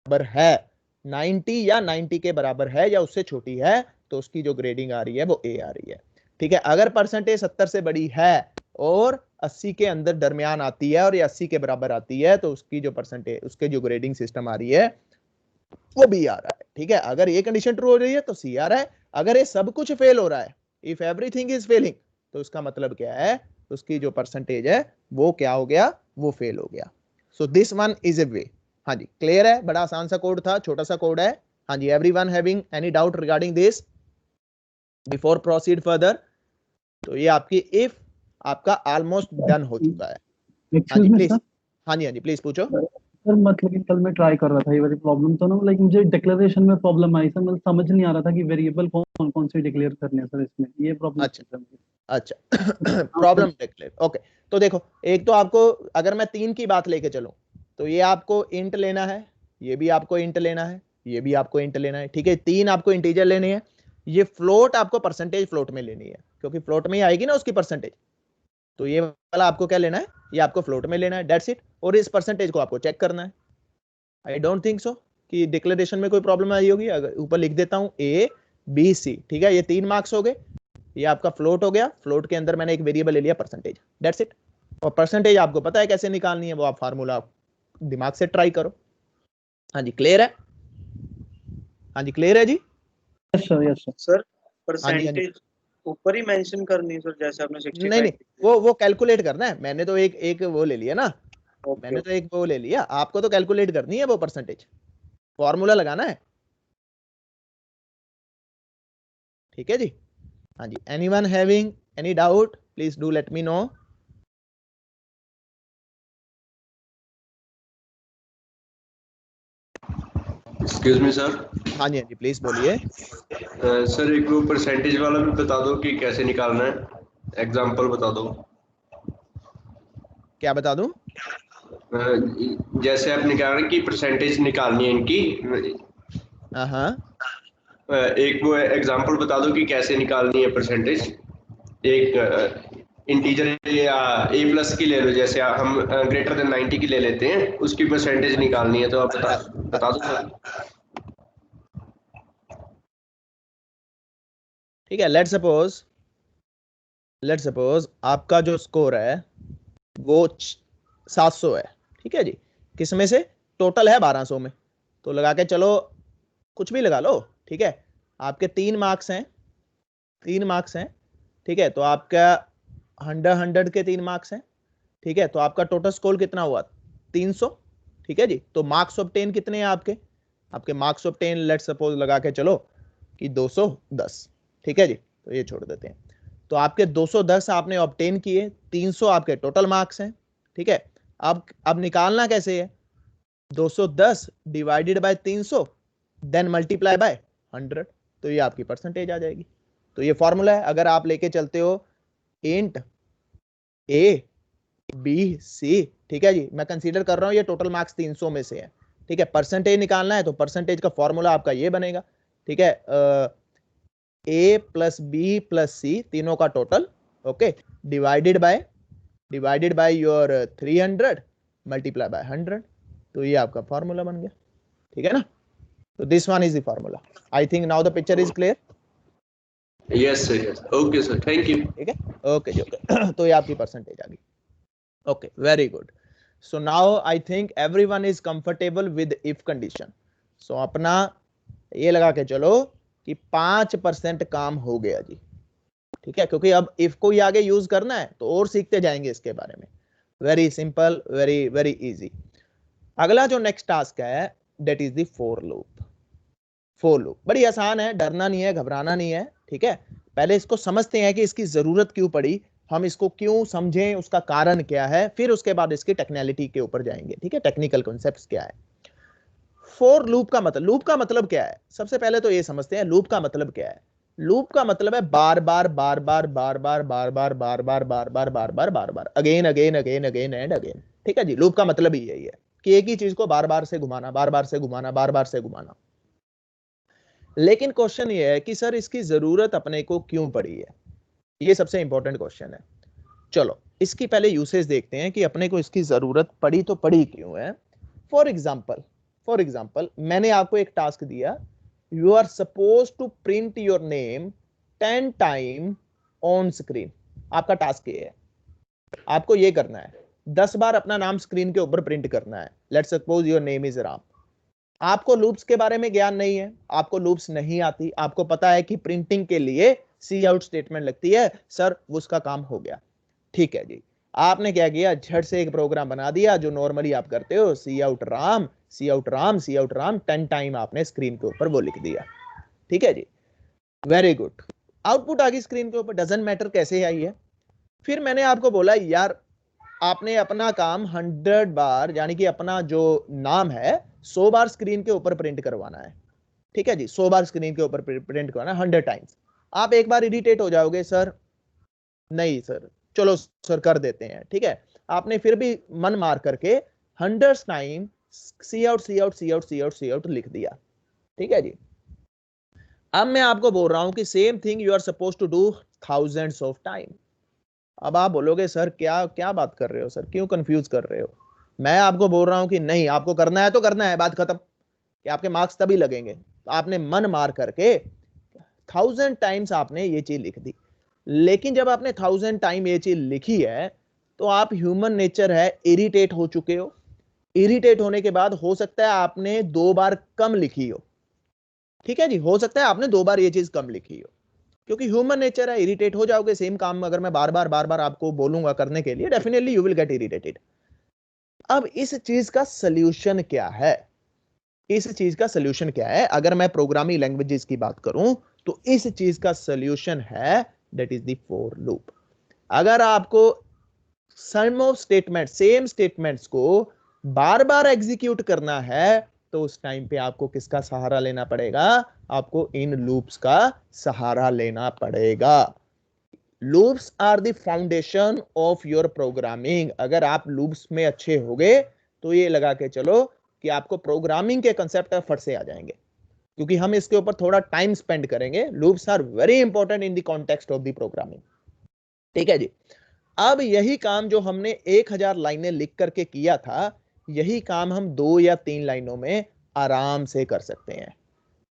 बराबर है 90 या 90 के बराबर है या उससे छोटी है तो उसकी जो ग्रेडिंग आ रही है वो ए आ रही है। ठीक है, अगर परसेंटेज 70 से बड़ी है और 80 के अंदर दरमियान आती है और ये 80 के बराबर आती है तो उसकी जो परसेंटेज, उसके जो ग्रेडिंग सिस्टम आ रही है वो बी आ रहा है। ठीक है, अगर ये कंडीशन ट्रू हो रही है तो सी आ रहा है। अगर ये सब कुछ फेल हो रहा है, इफ एवरीथिंग इज फेलिंग, तो उसका मतलब क्या है, उसकी जो परसेंटेज है वो क्या हो गया, वो फेल हो गया। So this one is a way. हाँ जी, क्लियर है, बड़ा आसान सा कोड था, छोटा सा कोड है। हाँ जी, everyone having any doubt regarding this before proceed further? तो ये आपकी इफ आपका ऑलमोस्ट डन हो चुका है। हाँ एक्सक्यूज जी मी प्लीज, सर। हाँ जी, हाँ जी प्लीज पूछो। सर मतलब कि कल मैं ट्राई कर रहा था ये वाली प्रॉब्लम, तो ना लाइक मुझे डिक्लेरेशन में प्रॉब्लम आई सर, मतलब समझ नहीं आ रहा था कि वेरिएबल कौन कौन से डिक्लेयर करने हैं सर, इसमें ये प्रॉब्लम थी अच्छा सर मुझे। अच्छा हाँ सर। Problem declare, okay. तो देखो, एक तो आपको, अगर मैं 3 की बात लेके चलूं तो ये आपको इंट लेना है, ये भी आपको इंट लेना है, ये भी आपको इंट लेना है। ठीक है, 3 आपको इंटीजर लेने हैं। ये फ्लोट आपको परसेंटेज फ्लोट में लेनी है, क्योंकि फ्लोट में ही आएगी ना उसकी परसेंटेज। तो ये वाला आपको क्या लेना है, ये आपको फ्लोट में लेना है, डेट्स इट। और इस परसेंटेज को आपको चेक करना है। आई डोंट थिंक सो कि डिक्लेरेशन में कोई प्रॉब्लम आई होगी। अगर ऊपर लिख देता हूं ए बी सी, ठीक है, ये 3 मार्क्स हो गए। ये आपका फ्लोट हो गया, फ्लोट के अंदर मैंने एक वेरिएबल ले लिया परसेंटेज, दैट्स इट। और परसेंटेज आपको पता है कैसे निकालनी है, वो आप फार्मूला दिमाग से ट्राई करो। हाँ जी क्लियर है, हाँ जी क्लियर है जी। Yes sir, yes sir. Sir हाँ जी, हाँ जी। परसेंटेज ऊपर ही मेंशन करनी है सर, जैसे आपने नहीं 65 नहीं, वो कैलकुलेट करना है। मैंने तो एक एक वो ले लिया ना, ओके मैंने तो एक वो ले लिया, आपको तो कैलकुलेट करनी है वो परसेंटेज, फॉर्मूला लगाना है। ठीक है जी। हाँ जी, anyone having any doubt please do let me know. Excuse me sir. हाँ जी, हाँ जी प्लीज बोलिए। सर एक वो परसेंटेज वाला भी बता दो कि कैसे निकालना है, एग्जांपल बता दो। क्या बता दूं? जैसे आपने कहा कि परसेंटेज निकालनी है इनकी, हाँ, एक वो एग्जांपल बता दो कि कैसे निकालनी है परसेंटेज। एक इंटीजर या ए प्लस की ले लो, जैसे हम ग्रेटर देन 90 की ले लेते हैं, उसकी परसेंटेज निकालनी है, तो आप बता दो सर। ठीक है, लेट सपोज आपका जो स्कोर है वो 700 है। ठीक है जी, किस में से? टोटल है 1200 में, तो लगा के चलो, कुछ भी लगा लो। ठीक है, आपके 3 मार्क्स हैं, 3 मार्क्स हैं। ठीक है, तो आपका 100 के 3 मार्क्स हैं। ठीक है, तो आपका टोटल स्कोर कितना हुआ? 300। ठीक है जी, तो मार्क्स ऑब्टेन कितने हैं आपके? आपके मार्क्स ऑब्टेन लेट सपोज लगा के चलो कि 210। ठीक है जी, तो ये छोड़ देते हैं। तो आपके 210 आपने ऑब्टेन किए, 300 आपके टोटल मार्क्स हैं। ठीक है, अब निकालना कैसे है? 210 divided by 300 then multiply by 100, तो ये आपकी परसेंटेज आ जाएगी। तो ये फॉर्मूला है। अगर आप लेके चलते हो इंट ए बी सी, ठीक है जी, मैं कंसीडर कर रहा हूं ये टोटल मार्क्स 300 में से है। ठीक है, परसेंटेज निकालना है तो परसेंटेज का फॉर्मूला आपका ये बनेगा। ठीक है, ए प्लस बी प्लस सी तीनों का total, okay, divided by your 300 multiply by 100, तो ये आपका फॉर्मूला बन गया। ठीक है ना, तो this one is the formula. I think now the picture is clear. Yes sir, yes, okay sir, thank you. ठीक है, ओके जी, ओके। तो ये आपकी परसेंटेज आ गई। Okay, very good. So now I think everyone is comfortable with if condition. So अपना ये लगा के चलो कि 5% काम हो गया जी। ठीक है, क्योंकि अब इफ को ही आगे यूज करना है तो और सीखते जाएंगे इसके बारे में। Very simple, very very easy. अगला जो नेक्स्ट टास्क है that is the for loop. For loop बड़ी आसान है, डरना नहीं है, घबराना नहीं है। ठीक है, पहले इसको समझते हैं कि इसकी जरूरत क्यों पड़ी, हम इसको क्यों समझें, उसका कारण क्या है, फिर उसके बाद इसकी टेक्निकलिटी के ऊपर जाएंगे। ठीक है, टेक्निकल कॉन्सेप्ट्स क्या है। फॉर लूप का मतलब क्या है? सबसे पहले तो ये समझते हैं लूप का मतलब क्या है। लूप का मतलब है बार बार बार बार बार बार बार बार बार बार बार बार बार बार बार बार again again again again and again. ठीक है जी, लूप का मतलब ही यही है कि एक ही चीज को बार बार से घुमाना, बार बार से घुमाना, बार बार से घुमाना। लेकिन क्वेश्चन ये है कि सर इसकी जरूरत अपने को क्यों पड़ी है, ये सबसे इंपॉर्टेंट क्वेश्चन है। चलो इसकी पहले यूसेज देखते हैं कि अपने को इसकी जरूरत पड़ी तो पड़ी क्यों है। फॉर एग्जाम्पल फॉर एग्जाम्पल मैंने आपको एक टास्क दिया, you are suppose to print your name 10 time on screen. आपका टास्क ये है, आपको ये करना है 10 बार अपना नाम स्क्रीन के ऊपर प्रिंट करना है। Let's suppose your name is Ram. आपको लूप्स के बारे में ज्ञान नहीं है, आपको लूप्स नहीं आती, आपको पता है कि प्रिंटिंग के लिए सी आउट स्टेटमेंट लगती है, सर उसका काम हो गया, ठीक है जी। आपने क्या किया, झट से एक प्रोग्राम बना दिया जो नॉर्मली आप करते हो, सी आउट राम सी आउट राम सी आउट राम 10 टाइम आपने स्क्रीन के ऊपर वो लिख दिया, ठीक है जी, वेरी गुड। आउटपुट आ गई स्क्रीन के ऊपर, डजंट मैटर कैसे आई है। फिर मैंने आपको बोला यार आपने अपना काम 100 बार, यानी कि अपना जो नाम है 100 बार स्क्रीन के ऊपर प्रिंट करवाना है, ठीक है जी, 100 बार स्क्रीन के ऊपर प्रिंट करवाना है 100 टाइम्स। आप एक बार इरिटेट हो जाओगे, सर नहीं सर, चलो सर कर देते हैं, ठीक है। आपने फिर भी मन मार करके 100 टाइम सी आउट सी आउट सी आउट सी आउट सी आउट लिख दिया, ठीक है जी। अब मैं आपको बोल रहा हूं कि same thing you are suppose to do thousands of time. अब आप बोलोगे सर क्या क्या बात कर रहे हो सर, क्यों कंफ्यूज कर रहे हो। मैं आपको बोल रहा हूं कि नहीं, आपको करना है तो करना है, बात खत्म, कि आपके मार्क्स तभी लगेंगे। आपने मन मार करके 1000 टाइम्स आपने ये चीज लिख दी, लेकिन जब आपने 1000 टाइम ये चीज लिखी है तो आप ह्यूमन नेचर है, इरिटेट हो चुके हो। इरिटेट होने के बाद हो सकता है आपने 2 बार कम लिखी हो, ठीक है जी, हो सकता है आपने 2 बार ये चीज कम लिखी हो, क्योंकि ह्यूमन नेचर है, इरिटेट हो जाओगे। सेम काम अगर मैं बार बार आपको बोलूंगा करने के लिए, definitely you will get irritated. अब इस चीज का सॉल्यूशन क्या है, इस चीज का सॉल्यूशन क्या है, अगर मैं प्रोग्रामिंग लैंग्वेजेस की बात करूं तो इस चीज का सॉल्यूशन है that is the for loop. अगर आपको सम ऑफ स्टेटमेंट, सेम स्टेटमेंट्स को बार बार एग्जीक्यूट करना है तो उस टाइम पे आपको किसका सहारा लेना पड़ेगा, आपको इन लूप्स का सहारा लेना पड़ेगा। Loops are the foundation of your programming. अगर आप लूप्स में अच्छे होगे तो ये लगा के चलो कि आपको प्रोग्रामिंग के कंसेप्ट फट से आ जाएंगे, क्योंकि हम इसके ऊपर थोड़ा टाइम स्पेंड करेंगे। Loops are very important in the context of the programming, ठीक है जी। अब यही काम जो हमने 1000 लाइनें लिख करके किया था, यही काम हम 2 या 3 लाइनों में आराम से कर सकते हैं।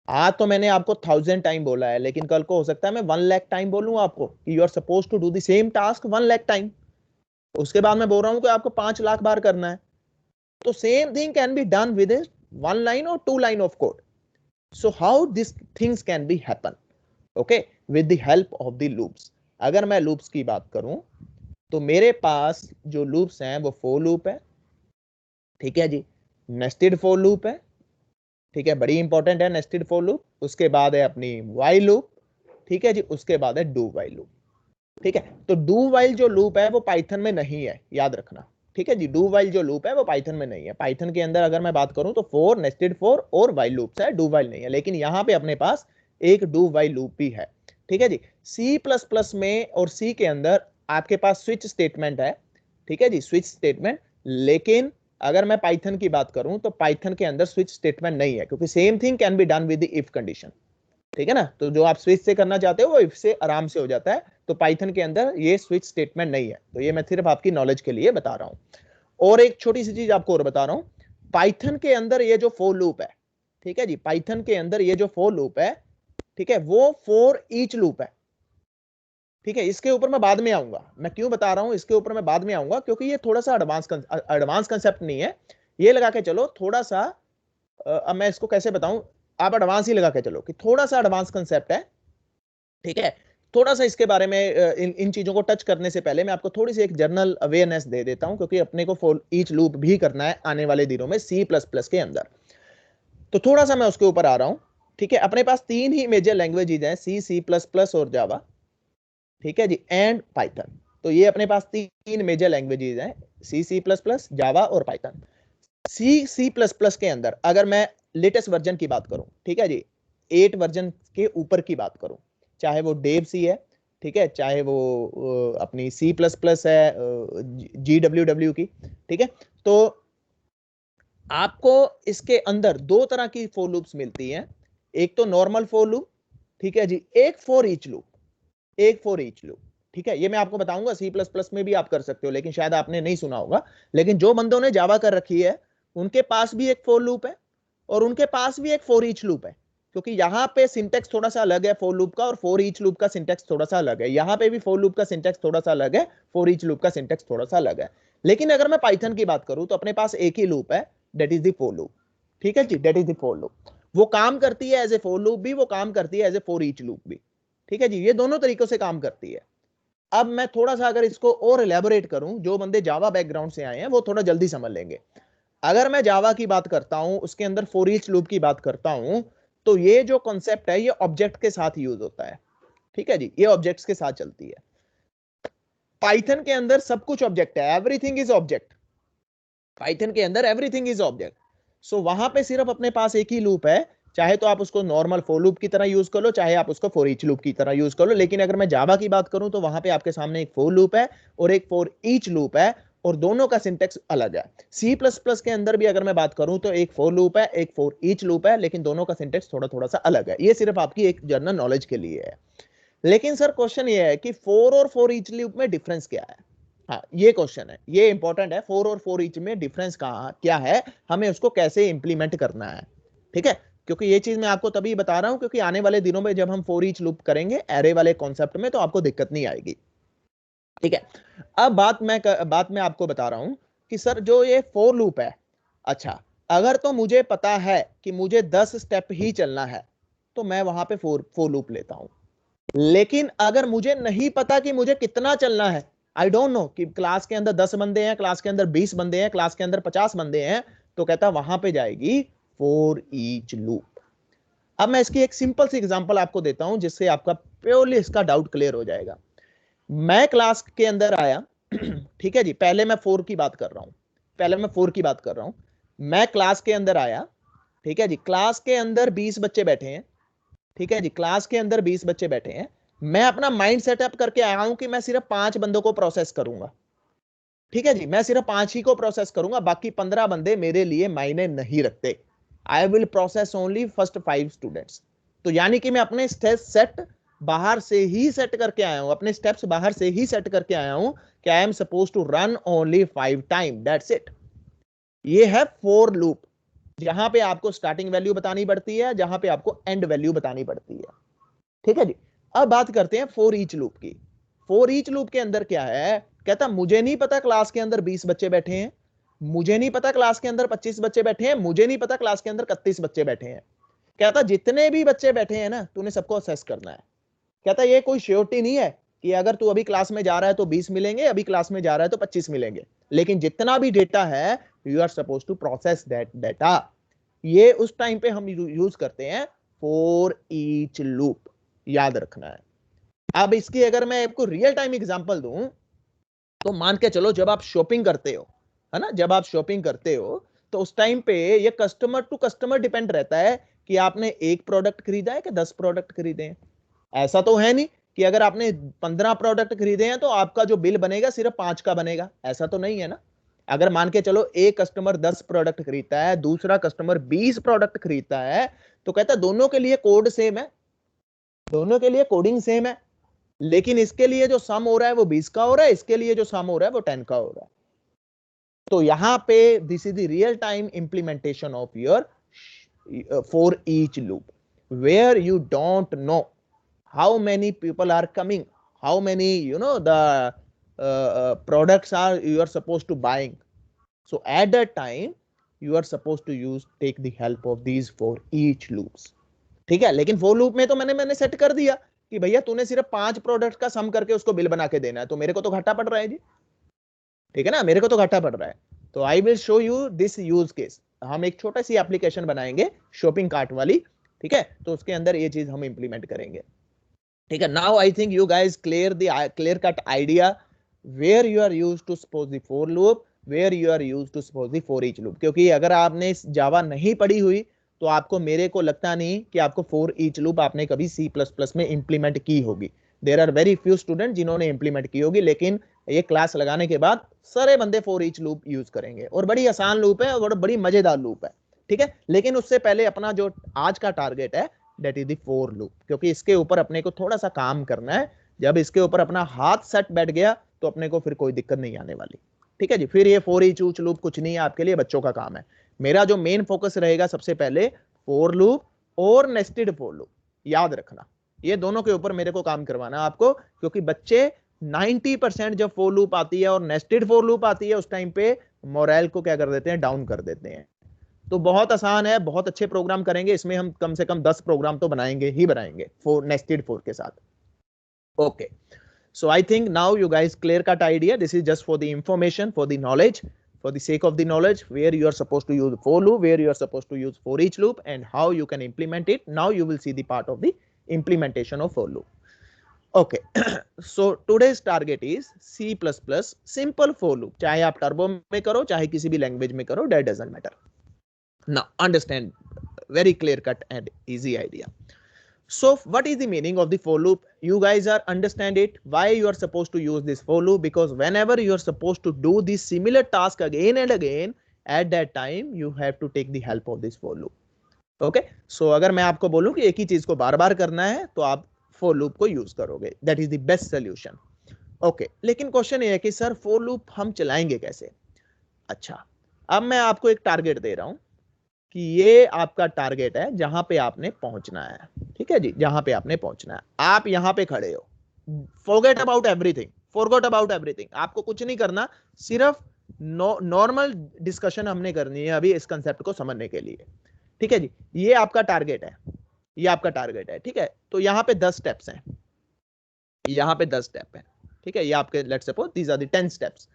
आज तो मैंने आपको 1000 टाइम बोला है, लेकिन कल को हो सकता है मैं 1 लाख टाइम बोलूं आपको कि you are suppose to do the same task 1 lakh time. उसके बाद मैं बोल रहा हूं कि आपको 5 लाख बार करना है, तो same thing can be done with 1 line और 2 line of code. So how this things can be happen, okay, with the help of the loops. अगर मैं लूप्स की बात करूं तो मेरे पास जो लूप्स हैं वो फॉर लूप है, ठीक है जी, नेस्टेड फॉर लूप है, ठीक है, बड़ी इंपॉर्टेंट है नेस्टेड फॉर लूप। उसके बाद है अपनी व्हाइल लूप, ठीक है जी, उसके बाद है डू व्हाइल लूप, ठीक है। तो डू व्हाइल जो लूप है वो पाइथन में नहीं है, याद रखना, ठीक है जी। डू व्हाइल जो लूप है वो पाइथन में नहीं है। पाइथन के अंदर अगर मैं बात करूं तो फॉर, नेस्टेड फॉर और व्हाइल लूप्स है, डू व्हाइल नहीं है। लेकिन यहां पे अपने पास एक डू व्हाइल लूप भी है, ठीक है जी। C++ में और सी के अंदर आपके पास स्विच स्टेटमेंट है, ठीक है जी, स्विच स्टेटमेंट। लेकिन अगर मैं पाइथन की बात करूं तो पाइथन के अंदर स्विच स्टेटमेंट नहीं है, क्योंकि same thing can be done with the if condition, ठीक है ना। तो जो आप स्विच से करना चाहते हो वो इफ से आराम से हो जाता है, तो पाइथन के अंदर ये स्विच स्टेटमेंट नहीं है। तो ये मैं सिर्फ आपकी नॉलेज के लिए बता रहा हूं। और एक छोटी सी चीज आपको और बता रहा हूं, पाइथन के अंदर ये जो फॉर लूप है, ठीक है जी, पाइथन के अंदर ये जो फॉर लूप है, ठीक है, वो फॉर ईच लूप है, ठीक है। इसके ऊपर मैं बाद में आऊंगा, मैं क्यों बता रहा हूं इसके ऊपर मैं बाद में आऊंगा, क्योंकि ये थोड़ा सा एडवांस कंसेप्ट नहीं है। ये लगा के चलो थोड़ा सा, अब मैं इसको कैसे बताऊं, आप एडवांस ही लगा के चलो कि थोड़ा सा एडवांस कंसेप्ट है, ठीक है। थोड़ा सा इसके बारे में इन चीजों को टच करने से पहले मैं आपको थोड़ी सी एक जनरल अवेयरनेस दे देता हूं, क्योंकि अपने को फॉर ईच लूप भी करना है आने वाले दिनों में C++ के अंदर। तो थोड़ा सा मैं उसके ऊपर आ रहा हूं, ठीक है। अपने पास 3 ही मेजर लैंग्वेजेज हैं, C++ और जावा, ठीक है जी, एंड पाइथन। तो ये अपने पास 3 मेजर लैंग्वेजेज हैं, C++, जावा और पाइथन। C++ के अंदर अगर मैं लेटेस्ट वर्जन की बात करूं, ठीक है जी, 8 वर्जन के ऊपर की बात करूं, चाहे वो डेव सी है, ठीक है, चाहे वो अपनी C++ है GWW की, ठीक है। तो आपको इसके अंदर 2 तरह की फॉर लूप्स मिलती हैं, एक तो नॉर्मल फॉर लूप, ठीक है जी, एक फॉर ईच लूप, एक फॉर ईच लूप, ठीक है। ये मैं आपको बताऊंगा C++ में भी आप कर सकते हो, लेकिन शायद आपने नहीं सुना होगा। लेकिन जो बंदों ने जावा कर रखी है उनके पास भी एक फॉर लूप है, और उनके पास भी एक फॉर ईच लूप है, क्योंकि यहाँ पे सिंटेक्स थोड़ा सा अलग है फॉर लूप का और फॉर ईच लूप का सिंटेक्स थोड़ा सा अलग है। यहाँ पे भी फॉर लूप का सिंटेक्स थोड़ा सा अलग है, फॉर ईच लूप का सिंटेक्स थोड़ा सा अलग है। लेकिन अगर मैं पाइथन की बात करूं तो अपने पास एक ही लूप है, that is the for loop. ठीक है जी, that is the for loop. वो काम करती है एज ए फॉर लूप भी, वो काम करती है as a for each loop भी। ठीक है जी, ये दोनों तरीकों से काम करती है। अब मैं थोड़ा सा अगर इसको और एलैबोरेट करूं, जो बंदे जावा बैकग्राउंड से आए हैं वो थोड़ा जल्दी समझ लेंगे। अगर मैं जावा की बात करता हूं, उसके अंदर फॉर ईच लूप की बात करता हूं, तो ये जो कॉन्सेप्ट है ये ऑब्जेक्ट के साथ यूज होता है। ठीक है जी, ये ऑब्जेक्ट्स के साथ चलती है। पाइथन के अंदर सब कुछ ऑब्जेक्ट है, एवरीथिंग इज ऑब्जेक्ट। पाइथन के अंदर एवरीथिंग इज ऑब्जेक्ट। सो वहां पे सिर्फ अपने पास एक ही लूप है, चाहे तो आप उसको नॉर्मल फॉर लूप की तरह यूज कर लो, चाहे आप उसको फॉर ईच लूप की तरह यूज कर लो। लेकिन अगर मैं जावा की बात करूं तो वहां पे आपके सामने एक फॉर लूप है और एक फॉर ईच लूप है, और दोनों का सिंटेक्स अलग है। सी प्लस प्लस के अंदर भी अगर मैं बात करूं तो एक फॉर लूप है, एक फॉर ईच लूप है, लेकिन दोनों का सिंटेक्स थोड़ा थोड़ा सा अलग है। ये सिर्फ आपकी एक जनरल नॉलेज के लिए है। लेकिन सर क्वेश्चन ये है कि फॉर और फॉर ईच लूप में डिफरेंस क्या है? हाँ, ये क्वेश्चन है, ये इंपॉर्टेंट है। फॉर और फॉर ईच में डिफरेंस क्या है, हमें उसको कैसे इंप्लीमेंट करना है। ठीक है, क्योंकि ये चीज मैं आपको तभी बता रहा हूं क्योंकि आने वाले दिनों में जब हम फॉर ईच लूप करेंगे एरे वाले कॉन्सेप्ट में, तो आपको दिक्कत नहीं आएगी। ठीक है, अब बात मैं आपको बता रहा हूं कि सर जो ये फॉर लूप है, अच्छा अगर तो मुझे पता है कि मुझे 10 स्टेप ही चलना है तो मैं वहां पे फॉर लूप लेता हूं। लेकिन अगर मुझे नहीं पता कि मुझे कितना चलना है, आई डोंट नो कि क्लास के अंदर 10 बंदे हैं, क्लास के अंदर 20 बंदे हैं, क्लास के अंदर 50 बंदे हैं, तो कहता वहां पे जाएगी फॉर ईच लूप। अब मैं इसकी एक सिंपल सी एग्जांपल आपको देता हूं जिससे आपका प्योरली इसका डाउट क्लियर हो जाएगा। मैं क्लास के अंदर आया, ठीक है जी, पहले मैं फॉर की बात कर रहा हूं, मैं क्लास के अंदर आया। ठीक है जी, क्लास के अंदर 20 बच्चे बैठे हैं। ठीक है जी, क्लास के अंदर 20 बच्चे बैठे हैं। मैं अपना माइंड सेटअप करके आया हूं कि मैं सिर्फ 5 बंदों को प्रोसेस करूंगा। ठीक है जी, मैं सिर्फ 5 ही को प्रोसेस करूंगा, बाकी 15 बंदे मेरे लिए मायने नहीं रखते। I will process only first 5 students. तो यानी कि मैं अपने सेट बाहर से ही सेट करके आया हूं, अपने स्टेप्स बाहर से ही सेट करके आया हूं कि I am suppose to run only 5 time, that's it. ये है फॉर लूप, जहां पे आपको स्टार्टिंग वैल्यू बतानी पड़ती है, जहां पे आपको एंड वैल्यू बतानी पड़ती है। ठीक है जी, अब बात करते हैं फॉर ईच लूप की। फॉर ईच लूप के अंदर क्या है, कहता मुझे नहीं पता क्लास के अंदर 20 बच्चे बैठे हैं, मुझे नहीं पता क्लास के अंदर 25 बच्चे बैठे हैं, मुझे नहीं पता क्लास के अंदर 31 बच्चे बैठे हैं। कहता जितने भी बच्चे बैठे हैं ना, तूने सबको असेस करना है। कहता ये कोई श्योरिटी नहीं है कि अगर तू अभी क्लास में जा रहा है तो 20 मिलेंगे, अभी क्लास में जा रहा है तो 25 मिलेंगे, लेकिन जितना भी डेटा है you are suppose to process that data. ये उस टाइम पे हम यूज करते हैं फॉर ईच लूप, याद रखना है। अब इसकी अगर मैं आपको रियल टाइम एग्जांपल दूं तो मान के चलो जब आप शॉपिंग करते हो, है ना, जब आप शॉपिंग करते हो तो उस टाइम पे ये कस्टमर टू कस्टमर डिपेंड रहता है कि आपने एक प्रोडक्ट खरीदा है कि 10 प्रोडक्ट खरीदे हैं। ऐसा तो है नहीं कि अगर आपने 15 प्रोडक्ट खरीदे हैं तो आपका जो बिल बनेगा सिर्फ 5 का बनेगा, ऐसा तो नहीं है ना। अगर मान के चलो एक कस्टमर 10 प्रोडक्ट खरीदता है, दूसरा कस्टमर 20 प्रोडक्ट खरीदता है, तो कहता है दोनों के लिए कोड सेम है, दोनों के लिए कोडिंग सेम है, लेकिन इसके लिए जो सम हो रहा है वो 20 का हो रहा है, इसके लिए जो सम हो रहा है वो 10 का हो रहा है। तो यहां पे this is the real time implementation of your for each loop, where you don't know how many people are coming, how many the products are you are supposed to buying. So at that time you are supposed to take the help of these for each loops. ठीक है, लेकिन for loop में तो मैंने set कर दिया कि भैया तूने सिर्फ 5 प्रोडक्ट का सम करके उसको बिल बना के देना है, तो मेरे को तो घाटा पड़ रहा है जी। ठीक है ना, मेरे को तो घाटा पड़ रहा है। तो I will show you this use case. हम एक छोटा सी एप्लीकेशन बनाएंगे शॉपिंग कार्ट वाली, ठीक है, तो उसके अंदर ये चीज हम इंप्लीमेंट करेंगे। ठीक है, now I think you guys clear cut idea where you are used to suppose the for loop, where you are used to suppose the for each loop. क्योंकि अगर आपने जावा नहीं पढ़ी हुई तो आपको, मेरे को लगता नहीं कि आपको फॉर ईच लूप आपने कभी C++ में इंप्लीमेंट की होगी। There are very few student जिन्होंने इंप्लीमेंट की होगी, लेकिन ये क्लास लगाने के बाद सारे बंदे फॉर ईच लूप यूज करेंगे, और बड़ी आसान लूप है और बड़ी मजेदार लूप है। ठीक है, लेकिन उससे पहले अपना जो आज का टारगेट है that is the for loop, क्योंकि इसके ऊपर अपने को थोड़ा सा काम करना है। जब इसके ऊपर अपना हाथ सेट बैठ गया तो अपने को फिर कोई दिक्कत नहीं आने वाली। ठीक है जी, फिर ये फॉर ईच लूप कुछ नहीं है आपके लिए, बच्चों का काम है। मेरा जो मेन फोकस रहेगा सबसे पहले फॉर लूप और नेस्टेड फॉर लूप, याद रखना ये दोनों के ऊपर मेरे को काम करवाना है आपको, क्योंकि बच्चे 90% जब फॉर लूप आती है और नेस्टेड फॉर लूप आती है उस टाइम पे मोरल को क्या कर देते हैं, डाउन कर देते हैं। तो बहुत आसान है, बहुत अच्छे प्रोग्राम करेंगे इसमें, हम कम से कम 10 प्रोग्राम तो बनाएंगे ही बनाएंगे फॉर नेस्टेड फॉर के साथ। Okay, so I think now you guys clear cut idea, this is just for the information, for the knowledge, for the sake of the knowledge, where you are supposed to use for loop, where you are supposed to use for each loop, and how you can implement it. Now you will see the part of the implementation of for loop. Okay, so today's target is C++ simple for loop, चाहे आप turbo में करो चाहे किसी भी language में करो, that doesn't matter. Now understand, very clear cut and easy idea. So what is the meaning of the for loop? You guys are understand it, why you are supposed to use this for loop, because whenever you are supposed to do this similar task again and again, at that time you have to take the help of this for loop. Okay, so अगर मैं आपको बोलूं कि एक ही चीज को बार बार करना है तो आप for loop को यूज करोगे, that is the best solution. Okay, लेकिन क्वेश्चन ये है कि सर for loop हम चलाएंगे कैसे? अच्छा, अब मैं आपको एक टारगेट दे रहा हूं कि ये आपका टारगेट है जहां पे आपने पहुंचना है, ठीक है जी, जहां पे आपने पहुंचना है। आप यहां पे खड़े हो, forget about everything, forget about everything, आपको कुछ नहीं करना, सिर्फ नॉर्मल डिस्कशन हमने करनी है अभी इस कंसेप्ट को समझने के लिए, ठीक है जी। ये आपका टारगेट है, ये आपका टारगेट है, ठीक है। तो यहाँ पे 10 स्टेप्स हैं, यहाँ पे 10 स्टेप है, ठीक है। ये आपके let's suppose these are the 10 steps.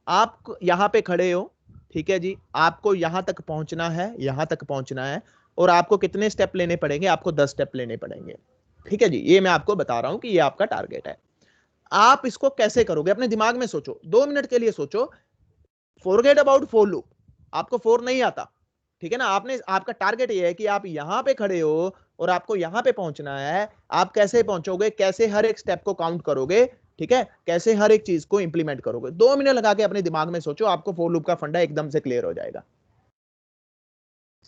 आप यहाँ पे खड़े हो, ठीक है जी, आपको यहां तक पहुंचना है, यहां तक पहुंचना है, और आपको कितने स्टेप लेने पड़ेंगे? आपको 10 स्टेप लेने पड़ेंगे, ठीक है जी। ये मैं आपको बता रहा हूं कि ये आपका टारगेट है। आप इसको कैसे करोगे? अपने दिमाग में सोचो, 2 मिनट के लिए सोचो। फॉरगेट अबाउट फॉर लूप, आपको फॉर नहीं आता, ठीक है ना। आपका टारगेट ये है कि आप यहां पे खड़े हो और आपको यहां पे पहुंचना है। आप कैसे पहुंचोगे, कैसे हर एक स्टेप को काउंट करोगे, ठीक है, कैसे हर एक चीज को इंप्लीमेंट करोगे? 2 मिनट लगा के अपने दिमाग में सोचो, आपको फॉर लूप का फंडा एकदम से क्लियर हो जाएगा।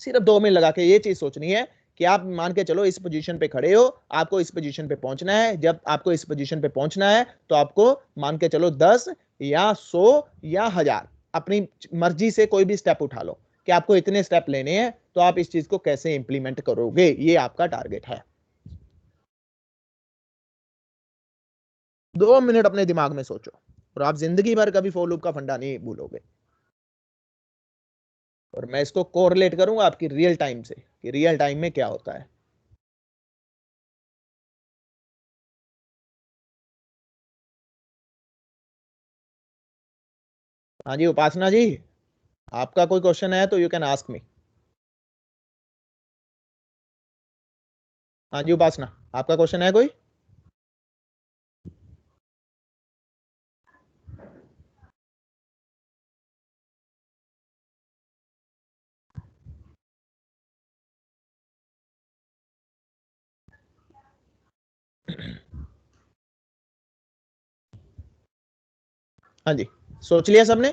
सिर्फ 2 मिनट लगा के ये चीज सोचनी है कि आप मान के चलो इस पोजीशन पे खड़े हो, आपको इस पोजीशन पे पहुंचना है। जब आपको इस पोजीशन पे पहुंचना है तो आपको मान के चलो 10 या 100 या 1000 अपनी मर्जी से कोई भी स्टेप उठा लो कि आपको इतने स्टेप लेने हैं, तो आप इस चीज को कैसे इंप्लीमेंट करोगे, ये आपका टारगेट है। 2 मिनट अपने दिमाग में सोचो और आप जिंदगी भर कभी फॉर लूप का फंडा नहीं भूलोगे। और मैं इसको कोरिलेट करूंगा आपकी रियल टाइम से कि रियल टाइम में क्या होता है। हाँ जी उपासना जी, आपका कोई क्वेश्चन है तो यू कैन आस्क मी। हाँ जी उपासना, आपका क्वेश्चन है कोई? हाँ जी, सोच लिया सबने?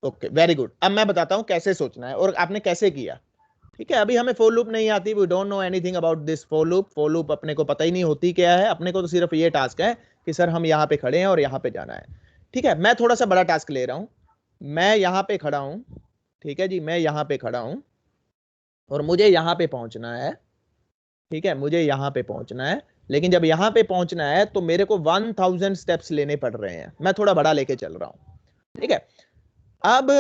Okay very good. अब मैं बताता हूं कैसे सोचना है और आपने कैसे किया, ठीक है। अभी हमें फॉर लूप नहीं आती, we don't know anything about this for loop. For loop अपने को पता ही नहीं होती क्या है। अपने को तो सिर्फ ये टास्क है कि सर हम यहाँ पे खड़े हैं और यहाँ पे जाना है, ठीक है। मैं थोड़ा सा बड़ा टास्क ले रहा हूँ। मैं यहाँ पे खड़ा हूँ, ठीक है जी, मैं यहाँ पे खड़ा हूँ और मुझे यहाँ पे पहुंचना है, ठीक है, मुझे यहाँ पे पहुंचना है। लेकिन जब यहाँ पे पहुंचना है तो मेरे को 1000 स्टेप्स लेने पड़ रहे हैं। मैं थोड़ा बड़ा लेके चल रहा हूँ, ठीक है। अब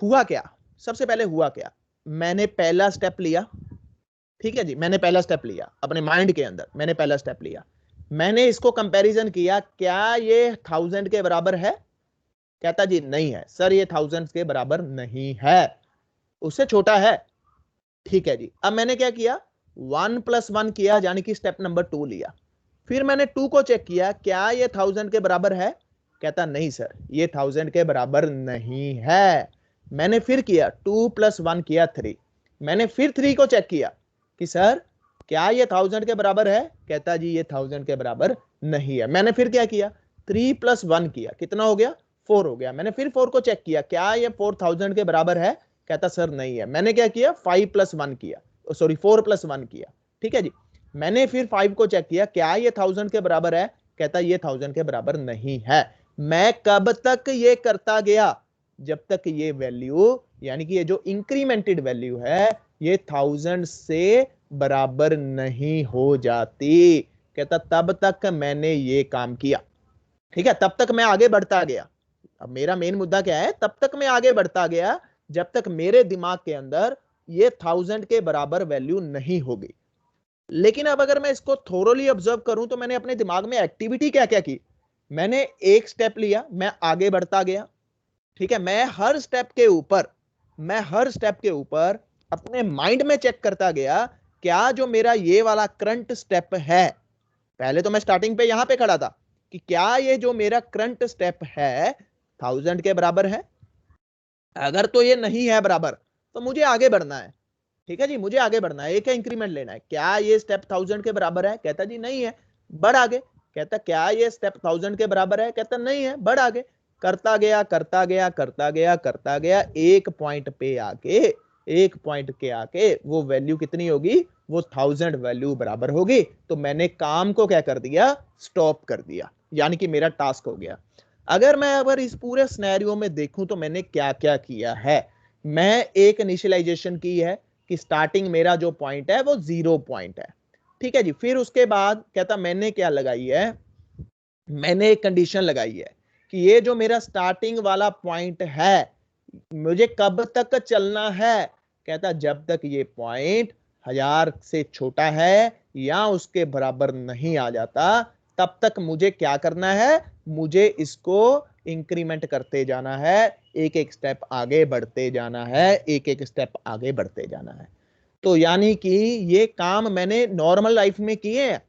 हुआ क्या, सबसे पहले हुआ क्या, मैंने पहला स्टेप लिया, ठीक है जी, मैंने पहला स्टेप लिया अपने माइंड के अंदर, मैंने पहला स्टेप लिया। मैंने इसको कंपैरिजन किया, क्या ये 1000 के बराबर है? कहता जी नहीं है सर, ये 1000 के बराबर नहीं है, उससे छोटा है, ठीक है जी। अब मैंने क्या किया, 1 + 1 किया, यानी कि स्टेप नंबर 2 लिया। फिर मैंने 2 को चेक किया, क्या ये 1000 के बराबर है? कहता नहीं सर, ये 1000 के बराबर नहीं है। मैंने फिर किया 2 + 1 किया 3। मैंने फिर 3 को चेक किया कि सर क्या ये 1000 के बराबर है? कहता जी ये 1000 के बराबर नहीं है। मैंने फिर क्या किया, 3 + 1 किया, कितना हो गया? 4 हो गया। मैंने फिर 4 को चेक किया, क्या ये 4000 के बराबर है? कहता सर नहीं है। मैंने क्या किया, 5 + 1 किया, सॉरी 4 + 1 किया, ठीक है जी। मैंने फिर 5 को चेक किया, क्या ये 1000 के बराबर है? कहता ये 1000 के बराबर नहीं है। मैं कब तक ये करता गया, जब तक ये वैल्यू यानी कि ये जो इंक्रीमेंटेड वैल्यू है ये 1000 से बराबर नहीं हो जाती। कहता तब तक मैंने ये काम किया, ठीक है, तब तक मैं आगे बढ़ता गया। अब मेरा मेन मुद्दा क्या है, तब तक मैं आगे बढ़ता गया जब तक मेरे दिमाग के अंदर ये 1000 के बराबर वैल्यू नहीं होगी। लेकिन अब अगर मैं इसको थोरोली ऑब्जर्व करूं तो मैंने अपने दिमाग में एक्टिविटी क्या क्या की। मैंने एक स्टेप लिया, मैं आगे बढ़ता गया, ठीक है। मैं हर स्टेप के ऊपर अपने माइंड में चेक करता गया क्या जो मेरा ये वाला करंट स्टेप है, पहले तो मैं स्टार्टिंग पे यहां पे खड़ा था कि क्या ये जो मेरा करंट स्टेप है 1000 के बराबर है। अगर तो ये नहीं है बराबर तो मुझे आगे बढ़ना है, ठीक है जी, मुझे आगे बढ़ना है, एक इंक्रीमेंट लेना है। क्या ये स्टेप 1000 के बराबर है, कहता जी नहीं है, बढ़ आगे। कहता क्या ये स्टेप 1000 के बराबर है, कहता नहीं है, बढ़ आगे। करता गया, एक पॉइंट के आके वो वैल्यू कितनी होगी, वो 1000 वैल्यू बराबर होगी। तो मैंने काम को क्या कर दिया, स्टॉप कर दिया, यानी कि मेरा टास्क हो गया। अगर इस पूरे सिनेरियो में देखूं तो मैंने क्या क्या किया है। मैं एक इनिशियलाइजेशन की है कि स्टार्टिंग मेरा जो पॉइंट है वो 0 पॉइंट है, ठीक है जी। फिर उसके बाद कहता मैंने क्या लगाई है, मैंने एक कंडीशन लगाई है कि ये जो मेरा स्टार्टिंग वाला पॉइंट है मुझे कब तक चलना है। कहता जब तक ये पॉइंट 1000 से छोटा है या उसके बराबर नहीं आ जाता तब तक मुझे क्या करना है, मुझे इसको इंक्रीमेंट करते जाना है, एक एक स्टेप आगे बढ़ते जाना है, एक एक स्टेप आगे बढ़ते जाना है। तो यानी कि ये काम मैंने नॉर्मल लाइफ में किए हैं।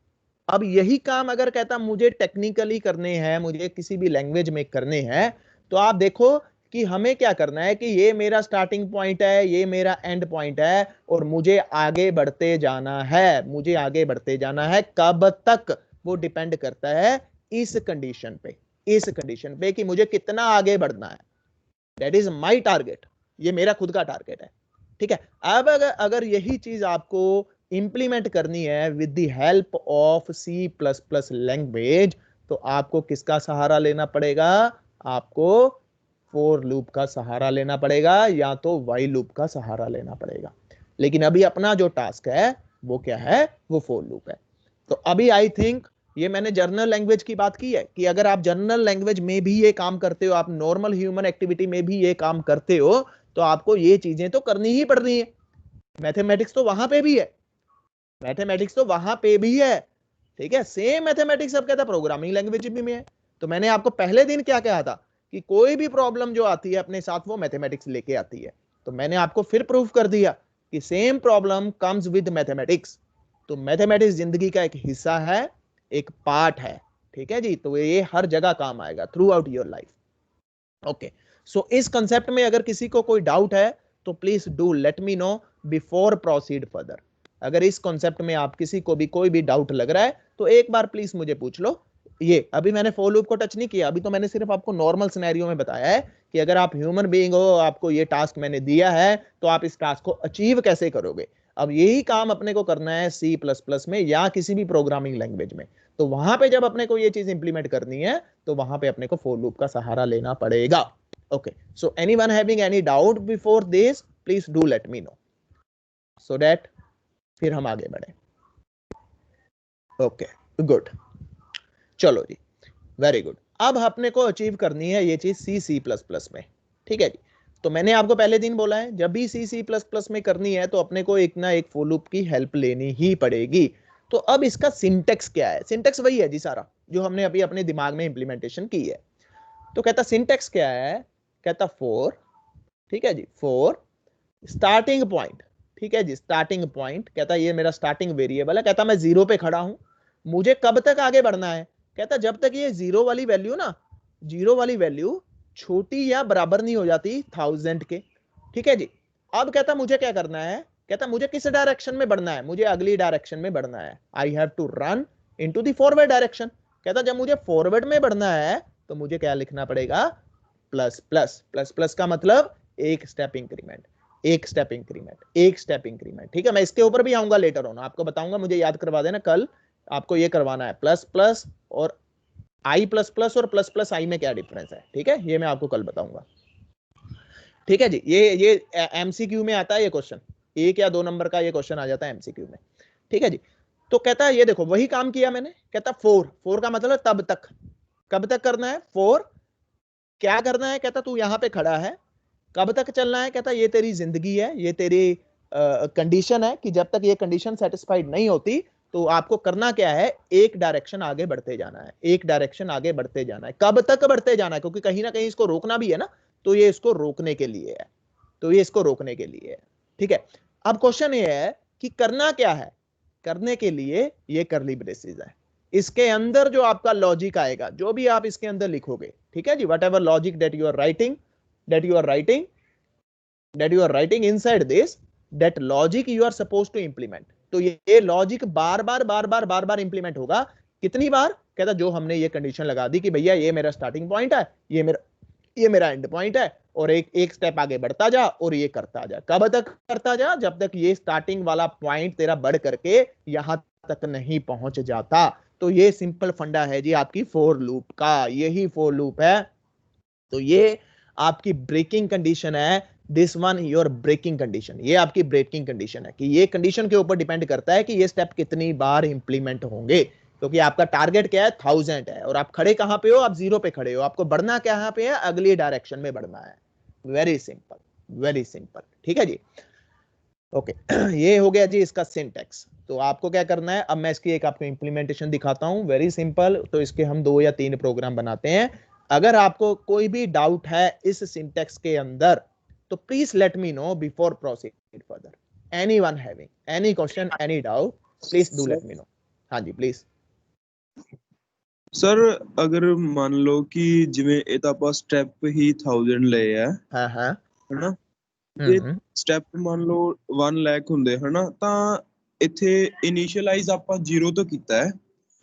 अब यही काम अगर कहता मुझे टेक्निकली करने हैं, मुझे किसी भी लैंग्वेज में करने हैं, तो आप देखो कि हमें क्या करना है कि ये मेरा स्टार्टिंग पॉइंट है, ये मेरा एंड पॉइंट है और मुझे आगे बढ़ते जाना है, मुझे आगे बढ़ते जाना है। कब तक, वो डिपेंड करता है इस कंडीशन पे कि मुझे कितना आगे बढ़ना है। दैट इज माई टारगेट, ये मेरा खुद का टारगेट है, ठीक है। अब अगर यही चीज आपको इंप्लीमेंट करनी है with the help of C++ language, तो आपको किसका सहारा लेना पड़ेगा, आपको फॉर लूप का सहारा लेना पड़ेगा या तो व्हाइल लूप का सहारा लेना पड़ेगा। लेकिन अभी अपना जो टास्क है वो क्या है, वो फॉर लूप है। तो अभी आई थिंक ये मैंने जर्नल लैंग्वेज की बात की है कि अगर आप जर्नल लैंग्वेज में भी ये काम करते हो, आप नॉर्मल ह्यूमन एक्टिविटी में भी ये काम करते हो, तो आपको ये चीजें तो करनी ही पड़नी है। मैथमेटिक्स तो वहां पे भी है, ठीक है। सेम मैथमेटिक्स अब कहता प्रोग्रामिंग लैंग्वेज में है। तो मैंने आपको पहले दिन क्या कहा था कि कोई भी प्रॉब्लम जो आती है अपने साथ वो मैथमेटिक्स लेके आती है। तो मैंने आपको फिर प्रूफ कर दिया कि same problem comes with mathematics. तो मैथमेटिक्स जिंदगी का एक हिस्सा है, एक पार्ट है, ठीक है जी। तो ये हर जगह काम आएगा throughout your life. Okay, so इस कंसेप्ट में अगर किसी को कोई डाउट है तो please do let me no before proceed further. अगर इस कॉन्सेप्ट में आप किसी को भी कोई भी डाउट लग रहा है तो एक बार प्लीज मुझे पूछ लो। ये अभी मैंने फॉर लूप को टच नहीं किया, अभी तो मैंने सिर्फ आपको नॉर्मल सिनेरियो में बताया है कि अगर आप ह्यूमन बीइंग हो, आपको ये टास्क मैंने दिया है, तो आप इस टास्क को अचीव कैसे करोगे। अब यही काम अपने को करना है C++ में या किसी भी प्रोग्रामिंग लैंग्वेज में। तो वहां पे जब अपने को ये चीज इंप्लीमेंट करनी है तो वहां पे अपने को फॉर लूप का सहारा लेना पड़ेगा। Okay, so anyone having any doubt before this please do let me no so that फिर हम आगे बढ़े। ओके, गुड, चलो जी, वेरी गुड। अब अपने को अचीव करनी है ये चीज C++ में, ठीक है जी। तो मैंने आपको पहले दिन बोला है जब भी C++ में करनी है तो अपने को एक ना एक फॉर लूप की हेल्प लेनी ही पड़ेगी। तो अब इसका सिंटेक्स क्या है, सिंटेक्स वही है जी सारा जो हमने अभी अपने दिमाग में इंप्लीमेंटेशन की है। तो कहता सिंटेक्स क्या है, कहता फॉर, ठीक है जी, फॉर स्टार्टिंग पॉइंट, ठीक है जी, स्टार्टिंग पॉइंट। कहता ये मेरा स्टार्टिंग वेरिएबल है, कहता मैं 0 पे खड़ा हूं, मुझे कब तक आगे बढ़ना है। कहता जब तक ये 0 वाली वैल्यू ना, 0 वाली वैल्यू छोटी या बराबर नहीं हो जाती 1000 के, ठीक है जी। अब कहता मुझे क्या करना है, कहता मुझे किस डायरेक्शन में बढ़ना है, मुझे अगली डायरेक्शन में बढ़ना है। I have to run into the forward direction. कहता जब मुझे फॉरवर्ड में बढ़ना है तो मुझे क्या लिखना पड़ेगा, प्लस प्लस। प्लस प्लस का मतलब एक स्टेप इंक्रीमेंट, एक स्टेप इंक्रीमेंट, एक स्टेप इंक्रीमेंट, ठीक है। मैं इसके ऊपर भी आऊंगा लेटर ऑन, आपको बताऊंगा, मुझे याद करवा देना कल आपको ये करवाना है प्लस प्लस और I++ और प्लस प्लस आई में क्या डिफरेंस है, ठीक है, ये मैं आपको कल बताऊंगा। ठीक है जी, ये एमसीक्यू में आता है ये क्वेश्चन, 1 या 2 नंबर का ये क्वेश्चन आ जाता है एमसीक्यू में। ठीक है जी, तो कहता है ये देखो वही काम किया मैंने, कहता 4 का मतलब तब तक, कब तक करना है 4, क्या करना है, कहता तू यहां पे खड़ा है, कब तक चलना है, कहता ये तेरी जिंदगी है, ये तेरी कंडीशन है कि जब तक ये कंडीशन सेटिस्फाइड नहीं होती तो आपको करना क्या है, एक डायरेक्शन आगे बढ़ते जाना है, एक डायरेक्शन आगे बढ़ते जाना है। कब तक बढ़ते जाना है, क्योंकि कहीं ना कहीं इसको रोकना भी है ना, तो ये इसको रोकने के लिए है, तो ये इसको रोकने के लिए है। ठीक है, अब क्वेश्चन ये है कि करना क्या है, करने के लिए ये कर्ली ब्रेसेस है, इसके अंदर जो आपका लॉजिक आएगा, जो भी आप इसके अंदर लिखोगे, ठीक है जी, whatever logic that you are writing, that you are writing inside this, that logic you are supposed to implement। तो ये लॉजिक बार बार इंप्लीमेंट होगा। कितनी बार, कहता जो हमने ये कंडीशन लगा दी कि भैया ये मेरा स्टार्टिंग पॉइंट है, ये मेरा एंड पॉइंट है, और एक स्टेप आगे बढ़ता जा और ये करता जा। कब तक करता जा, जब तक ये स्टार्टिंग वाला पॉइंट तेरा बढ़ करके यहां तक नहीं पहुंच जाता। तो ये सिंपल फंडा है जी आपकी फॉर लूप का, यही फॉर लूप है। तो ये आपकी ब्रेकिंग कंडीशन है, this one your breaking condition, ये आपकी ब्रेकिंग कंडीशन है कि ये कंडीशन के ऊपर डिपेंड करता है कि ये स्टेप कितनी बार इंप्लीमेंट होंगे, क्योंकि आपका टारगेट क्या है 1000 है, और आप खड़े कहां पे हो, आप 0 पे खड़े हो, आपको बढ़ना कहां पे है, अगली डायरेक्शन में बढ़ना है। Very simple, very simple. ठीक है जी, ओके ये हो गया जी इसका सिंटैक्स। तो आपको क्या करना है, अब मैं इसकी एक आपको इंप्लीमेंटेशन दिखाता हूं, वेरी सिंपल। तो इसके हम 2 या 3 प्रोग्राम बनाते हैं। अगर आपको कोई भी डाउट है इस सिंटैक्स के अंदर तो please let me no before proceed further. Anyone having any question, any doubt, please do let me no. हाँ जी प्लीज। ਸਰ ਅਗਰ ਮੰਨ ਲਓ ਕਿ ਜਿਵੇਂ ਇਹ ਤਾਂ ਆਪਾਂ ਸਟੈਪ ਹੀ 1000 ਲਏ ਆ, हाँ हाँ ਹਨਾ, ਜੇ ਸਟੈਪ ਮੰਨ ਲਓ 1 ਲੱਖ ਹੁੰਦੇ ਹਨਾ, ਤਾਂ ਇੱਥੇ ਇਨੀਸ਼ੀਅਲਾਈਜ਼ ਆਪਾਂ 0 ਤੋਂ ਕੀਤਾ ਹੈ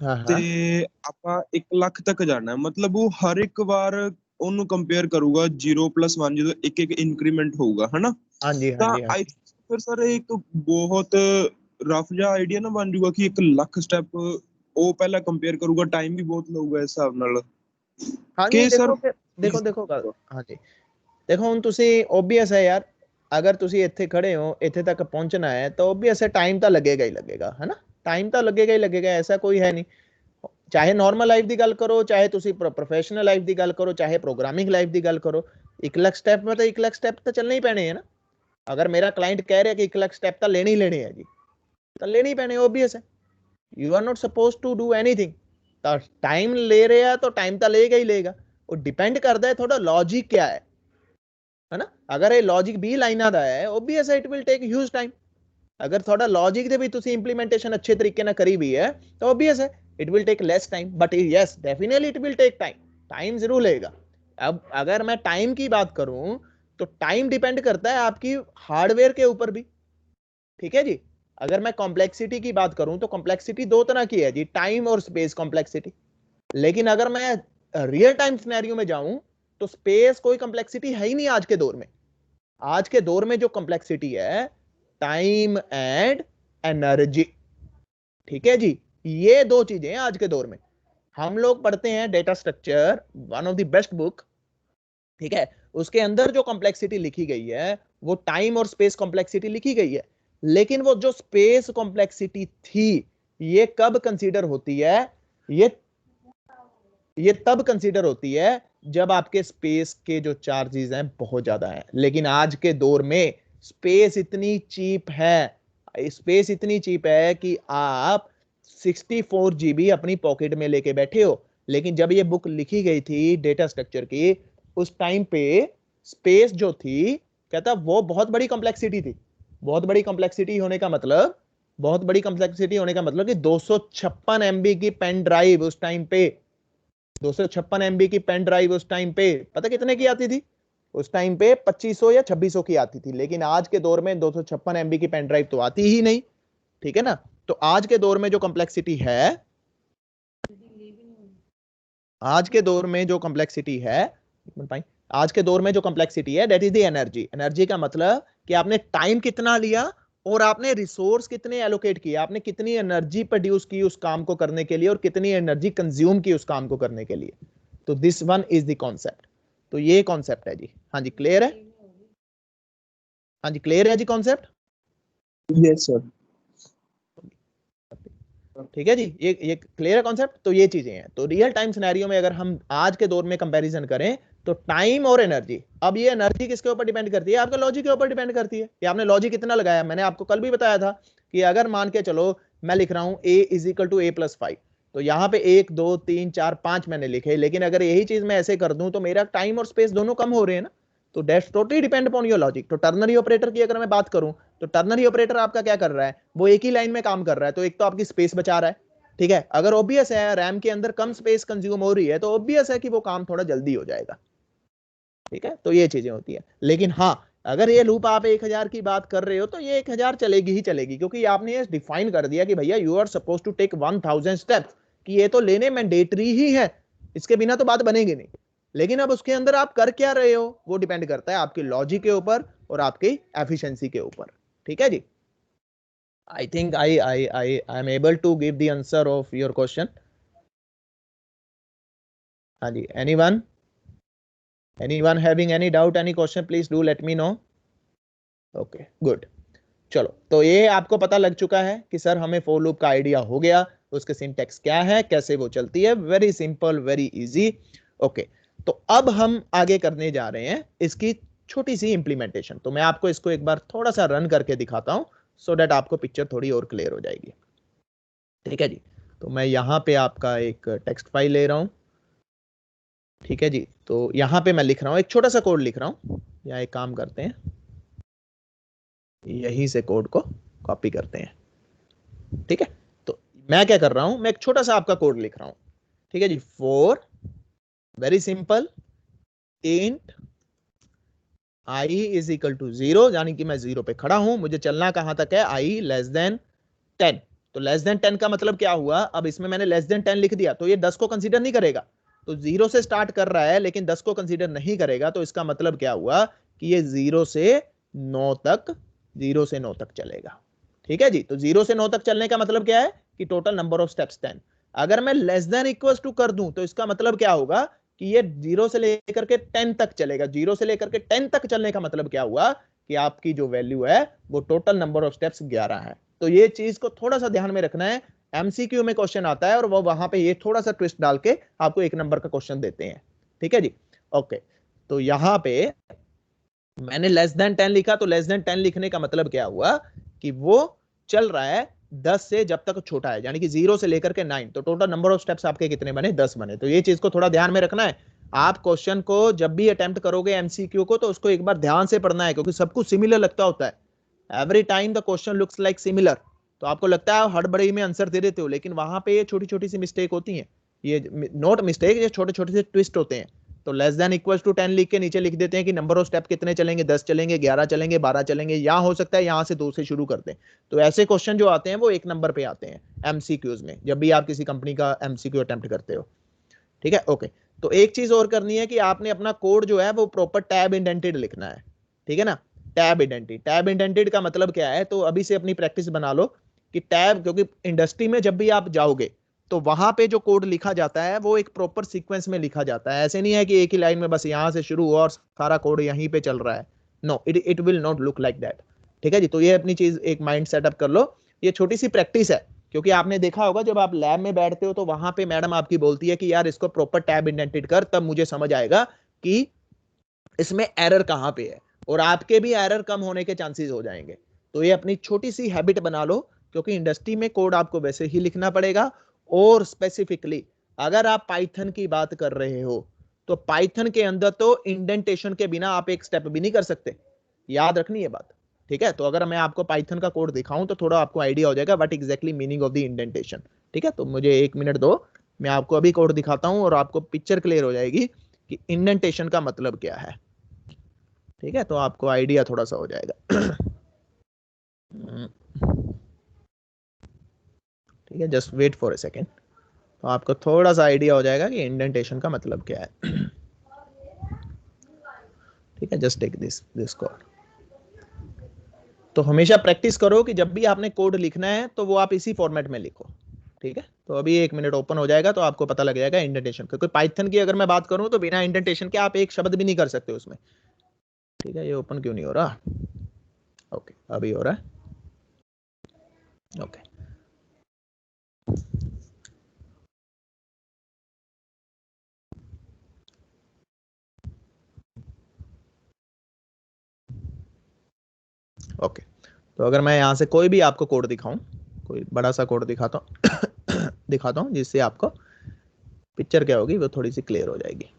हाँ ਤੇ हाँ ਆਪਾਂ 1 ਲੱਖ ਤੱਕ ਜਾਣਾ ਹੈ। ਮਤਲਬ ਉਹ ਹਰ ਇੱਕ ਵਾਰ ਉਹਨੂੰ ਕੰਪੇਅਰ ਕਰੂਗਾ 0 + 1, ਜਦੋਂ ਇੱਕ ਇੰਕਰੀਮੈਂਟ ਹੋਊਗਾ, ਹਨਾ। हाँ जी ਤਾਂ हाँ जी हाँ ਆਈ जी। ਫਿਰ ਸਰ ਇੱਕ ਬਹੁਤ ਰਫ ਜਿਹਾ ਆਈਡੀਆ ਨਾ ਬਣ ਜੂਗਾ ਕਿ 1 ਲੱਖ ਸਟੈਪ ਉਹ ਪਹਿਲਾਂ ਕੰਪੇਅਰ ਕਰੂਗਾ, ਟਾਈਮ ਵੀ ਬਹੁਤ ਲਊਗਾ ਇਸ ਹਿਸਾਬ ਨਾਲ। हाँ जी देखो हाँ जी देखो ਹੁਣ ਤੁਸੀਂ obvious है यार, अगर ਤੁਸੀਂ ਇੱਥੇ ਖੜੇ ਹੋ, ਇੱਥੇ ਤੱਕ ਪਹੁੰਚਣਾ ਹੈ ਤਾਂ obvious है टाइम ਤਾਂ लगेगा ही लगेगा, है ना, टाइम ਤਾਂ लगेगा ही लगेगा, ऐसा कोई है नहीं। चाहे नॉर्मल लाइफ ਦੀ ਗੱਲ ਕਰੋ, ਚਾहे ਤੁਸੀਂ प्रोफेशनल लाइफ ਦੀ ਗੱਲ ਕਰੋ, चाहे प्रोग्रामिंग लाइफ ਦੀ ਗੱਲ ਕਰੋ, 1 ਲੱਖ ਸਟੈਪ में तो 1 ਲੱਖ ਸਟੈਪ ਤਾਂ ਚੱਲਣੇ ਹੀ ਪੈਣੇ ਹੈ ना। अगर मेरा क्लाइंट कह रहे हैं कि 1 ਲੱਖ ਸਟੈਪ ਤਾਂ ਲੈਣੇ ਹੀ ਲੈਣੇ ਹੈ ਜੀ, ਤਾਂ ਲੈਣੇ ਹੀ ਪੈਣੇ, obvious है। You are not supposed to do anything। ਤਾਂ टाइम ले रहे हैं तो टाइम ਤਾਂ लेगा ही लेगा। ਉਹ डिपेंड करता है थोड़ा लॉजिक क्या है ना। अगर ये लॉजिक 20 ਲਾਈਨਾਂ ਦਾ है, obvious है it will take huge time। अगर थोड़ा लॉजिक ਦੇ ਵੀ ਤੁਸੀਂ ਇੰਪਲੀਮੈਂਟੇਸ਼ਨ ਅੱਛੇ ਤਰੀਕੇ ਨਾਲ ਕਰੀ ਵੀ ਹੈ ਤਾਂ obvious है it will take less time, but yes definitely it will take time, time जरूर लेगा। अब अगर मैं टाइम की बात करूं तो टाइम डिपेंड करता है आपकी हार्डवेयर के ऊपर भी, ठीक है जी। अगर मैं कॉम्प्लेक्सिटी की बात करूं तो कॉम्प्लेक्सिटी 2 तरह की है जी, टाइम और स्पेस कॉम्प्लेक्सिटी। लेकिन अगर मैं रियल टाइम सिनेरियो में जाऊं तो स्पेस कोई कॉम्प्लेक्सिटी है ही नहीं आज के दौर में। आज के दौर में जो कॉम्प्लेक्सिटी है टाइम एंड एनर्जी, ठीक है जी, ये 2 चीजें हैं आज के दौर में। हम लोग पढ़ते हैं data structure, one of the best book, ठीक है, उसके अंदर जो कॉम्प्लेक्सिटी लिखी गई है वो टाइम और स्पेस कॉम्प्लेक्सिटी लिखी गई है। लेकिन वो जो स्पेस कॉम्प्लेक्सिटी थी ये कब कंसीडर होती है, ये तब कंसीडर होती है जब आपके स्पेस के जो चार्जेस हैं बहुत ज्यादा हैं। लेकिन आज के दौर में स्पेस इतनी चीप है कि आप 64 GB अपनी पॉकेट में लेके बैठे हो। लेकिन जब ये बुक लिखी गई थी डेटा स्ट्रक्चर की, उस टाइम पे स्पेस जो थी, कहता वो बहुत बड़ी कॉम्प्लेक्सिटी थी। बहुत बड़ी कॉम्प्लेक्सिटी होने का मतलब कि 256 MB की पेन ड्राइव उस टाइम पे, 256 MB की पेन ड्राइव उस टाइम पे पता कितने की आती थी, उस टाइम पे 2500 या 2600 की आती थी। लेकिन आज के दौर में 256 MB की पेन ड्राइव तो आती ही नहीं, ठीक है ना। तो आज के दौर में जो कॉम्प्लेक्सिटी है, आज के दौर में जो कॉम्प्लेक्सिटी है that is the energy. Energy का मतलब कि आपने टाइम कितना लिया और आपने रिसोर्स कितने एलोकेट किए, आपने कितनी एनर्जी प्रोड्यूस की उस काम को करने के लिए और कितनी एनर्जी कंज्यूम की उस काम को करने के लिए। तो this one is the concept. तो ये कॉन्सेप्ट है जी। हाँ जी क्लियर है। हाँ जी, क्लियर है जी कॉन्सेप्ट? Yes sir. ठीक है जी, ये क्लियर है कॉन्सेप्ट। तो ये चीजें हैं। तो रियल टाइम सिनेरियो में अगर हम आज के दौर में कंपैरिजन करें तो टाइम और एनर्जी, अब ये एनर्जी किसके ऊपर डिपेंड करती है? आपके लॉजिक के ऊपर डिपेंड करती है कि आपने लॉजिक कितना लगाया। मैंने आपको कल भी बताया था कि अगर मान के चलो मैं लिख रहा हूं a is equal to a plus 5, तो यहाँ पे 1 2 3 4 5 मैंने लिखे, लेकिन अगर यही चीज मैं ऐसे कर दूं तो मेरा टाइम और स्पेस दोनों कम हो रहे हैं ना। तो that's totally depend upon your logic. तो टर्नरी ऑपरेटर की अगर मैं बात करूं तो टर्नरी ऑपरेटर आपका क्या कर रहा है? वो एक ही लाइन में काम कर रहा है, तो एक तो आपकी स्पेस बचा रहा है, ठीक है। अगर ऑब्वियस है रैम के अंदर कम स्पेस कंज्यूम हो रही है तो ऑब्वियस है कि वो काम थोड़ा जल्दी हो जाएगा, ठीक है। तो ये चीजें होती है। लेकिन हाँ, अगर ये लूप आप 1000 की बात कर रहे हो तो ये 1000 चलेगी ही चलेगी, क्योंकि आपने ये डिफाइन कर दिया कि भैया you are suppose to take 1000 steps, कि ये तो लेने मैंडेटरी ही है, इसके बिना तो बात बनेगी नहीं। लेकिन अब उसके अंदर आप कर क्या रहे हो वो डिपेंड करता है आपकी लॉजिक के ऊपर और आपकी एफिशिएंसी के ऊपर, ठीक है जी। I think I am able to give the answer of your question. हाँ जी, anyone having any doubt, any question, please do let me know. Okay, good. चलो, तो ये आपको पता लग चुका है कि सर हमें फॉर लूप का आइडिया हो गया, उसके सिंटैक्स क्या है, कैसे वो चलती है, very simple, very easy. Okay, तो अब हम आगे करने जा रहे हैं इसकी छोटी सी इंप्लीमेंटेशन। तो मैं आपको इसको एक बार थोड़ा सा रन करके दिखाता हूं सो दैट आपको पिक्चर थोड़ी और क्लियर हो जाएगी, ठीक है जी। तो मैं यहाँ पे आपका एक टेक्स्ट फाइल ले रहा हूँ, ठीक है जी। तो यहाँ पे मैं लिख रहा हूँ, एक छोटा सा कोड लिख रहा हूँ। यहाँ एक काम करते हैं, यहीं से कोड को कॉपी करते हैं, ठीक है। तो मैं क्या कर रहा हूँ, मैं एक छोटा सा आपका कोड लिख रहा हूँ, ठीक है जी। For very simple int i is equal to 0, यानी कि मैं 0 पे खड़ा हूं, मुझे चलना कहां तक है? i less then 10। तो लेस देन 10 का मतलब क्या हुआ? अब इसमें मैंने लेस देन 10 लिख दिया तो ये 10 को कंसीडर नहीं करेगा। तो 0 से स्टार्ट कर रहा है लेकिन 10 को कंसीडर नहीं करेगा, तो इसका मतलब क्या हुआ कि ये 0 से 9 तक चलेगा, ठीक है जी। तो 0 से 9 तक चलने का मतलब क्या है कि टोटल नंबर ऑफ स्टेप्स 10। अगर मैं लेस देन इक्वल टू कर दूं तो इसका मतलब क्या होगा कि ये 0 से लेकर के 10 तक चलेगा। 0 से लेकर के 10 तक चलने का मतलब क्या हुआ कि आपकी जो वैल्यू है वो टोटल नंबर ऑफ स्टेप्स 11 है। तो ये चीज को थोड़ा सा ध्यान में रखना है, एमसीक्यू में क्वेश्चन आता है और वो वहां पे ये थोड़ा सा ट्विस्ट डाल के आपको 1 नंबर का क्वेश्चन देते हैं, ठीक है जी। ओके, तो यहां पे मैंने लेस देन 10 लिखा, तो लेस देन 10 लिखने का मतलब क्या हुआ कि वो चल रहा है 10 से जब तक छोटा है, यानी कि 0 से लेकर के 9। तो टोटल नंबर ऑफ स्टेप्स आपके कितने बने? 10 बने। तो ये चीज को थोड़ा ध्यान में रखना है। आप क्वेश्चन को जब भी अटेम्प्ट करोगे एमसीक्यू को, तो उसको एक बार ध्यान से पढ़ना है, क्योंकि सब कुछ सिमिलर लगता होता है। Every time the question looks like similar, तो आपको लगता है हड़बड़ी में आंसर दे देते हो, लेकिन वहां पे ये छोटी छोटी सी मिस्टेक होती है। ये नोट मिस्टेक, ये छोटे छोटे से ट्विस्ट होते हैं। तो लेस देन इक्वल टू 10 लिख के नीचे लिख देते हैं कि नंबर ऑफ स्टेप कितने चलेंगे, 10 चलेंगे, 11 चलेंगे, 12 चलेंगे, या हो सकता है यहां से 2 से शुरू करते हैं। तो ऐसे क्वेश्चन जो आते हैं वो 1 नंबर पे आते हैं एमसीक्यूज में, जब भी आप किसी कंपनी का एमसीक्यू अटेम्प्ट करते हो, ठीक है। ओके, तो एक चीज और करनी है कि आपने अपना कोड जो है वो प्रॉपर टैब इंडेंटेड लिखना है, ठीक है ना। टैब इंडेंटेड का मतलब क्या है? तो अभी से अपनी प्रैक्टिस बना लो कि टैब, क्योंकि इंडस्ट्री में जब भी आप जाओगे तो वहां पे जो कोड लिखा जाता है वो एक प्रॉपर सीक्वेंस में लिखा जाता है। ऐसे नहीं है कि एक ही लाइन में बस यहां से शुरू हुआ और सारा कोड यहीं पे चल रहा है। No, it will not look like that, ठीक है जी। तो ये अपनी चीज एक माइंड सेटअप कर लो। ये छोटी सी प्रैक्टिस है, क्योंकि आपने देखा होगा जब आप लैब में बैठते हो तो वहां पे मैडम आपकी बोलती है कि यार इसको प्रॉपर टैब इंडेंटेड कर, तब मुझे समझ आएगा कि इसमें एरर कहां पे है, और आपके भी एरर कम होने के चांसेस हो जाएंगे। तो ये अपनी छोटी सी हैबिट बना लो, क्योंकि इंडस्ट्री में कोड आपको वैसे ही लिखना पड़ेगा। और स्पेसिफिकली अगर आप पाइथन की बात कर रहे हो तो पाइथन के अंदर तो इंडेंटेशन के बिना आप एक स्टेप भी नहीं कर सकते, याद रखनी है बात, ठीक है। तो अगर मैं आपको पाइथन का कोड दिखाऊं तो थोड़ा आपको आइडिया हो जाएगा what exactly meaning of the indentation, ठीक है। तो मुझे 1 मिनट दो, मैं आपको अभी कोड दिखाता हूं और आपको पिक्चर क्लियर हो जाएगी कि इंडेंटेशन का मतलब क्या है, ठीक है। तो आपको आइडिया थोड़ा सा हो जाएगा। ठीक है, just wait for a second, तो आपको थोड़ा सा आइडिया हो जाएगा कि इंडेंटेशन का मतलब क्या है। ठीक है, जस्ट टेक दिस कोड। तो हमेशा प्रैक्टिस करो कि जब भी आपने कोड लिखना है तो वो आप इसी फॉर्मेट में लिखो, ठीक है। तो अभी 1 मिनट ओपन हो जाएगा तो आपको पता लग जाएगा इंडेंटेशन, क्योंकि पाइथन की अगर मैं बात करूं तो बिना इंडेंटेशन के आप एक शब्द भी नहीं कर सकते उसमें, ठीक है। ये ओपन क्यों नहीं हो रहा? ओके अभी हो रहा है। ओके ओके तो अगर मैं यहां से कोई भी आपको कोड दिखाऊं, कोई बड़ा सा कोड दिखाता हूं दिखाता हूं जिससे आपको पिक्चर क्या होगी वो थोड़ी सी क्लियर हो जाएगी।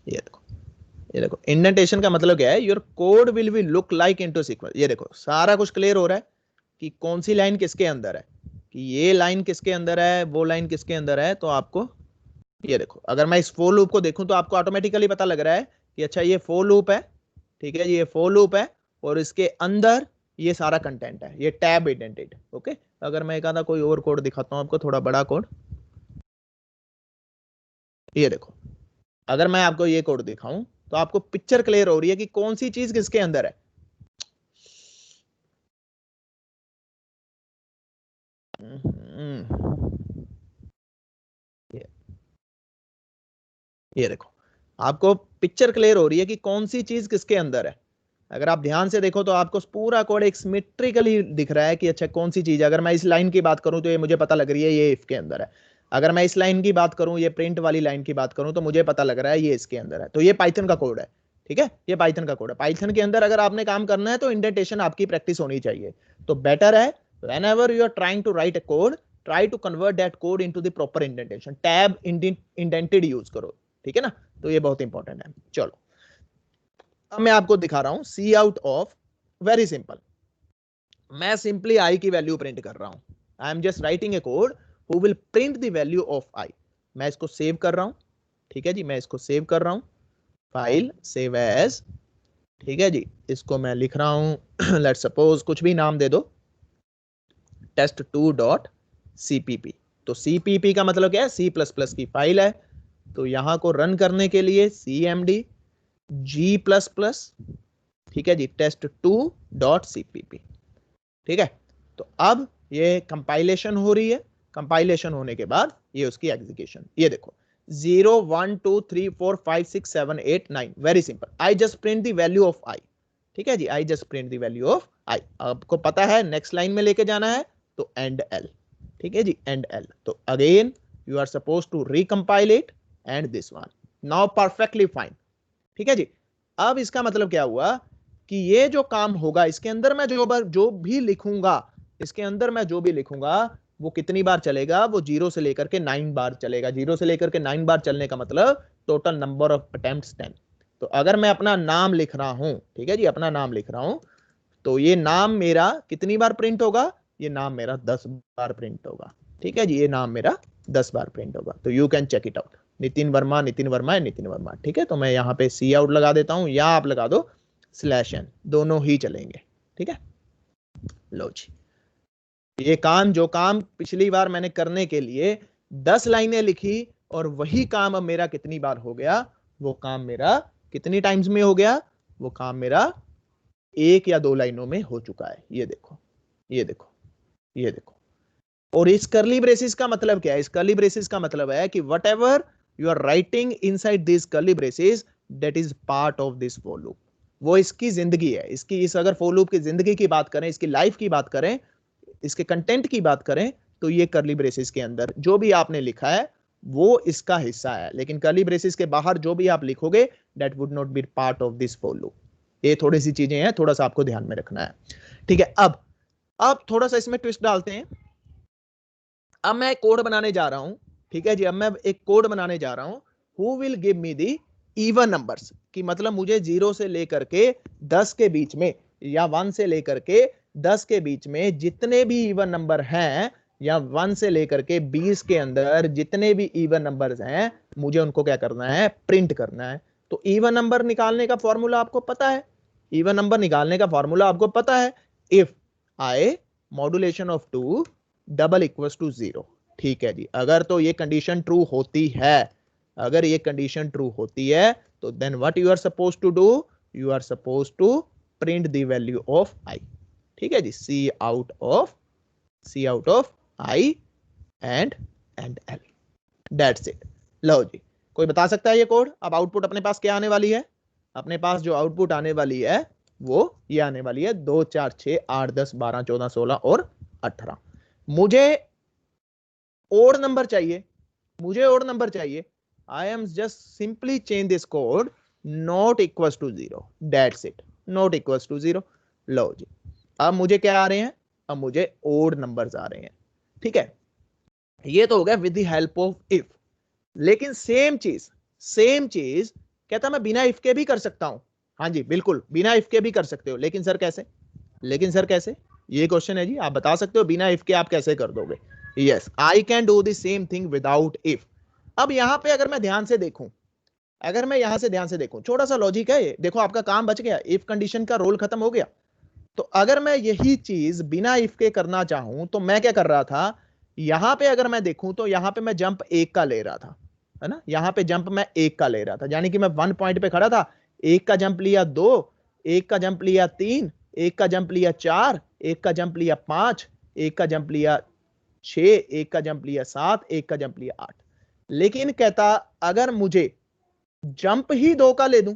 ये देखो इंडेंटेशन का मतलब क्या है, your code will be look like into sequence. ये देखो सारा कुछ क्लियर हो रहा है कि कौन सी लाइन किसके अंदर है, कि ये लाइन किसके अंदर है, वो लाइन किसके अंदर है। तो आपको ये देखो अगर मैं इस फोर लूप को देखूं तो आपको ऑटोमेटिकली पता लग रहा है कि अच्छा ये फोर लूप है, ठीक है, ये फोर लूप है और इसके अंदर ये सारा कंटेंट है, ये टैब इंडेंटेड। ओके अगर मैं एक आधा कोई और कोड दिखाता हूं आपको, थोड़ा बड़ा कोड, ये देखो अगर मैं आपको ये कोड दिखाऊं तो आपको पिक्चर क्लियर हो रही है कि कौन सी चीज किसके अंदर है। ये देखो आपको पिक्चर क्लियर हो रही है कि कौन सी चीज किसके अंदर है। अगर आप ध्यान से देखो तो आपको पूरा कोड एक सिमेट्रिकली दिख रहा है कि अच्छा कौन सी चीज है। अगर मैं इस लाइन की बात करूं तो ये मुझे पता लग रही है ये इफ के अंदर है। अगर मैं इस लाइन की बात करूं, ये प्रिंट वाली लाइन की बात करूं, तो मुझे पता लग रहा है ये इसके अंदर है। तो ये पाइथन का कोड है, ठीक है, ये पाइथन का कोड है। पाइथन के अंदर अगर आपने काम करना है तो इंडेंटेशन आपकी प्रैक्टिस होनी चाहिए। तो बेटर है whenever you are trying to write a code, try to convert that code into the proper indentation, tab indented use करो, ठीक है ना। तो ये बहुत इंपॉर्टेंट है। चलो अब मैं आपको दिखा रहा हूं cout of, very simple, मैं सिंपली आई की वैल्यू प्रिंट कर रहा हूं। I am just writing a code who will print the value of I. मैं इसको सेव कर रहा हूं, ठीक है जी, मैं इसको सेव कर रहा हूं, फाइल सेव एज, ठीक है जी। इसको मैं लिख रहा हूं लेट सपोज कुछ भी नाम दे दो, test2.cpp। तो cpp का मतलब क्या है, C++ की फाइल है। तो यहां को रन करने के लिए cmd g++, ठीक है जी, test2.cpp, ठीक है। तो अब ये कंपाइलेशन हो रही है, कंपाइलेशन होने के बाद ये उसकी एग्जीक्यूशन, ये देखो 0 1 2 3 4 5 6 7 8 9, very simple, I just print the value of I, ठीक है जी, I just print the value of I. आपको पता है नेक्स्ट लाइन में लेके जाना है तो एंड एल, ठीक है जी, एंड एल। तो again you are suppose to recompile it and this one, now perfectly fine, ठीक है जी। अब इसका मतलब क्या हुआ कि ये जो काम होगा इसके अंदर मैं जो भी लिखूंगा, इसके अंदर मैं जो भी लिखूंगा वो कितनी बार चलेगा, वो 0 से लेकर के 9 बार चलेगा। 0 से लेकर के 9 बार चलने का मतलब टोटल नंबर ऑफ अटेम्प्ट्स 10। तो अगर मैं अपना नाम लिख रहा हूं, ठीक है जी, अपना नाम लिख रहा हूं, तो ये नाम मेरा कितनी बार प्रिंट होगा, ये नाम मेरा 10 बार प्रिंट होगा, ठीक है जी, ये नाम मेरा 10 बार प्रिंट होगा। तो you can check it out, Nitin Verma, Nitin Verma है, नितिन वर्मा, ठीक है। तो मैं यहाँ पे सी आउट लगा देता हूं या आप लगा दो /n, दोनों ही चलेंगे, ठीक है। लो जी, ये काम, जो काम पिछली बार मैंने करने के लिए 10 लाइनें लिखी और वही काम अब मेरा कितनी बार हो गया, वो काम मेरा कितनी टाइम्स में हो गया, वो काम मेरा 1 या 2 लाइनों में हो चुका है। ये देखो, ये देखो, ये देखो। और इस कर्ली ब्रेसिस का मतलब क्या है, इस कर्ली ब्रेसिस का मतलब है कि whatever you are writing inside this curly braces that is part of this for loop, वो इसकी जिंदगी है। इसकी, इस अगर फॉर लूप की जिंदगी की बात करें, इसकी लाइफ की बात करें, इसके कंटेंट की बात करें, तो ये कर्ली ब्रेसिस के अंदर जो भी आपने लिखा है वो इसका हिस्सा है। लेकिन कर्ली ब्रेसिस के बाहर जो भी आप लिखोगे that would not be part of this for loop. ये थोड़ी सी चीजें हैं, थोड़ा सा आपको ध्यान में रखना है, ठीक है। अब थोड़ा सा इसमें ट्विस्ट डालते हैं। अब मैं कोड बनाने जा रहा हूं, ठीक है जी, अब मैं एक कोड बनाने जा रहा हूं, who will give me the even numbers, कि मतलब मुझे 0 से लेकर के 10 के बीच में या 1 से लेकर के 10 के बीच में जितने भी इवन नंबर हैं, या 1 से लेकर के 20 के अंदर जितने भी इवन नंबर्स हैं, मुझे उनको क्या करना है, प्रिंट करना है। तो इवन नंबर निकालने का फॉर्मूला आपको पता है, इवन नंबर निकालने का फॉर्मूला आपको पता है, if I modulation of 2 double equals to 0, ठीक है जी। अगर तो ये कंडीशन ट्रू होती है, अगर ये कंडीशन ट्रू होती है तो then what you are suppose to do, you are suppose to print the value of I, ठीक है जी, cout of I endl, that's it. लो जी, कोई बता सकता है ये कोड अब आउटपुट अपने पास क्या आने वाली है? अपने पास जो आउटपुट आने वाली है वो ये आने वाली है 2 4 6 8 10 12 14 16 और 18। मुझे ओड नंबर चाहिए, मुझे ओड नंबर चाहिए। I am just simply change this code not equal to 0, that's it, not equal to 0। लो जी, अब मुझे क्या आ रहे हैं, अब मुझे ओड नंबर्स आ रहे हैं। ठीक है, ये तो हो गया with the help of if. लेकिन सेम चीज कहता मैं बिना इफ के भी कर सकता हूं। हाँ जी बिल्कुल, बिना इफ के भी कर सकते हो, लेकिन सर कैसे, लेकिन सर कैसे, ये क्वेश्चन है जी। आप बता सकते हो बिना इफ के आप कैसे कर दोगे? Yes, I can do the same thing without if. अब यहां पे अगर मैं ध्यान से देखूं, अगर मैं यहां से ध्यान से देखूं, छोटा सा लॉजिक है ये, देखो आपका काम बच गया, इफ कंडीशन का रोल खत्म हो गया। तो अगर मैं यही चीज बिना इफ के करना चाहूं तो मैं क्या कर रहा था, यहां पे अगर मैं देखूं तो यहां पे मैं जंप 1 का ले रहा था, है ना, यहां पे जंप मैं 1 का ले रहा था, यानी कि मैं 1 पॉइंट पे खड़ा था, 1 का जंप लिया 2, 1 का जंप लिया 3, 1 का जंप लिया 4, 1 का जंप लिया 5, 1 का जंप लिया 6, 1 का जंप लिया 7, 1 का जंप लिया 8। लेकिन कहता अगर मुझे जंप ही 2 का ले दूं,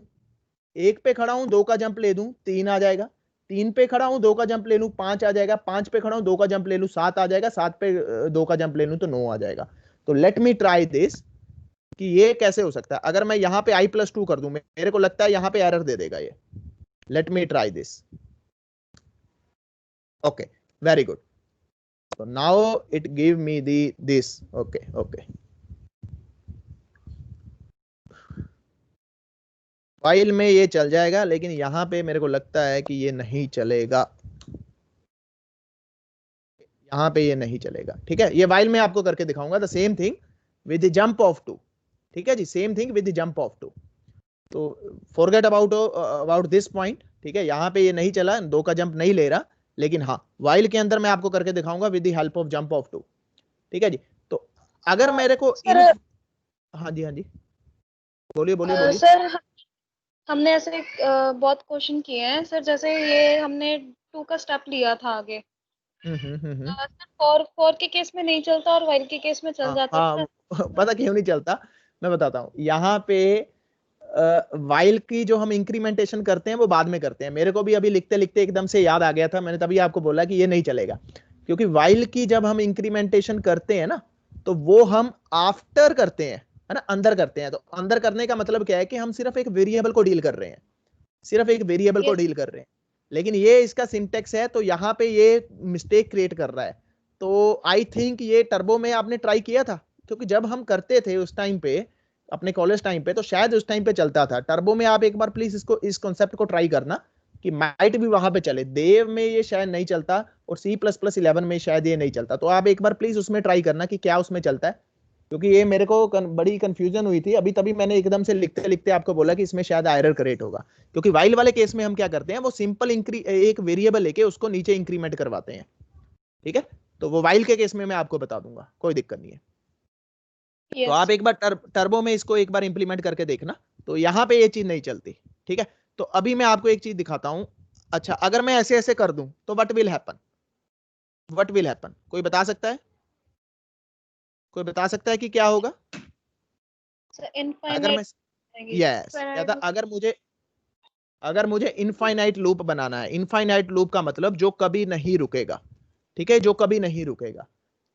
1 पे खड़ा हूं 2 का जंप ले दूं 3 आ जाएगा, 3 पे खड़ा हूं 2 का जंप ले लूं 5 आ जाएगा, 5 पे खड़ा हूं 2 का जंप ले लूं 7 आ जाएगा, 7 पे 2 का जंप ले लूं तो 9 आ जाएगा। तो लेट मी ट्राई दिस कि ये कैसे हो सकता है। अगर मैं यहां पे i+2 कर दूं, मेरे को लगता है यहां पे एरर दे देगा ये। Let me try this. Okay, very good. so now it give me the this okay file में ये चल जाएगा, लेकिन यहां पे मेरे को लगता है कि ये नहीं चलेगा, यहां पे ये नहीं चलेगा। ठीक है, ये वाइल में आपको करके दिखाऊंगा the same thing with the jump of 2। ठीक है जी, same thing with the jump of 2। तो फॉरगेट अबाउट दिस पॉइंट। ठीक है, यहां पे ये नहीं चला, 2 का जंप नहीं ले रहा, लेकिन हाँ वाइल के अंदर मैं आपको करके दिखाऊंगा with the help of jump of 2। ठीक है जी, तो अगर मेरे को सर, हाँ जी, हाँ जी, बोलिए बोलिए बोलिए। सर हमने ऐसे बहुत क्वेश्चन किए हैं सर, जैसे ये हमने 2 का स्टेप लिया था आगे। सर फॉर के केस में नहीं चलता और व्हाइल के केस में चल जाता है हाँ सर। पता क्यों नहीं चलता, मैं बताता हूँ। यहाँ पे वाइल की जो हम इंक्रीमेंटेशन करते हैं वो बाद में करते हैं। मेरे को भी अभी लिखते लिखते एकदम से याद आ गया था, मैंने तभी आपको बोला कि ये नहीं चलेगा, क्योंकि वाइल की जब हम इंक्रीमेंटेशन करते हैं ना तो वो हम आफ्टर करते हैं, है ना, अंदर करते हैं। तो अंदर करने का मतलब क्या है कि हम सिर्फ एक वेरिएबल को डील कर रहे हैं, सिर्फ एक वेरिएबल को डील कर रहे हैं। लेकिन ये इसका सिंटेक्स है, तो यहाँ पे ये मिस्टेक क्रिएट कर रहा है। तो आई थिंक ये टर्बो में आपने ट्राई किया था, क्योंकि जब हम करते थे उस टाइम पे अपने कॉलेज टाइम पे, तो शायद उस टाइम पे चलता था। टर्बो में आप एक बार प्लीज इसको, इस कॉन्सेप्ट को ट्राई करना कि माइट भी वहां पे चले। देव में ये शायद नहीं चलता और C++11 में शायद ये नहीं चलता। तो आप एक बार प्लीज उसमें ट्राई करना कि क्या उसमें चलता है, क्योंकि ये मेरे को बड़ी कंफ्यूजन हुई थी अभी, तभी मैंने एकदम से लिखते लिखते आपको बोला कि इसमें शायद एरर क्रिएट होगा। क्योंकि वाइल वाले केस में हम क्या करते हैं, वो सिंपल एक वेरिएबल लेके उसको नीचे इंक्रीमेंट करवाते हैं। ठीक है, तो वो वाइल के केस में मैं आपको बता दूंगा, कोई दिक्कत नहीं है। तो आप एक बार टर्बो में इसको एक बार इंप्लीमेंट करके देखना, तो यहां पे ये चीज नहीं चलती। ठीक है, तो अभी मैं आपको एक चीज दिखाता हूं। अच्छा, अगर मैं ऐसे ऐसे कर दूं तो what will happen, what will happen, कोई बता सकता है, कोई बता सकता है कि क्या होगा अगर मैं, यस कहता अगर मुझे इनफाइनाइट लूप बनाना है। इनफाइनाइट लूप का मतलब जो कभी नहीं रुकेगा। ठीक है, जो कभी नहीं रुकेगा।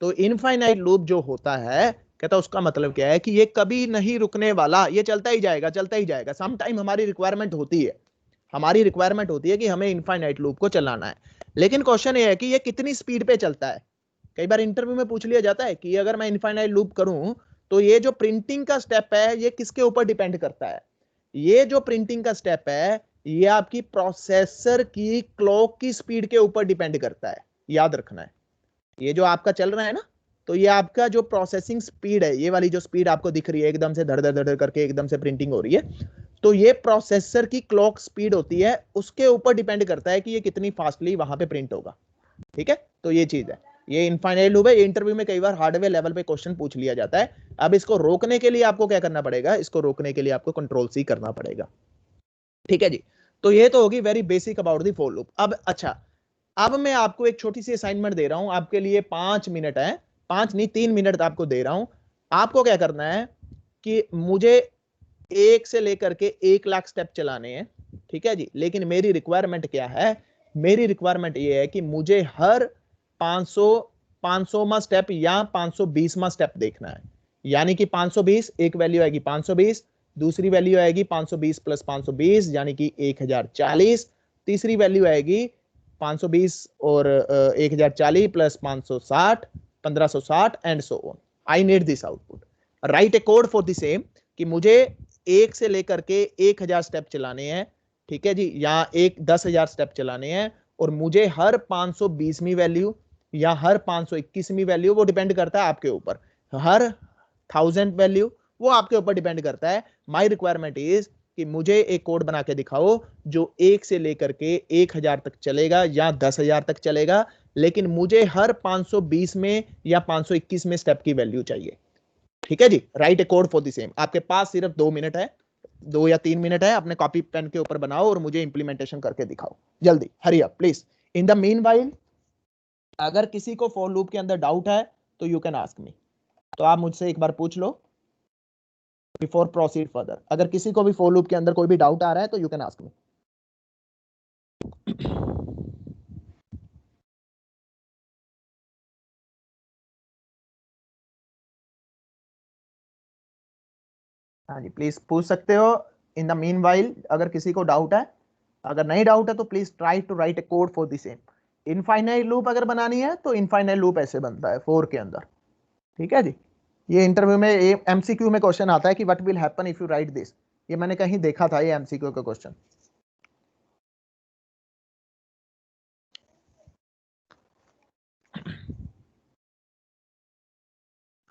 तो इनफाइनाइट लूप जो होता है, कहता उसका मतलब क्या है कि ये कभी नहीं रुकने वाला, ये चलता ही जाएगा, चलता ही जाएगा। सम टाइम हमारी रिक्वायरमेंट होती है, हमारी रिक्वायरमेंट होती है कि हमें इनफाइनाइट लूप को चलाना है। लेकिन क्वेश्चन ये है कि ये कितनी स्पीड पे चलता है। कई बार इंटरव्यू में पूछ लिया जाता है कि अगर मैं इनफाइनाइट लूप करूं तो ये जो प्रिंटिंग का स्टेप है ये किसके ऊपर डिपेंड करता है। ये जो प्रिंटिंग का स्टेप है ये आपकी प्रोसेसर की क्लॉक की स्पीड के ऊपर डिपेंड करता है, याद रखना है। ये जो आपका चल रहा है ना, तो ये आपका जो प्रोसेसिंग स्पीड है, ये वाली जो स्पीड आपको दिख रही है एकदम से धड़ धड़ धड़ करके एकदम से प्रिंटिंग हो रही है, तो ये प्रोसेसर की क्लॉक स्पीड होती है, उसके ऊपर डिपेंड करता है कि ये कितनी फास्टली वहां पे प्रिंट होगा। ठीक है, तो ये चीज है, ये इनफाइनाइट लूप है। इंटरव्यू में कई बार हार्डवेयर लेवल पे क्वेश्चन पूछ लिया जाता है। अब इसको रोकने के लिए आपको क्या करना पड़ेगा, इसको रोकने के लिए आपको Ctrl+C करना पड़ेगा। ठीक है जी, तो ये तो होगी very basic about the for loop. अब अच्छा, अब मैं आपको एक छोटी सी असाइनमेंट दे रहा हूं आपके लिए, 5 मिनट है, 5 नहीं 3 मिनट आपको दे रहा हूं। आपको क्या करना है कि मुझे 1 से लेकर के 1 लाख स्टेप चलाने हैं, ठीक है जी। लेकिन मेरी रिक्वायरमेंट क्या है, मेरी रिक्वायरमेंट ये है कि मुझे हर 500वां स्टेप या 520वां स्टेप देखना है। यानी कि 520, एक वैल्यू आएगी 520, दूसरी वैल्यू आएगी 520 प्लस 520 यानी कि 1040, तीसरी वैल्यू आएगी 520 और 1040 plus 560 1560 and so on. I need this output. Right a code for the same कि मुझे 1 से लेकर के 1000 स्टेप चलाने हैं, ठीक है जी, या 10,000 स्टेप चलाने हैं, और मुझे हर 520वीं वैल्यू या हर 521वीं वैल्यू, वो डिपेंड करता है आपके ऊपर, हर 1000 वैल्यू वो आपके ऊपर डिपेंड करता है। माय रिक्वायरमेंट इज कि मुझे एक कोड बना के दिखाओ जो 1 से लेकर के 1000 तक चलेगा या 10,000 तक चलेगा, लेकिन मुझे हर 520 में या 521 में स्टेप की वैल्यू चाहिए, ठीक है जी। Write a code for the same. आपके पास सिर्फ 2 मिनट है, 2 या 3 मिनट है, अपने कॉपी पेन के ऊपर बनाओ और मुझे इंप्लीमेंटेशन करके दिखाओ जल्दी, hurry up please. In the meanwhile अगर किसी को फॉर लूप के अंदर डाउट है तो यू कैन आस्क मी, तो आप मुझसे एक बार पूछ लो बिफोर प्रोसीड फर्दर। अगर किसी को भी फॉर लूप के अंदर कोई भी डाउट आ रहा है तो यू कैन आस्क मी। हाँ जी, प्लीज पूछ सकते हो इन द मीनवाइल अगर किसी को डाउट है। अगर नहीं डाउट है तो please try to write a code for the same. Infinite loop अगर बनानी है तो इनफाइनाइट लूप ऐसे बनता है 4 के अंदर, ठीक है जी। ये इंटरव्यू में एमसीक्यू में क्वेश्चन आता है कि what will happen if you right this. ये मैंने कहीं देखा था ये एमसीक्यू का क्वेश्चन।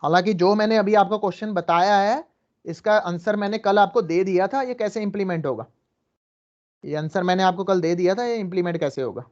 हालांकि जो मैंने अभी आपको क्वेश्चन बताया है इसका आंसर मैंने कल आपको दे दिया था, ये कैसे इंप्लीमेंट होगा, ये आंसर मैंने आपको कल दे दिया था, ये इंप्लीमेंट कैसे होगा।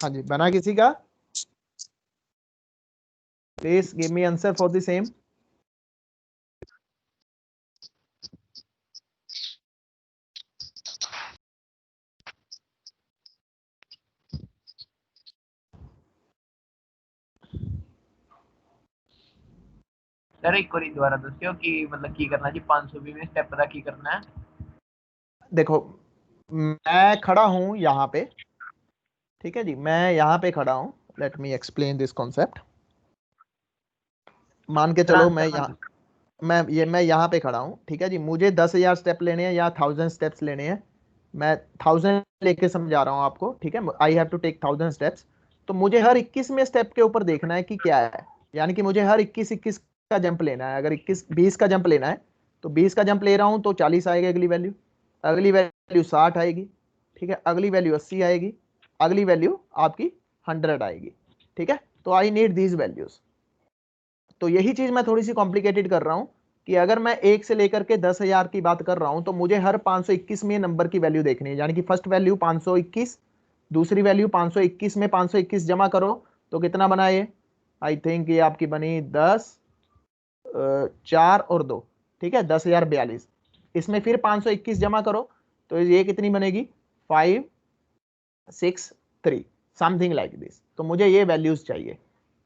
हाँ जी, बना किसी का? Please give me answer for the same. Sir एक बारी दोबारा दस्यो कि मतलब की करना जी 520 में स्टेप पता की करना है। देखो मैं खड़ा हूं यहाँ पे, ठीक है जी, मैं यहाँ पे खड़ा हूं। Let me explain this concept. मान के चलो मैं यहाँ पे खड़ा हूँ, ठीक है जी। मुझे 10,000 स्टेप लेने हैं या 1000 स्टेप्स लेने हैं। मैं 1000 लेके समझा रहा हूँ आपको, ठीक है। I have to take 1000 steps. तो मुझे हर 21वें स्टेप के ऊपर देखना है कि क्या है, यानी कि मुझे हर 21 का जंप लेना है। अगर 20 का जंप लेना है तो 20 का जंप ले रहा हूँ तो 40 आएगी अगली वैल्यू, अगली वैल्यू 60 आएगी, ठीक है, अगली वैल्यू 80 आएगी, अगली वैल्यू आपकी 100 आएगी, ठीक है। तो आई नीड दीज वैल्यूज। तो यही चीज मैं थोड़ी सी कॉम्प्लिकेटेड कर रहा हूं कि अगर मैं 1 से लेकर के 10,000 की बात कर रहा हूं तो मुझे हर 521वें नंबर की वैल्यू देखनी है। यानी कि फर्स्ट वैल्यू 521, दूसरी वैल्यू 521 में 521 जमा करो तो कितना बना ये, आई थिंक ये आपकी बनी 10, 4 और 2, ठीक है, 10,042। इसमें फिर 521 जमा करो तो ये कितनी बनेगी, 5, 6, 3, समथिंग लाइक दिस। तो मुझे ये वैल्यूज चाहिए,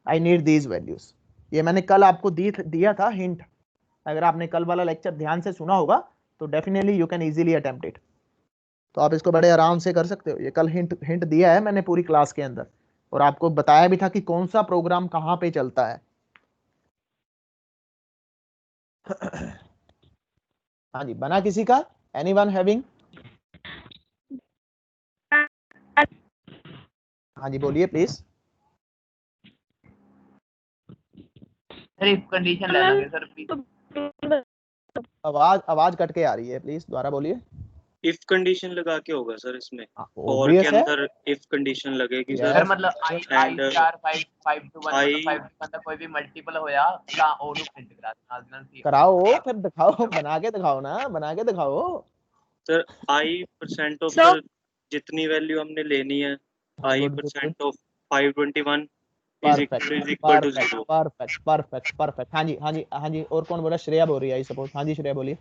आई नीड दीज वैल्यूज। ये मैंने कल आपको दिया था हिंट। अगर आपने कल वाला लेक्चर ध्यान से सुना होगा तो definitely you can easily attempt it. तो आप इसको बड़े आराम से कर सकते हो। ये कल हिंट दिया है मैंने पूरी क्लास के अंदर। और आपको बताया भी था कि कौन सा प्रोग्राम कहाँ पे चलता है। हाँ जी, बना किसी का? Anyone having? हाँ जी बोलिए प्लीज। सर इफ कंडीशन ले लेंगे सर प्लीज। आवाज कट के आ रही है, प्लीज दोबारा बोलिए। इफ कंडीशन लगा के होगा सर इसमें, और के ऑब्वियस है अंदर इफ कंडीशन लगेगी Yes. Sir sir. मतलब i And, star 5 to 1 I- मतलब 5 to 1 का कोई भी मल्टीपल होया ता ओनू प्रिंट करा देना नाल सी कराओ, फिर दिखाओ, बना के दिखाओ ना, बना के दिखाओ। Sir i% of So- sir जितनी वैल्यू हमने लेनी है, Good, good, good. i% of 521 is perfect equal to perfect 0। Perfect perfect perfect. हाँ जी हाँ जी हाँ जी, और कौन बोला? श्रेया बोल रही है आई सपोज। हाँ जी श्रेया बोलिए।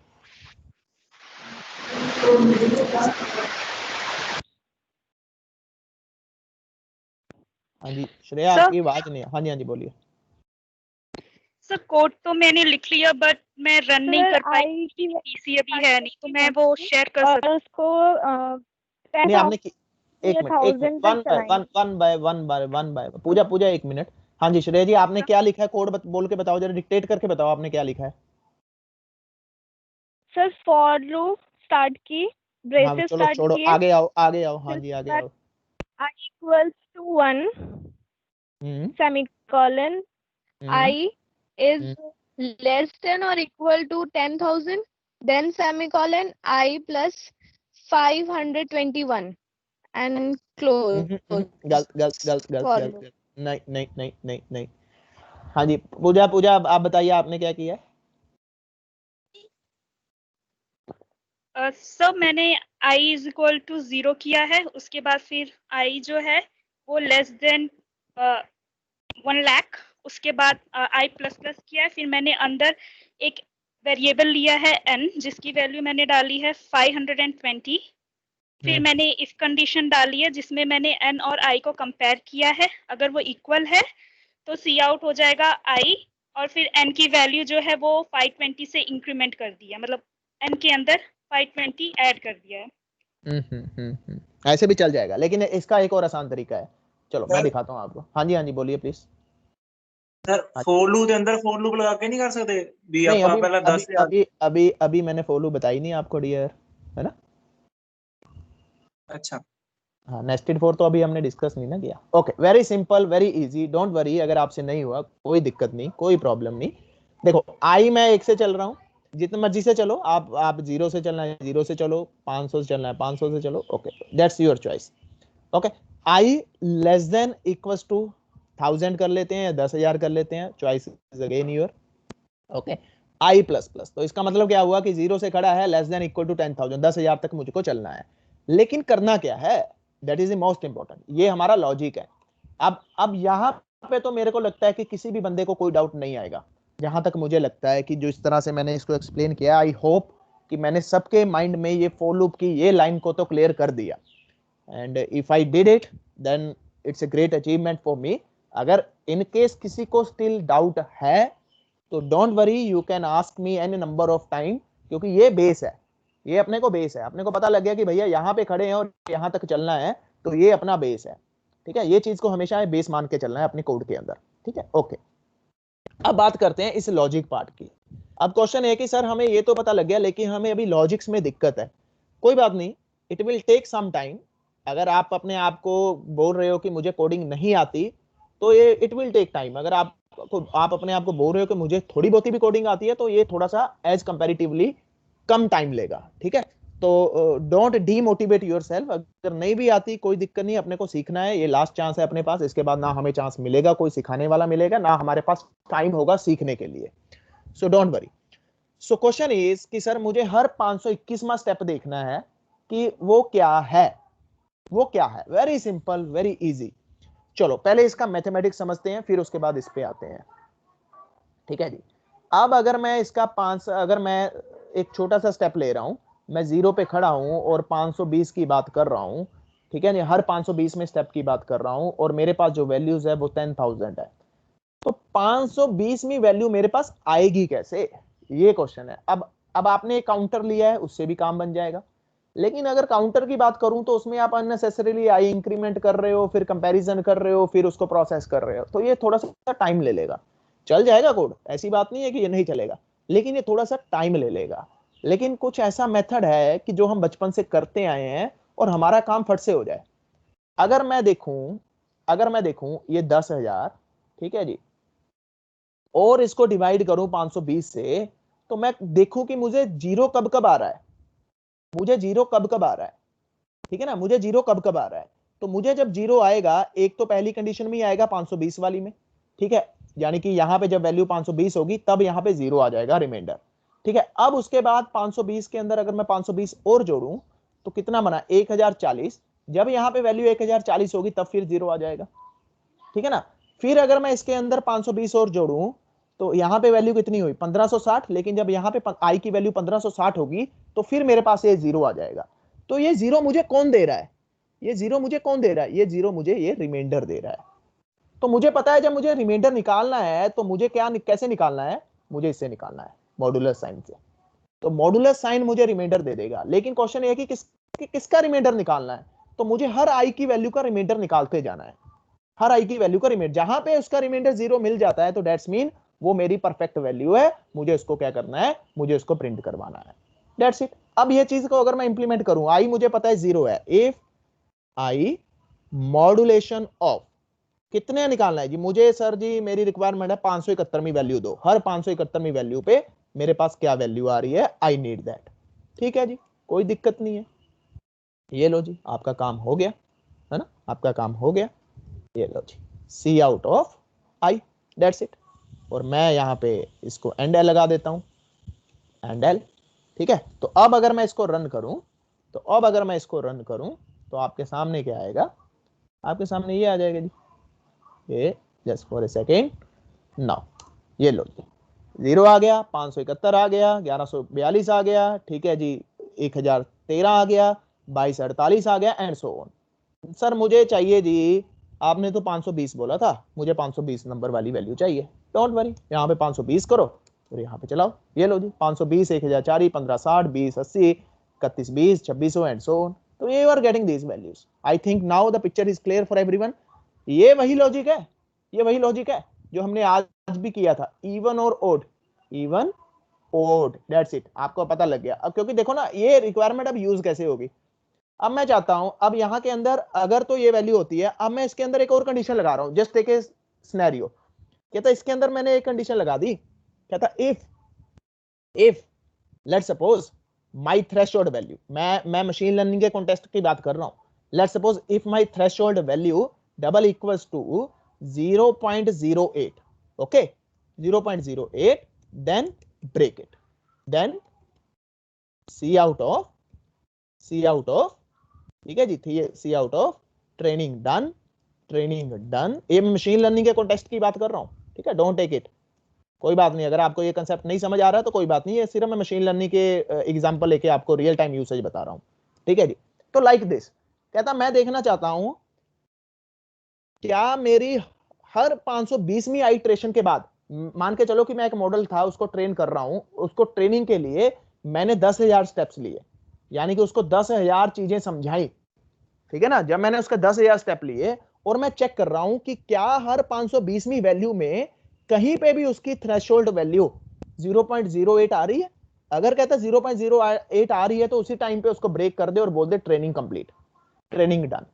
हाँ जी श्रेया, Sir? आपकी आवाज नहीं है। हाँ जी हाँ जी बोलिए। सर कोड तो मैंने लिख लिया बट मैं रन नहीं कर पाई, पीसी अभी है नहीं, तो मैं वो शेयर कर सकती हूँ। उसको नहीं आपने एक मिनट, वन बाय पूजा एक मिनट। हाँ जी श्रेया जी, आपने क्या लिखा है? कोड बोल के बताओ जरा, डिक्टेट करके बताओ आपने क्या लिखा है। सर फॉर लूप स्टार्ट की, हाँ ब्रेसेस चलो स्टार्ट छोड़ो, किए, आगे आओ आगे आओ। हाँ जी आगे आओ। i equals to 1 semicolon, I is less than or equal to 10,000, then semicolon I plus 521 and close. गलत। नहीं। हाँ जी पूजा आप बताइए आपने क्या किया है? सर मैंने i इज इक्वल टू 0 किया है, उसके बाद फिर i जो है वो लेस देन 1 लाख, उसके बाद i प्लस प्लस किया है, फिर मैंने अंदर एक वेरिएबल लिया है n जिसकी वैल्यू मैंने डाली है 520, फिर मैंने इफ कंडीशन डाली है जिसमें मैंने n और i को कंपेयर किया है, अगर वो इक्वल है तो सी आउट हो जाएगा i, और फिर n की वैल्यू जो है वो 520 से इंक्रीमेंट कर दी है, मतलब n के अंदर 520 ऐड कर दिया है। ऐसे भी चल जाएगा, लेकिन इसका एक और आसान तरीका है, चलो मैं दिखाता हूँ आपको। हाँ जी बोलिए प्लीज। सर फोर लूप के अंदर फोर लूप लगा के नहीं कर सकते भी? नहीं आप पहले 10 अभी मैंने फॉर लूप बताई नहीं आपको डियर, है ना? अच्छा हाँ नेस्टेड फॉर तो अभी हमने डिस्कस नहीं ना किया। Okay very simple very easy, don't worry, अगर आपसे नहीं हुआ कोई दिक्कत नहीं, कोई प्रॉब्लम नहीं। देखो आई मैं 1 से चल रहा हूँ, जितना मर्जी से चलो आप 0 से चलना है 0 से चलो, 500 से चलना है 500 से चलो, okay that's your choice. Okay I less than equals to 1000 कर लेते हैं या 10,000 कर लेते हैं, choice is again your. Okay I plus plus, तो इसका मतलब क्या हुआ कि 0 से खड़ा है, लेस देन इक्वल टू 10,000, 10,000 तक मुझको चलना है। लेकिन करना क्या है, that is the most important, ये हमारा लॉजिक है। अब यहाँ पे तो मेरे को लगता है कि किसी भी बंदे को कोई डाउट नहीं आएगा, जहां तक मुझे लगता है कि जो इस तरह से मैंने इसको एक्सप्लेन किया, आई होप कि मैंने सबके माइंड में ये फॉर लूप की ये लाइन को तो क्लियर कर दिया। And if I did it then it's a great achievement for me. अगर इन केस किसी को स्टिल डाउट है तो don't worry, you can ask me any number of time, क्योंकि ये बेस है, ये अपने को बेस है। अपने को पता लग गया कि भैया यहाँ पे खड़े हैं और यहाँ तक चलना है, तो ये अपना बेस है। ठीक है, ये चीज को हमेशा बेस मान के चलना है अपने कोड के अंदर। ठीक है ओके, अब बात करते हैं इस लॉजिक पार्ट की। अब क्वेश्चन है कि सर हमें ये तो पता लग गया, लेकिन हमें अभी लॉजिक्स में दिक्कत है। कोई बात नहीं, it will take some time. अगर आप अपने आप को बोल रहे हो कि मुझे कोडिंग नहीं आती, तो ये इट विल टेक टाइम। अगर आप अपने आप को बोल रहे हो कि मुझे थोड़ी बहुत भी कोडिंग आती है, तो ये थोड़ा सा एज कंपैरेटिवली कम टाइम लेगा। ठीक है, तो डोंट डीमोटिवेट योरसेल्फ। अगर नहीं भी आती कोई दिक्कत नहीं, अपने को सीखना है, ये लास्ट चांस है अपने पास। इसके बाद ना हमें चांस मिलेगा, कोई सिखाने वाला मिलेगा, ना हमारे पास टाइम होगा सीखने के लिए। So don't worry. So question is कि सर मुझे हर 521वां स्टेप देखना है कि वो क्या है, वो क्या है। Very simple very easy. चलो पहले इसका मैथमेटिक्स समझते हैं, फिर उसके बाद इस पे आते हैं। ठीक है जी, अब अगर मैं इसका अगर मैं एक छोटा सा स्टेप ले रहा हूं, मैं 0 पे खड़ा हूं और 520 की बात कर रहा हूं। ठीक है, हर 520 में स्टेप की बात कर रहा हूं, और मेरे पास जो वैल्यूज है वो 10,000 है। तो 520वीं वैल्यू मेरे पास आएगी कैसे, ये क्वेश्चन है। अब आपने एक काउंटर लिया है, उससे भी काम बन जाएगा, लेकिन अगर काउंटर की बात करूं तो उसमें आप अननेसेसरीली आई इंक्रीमेंट कर रहे हो, फिर कंपैरिजन कर रहे हो, फिर उसको प्रोसेस कर रहे हो, तो ये थोड़ा सा टाइम ले लेगा। चल जाएगा कोड, ऐसी बात नहीं है कि ये नहीं चलेगा, लेकिन ये थोड़ा सा टाइम ले लेगा। लेकिन कुछ ऐसा मेथड है कि जो हम बचपन से करते आए हैं और हमारा काम फट से हो जाए। अगर मैं देखूं ये 10,000, ठीक है जी, और इसको डिवाइड करूं 520 से, तो मैं देखूं कि मुझे जीरो कब कब आ रहा है, मुझे जीरो कब कब आ रहा है, ठीक है ना, मुझे जीरो कब कब आ रहा है। तो मुझे जब जीरो आएगा, एक तो पहली कंडीशन में आएगा 520 वाली में, ठीक है, यानी कि यहां पे जब वैल्यू 520 होगी तब यहां पे जीरो आ जाएगा रिमाइंडर, ठीक है। अब उसके बाद 520 के अंदर अगर मैं 520 और जोड़ूं तो कितना बना, 1040। जब यहां पे वैल्यू 1040 होगी तब फिर जीरो आ जाएगा, ठीक है ना। फिर अगर मैं इसके अंदर 520 और जोड़ूं तो यहां पे वैल्यू कितनी हुई, 1560, लेकिन जब यहां पे आई की वैल्यू 1560 होगी तो फिर मेरे पास ये जीरो आ जाएगा। तो ये जीरो मुझे कौन दे रहा है, ये जीरो मुझे कौन दे रहा है, ये जीरो मुझे ये रिमाइंडर दे रहा है। तो मुझे पता है जब मुझे रिमाइंडर निकालना है तो मुझे कैसे निकालना है, मुझे इससे निकालना है, मॉड्यूलर साइन से। तो मॉड्यूलर साइन मुझे रिमाइंडर दे देगा, लेकिन क्वेश्चन ये है कि किसका रिमाइंडर निकालना है। तो मुझे हर आई की वैल्यू का रिमाइंडर निकालते जाना है, हर आई की वैल्यू का रिमाइंडर, जहां पे उसका रिमाइंडर जीरो मिल जाता है तो दैट्स मीन वो मेरी परफेक्ट वैल्यू है, मुझे उसको क्या करना है, मुझे उसको प्रिंट करवाना है, दैट्स इट। अब ये चीज को अगर मैं इंप्लीमेंट करूं, आई मुझे पता है जीरो है, इफ आई मॉड्यूलेशन ऑफ, कितने निकालना है जी मुझे, सर जी मेरी रिक्वायरमेंट है 571वीं वैल्यू दो, हर 571वीं वैल्यू पे मेरे पास क्या वैल्यू आ रही है, आई नीड दैट, ठीक है जी, कोई दिक्कत नहीं है। ये लो जी, आपका काम हो गया है ना, आपका काम हो गया, ये लो जी, cout of I, that's it. और मैं यहाँ पे इसको एंड एल लगा देता हूँ, एंड एल, ठीक है। तो अब अगर मैं इसको रन करूं, तो आपके सामने क्या आएगा, आपके सामने ये आ जाएगा जी, ये just for a second now, ये लो जी, जीरो आ गया, 571 आ गया, 1142 आ गया, ठीक है जी, 1013 आ गया, 2248 आ गया, एंड सो ऑन। सर मुझे चाहिए जी, आपने तो 520 बोला था, मुझे 520 नंबर वाली वैल्यू चाहिए, डोंट वरी, यहाँ पे 520 करो और यहाँ पे चलाओ, ये लो जी, 520, 1040, 1560, 2080, 3120, 2600 एंड सो ऑन। तो you are getting these values. I think now the picture is clear for everyone. ये वही लॉजिक है, ये वही लॉजिक है जो हमने आज भी किया था, इवन और odd, even odd, that's it. आपको पता लग गया अब, क्योंकि देखो ना ये रिक्वायरमेंट अब यूज कैसे होगी। अब मैं चाहता हूं, अब यहां के अंदर अगर तो ये वैल्यू होती है, अब मैं इसके अंदर एक और कंडीशन लगा रहा हूं, जस्ट टेक ए सिनेरियो। कहता इसके अंदर मैंने एक कंडीशन लगा दी, कहता if let's suppose my threshold value, मैं मशीन लर्निंग के कॉन्टेक्स्ट की बात कर रहा हूं, let's suppose if my threshold value double equals to 0.08, okay, 0.08, then break it, then see out of, ठीक है जी, cout of training done, ये मशीन लर्निंग के कॉन्टेक्स्ट की बात कर रहा हूं, ठीक है, डोंट टेक इट, कोई बात नहीं, अगर आपको ये कंसेप्ट नहीं समझ आ रहा है तो कोई बात नहीं, ये सिर्फ मैं मशीन लर्निंग के एग्जांपल लेके आपको रियल टाइम यूसेज बता रहा हूं, ठीक है जी। तो लाइक दिस, कहता मैं देखना चाहता हूं क्या मेरी हर 520वीं आइट्रेशन के बाद, मान के चलो कि मैं एक मॉडल था उसको ट्रेन कर रहा हूं, उसको ट्रेनिंग के लिए मैंने 10,000 स्टेप्स लिए, यानी कि उसको 10,000 चीजें समझाई, ठीक है ना। जब मैंने उसका 10,000 स्टेप लिए और मैं चेक कर रहा हूं कि क्या हर 520वीं वैल्यू में कहीं पे भी उसकी थ्रेशोल्ड वैल्यू 0.08 आ रही है। अगर कहता है 0.08 आ रही है तो उसी टाइम पे उसको ब्रेक कर दे और बोल दे ट्रेनिंग कंप्लीट, ट्रेनिंग डन,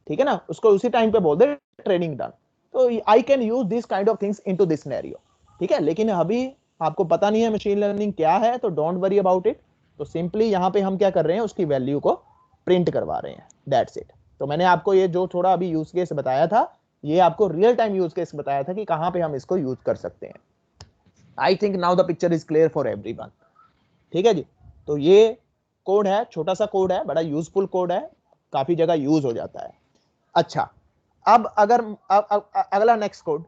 ठीक है ना, उसको उसी टाइम पे बोल दे ट्रेनिंग डन। तो I can use this kind of things into this scenario, ठीक है। लेकिन अभी आपको पता नहीं है मशीन लर्निंग क्या है, तो डोंट वरी अबाउट इट। तो सिंपली यहां पे हम क्या कर रहे हैं, उसकी वैल्यू को प्रिंट करवा रहे हैं, दैट्स इट। तो मैंने आपको ये जो थोड़ा अभी यूज केस बताया था, ये आपको रियल टाइम यूज केस बताया था कि कहां पे हम इसको यूज कर सकते हैं। आई think now the picture is clear for everyone, ठीक है जी। तो ये कोड है, छोटा सा कोड है, बड़ा यूजफुल कोड है, काफी जगह यूज हो जाता है। अच्छा, अब अगर अगला नेक्स्ट कोड,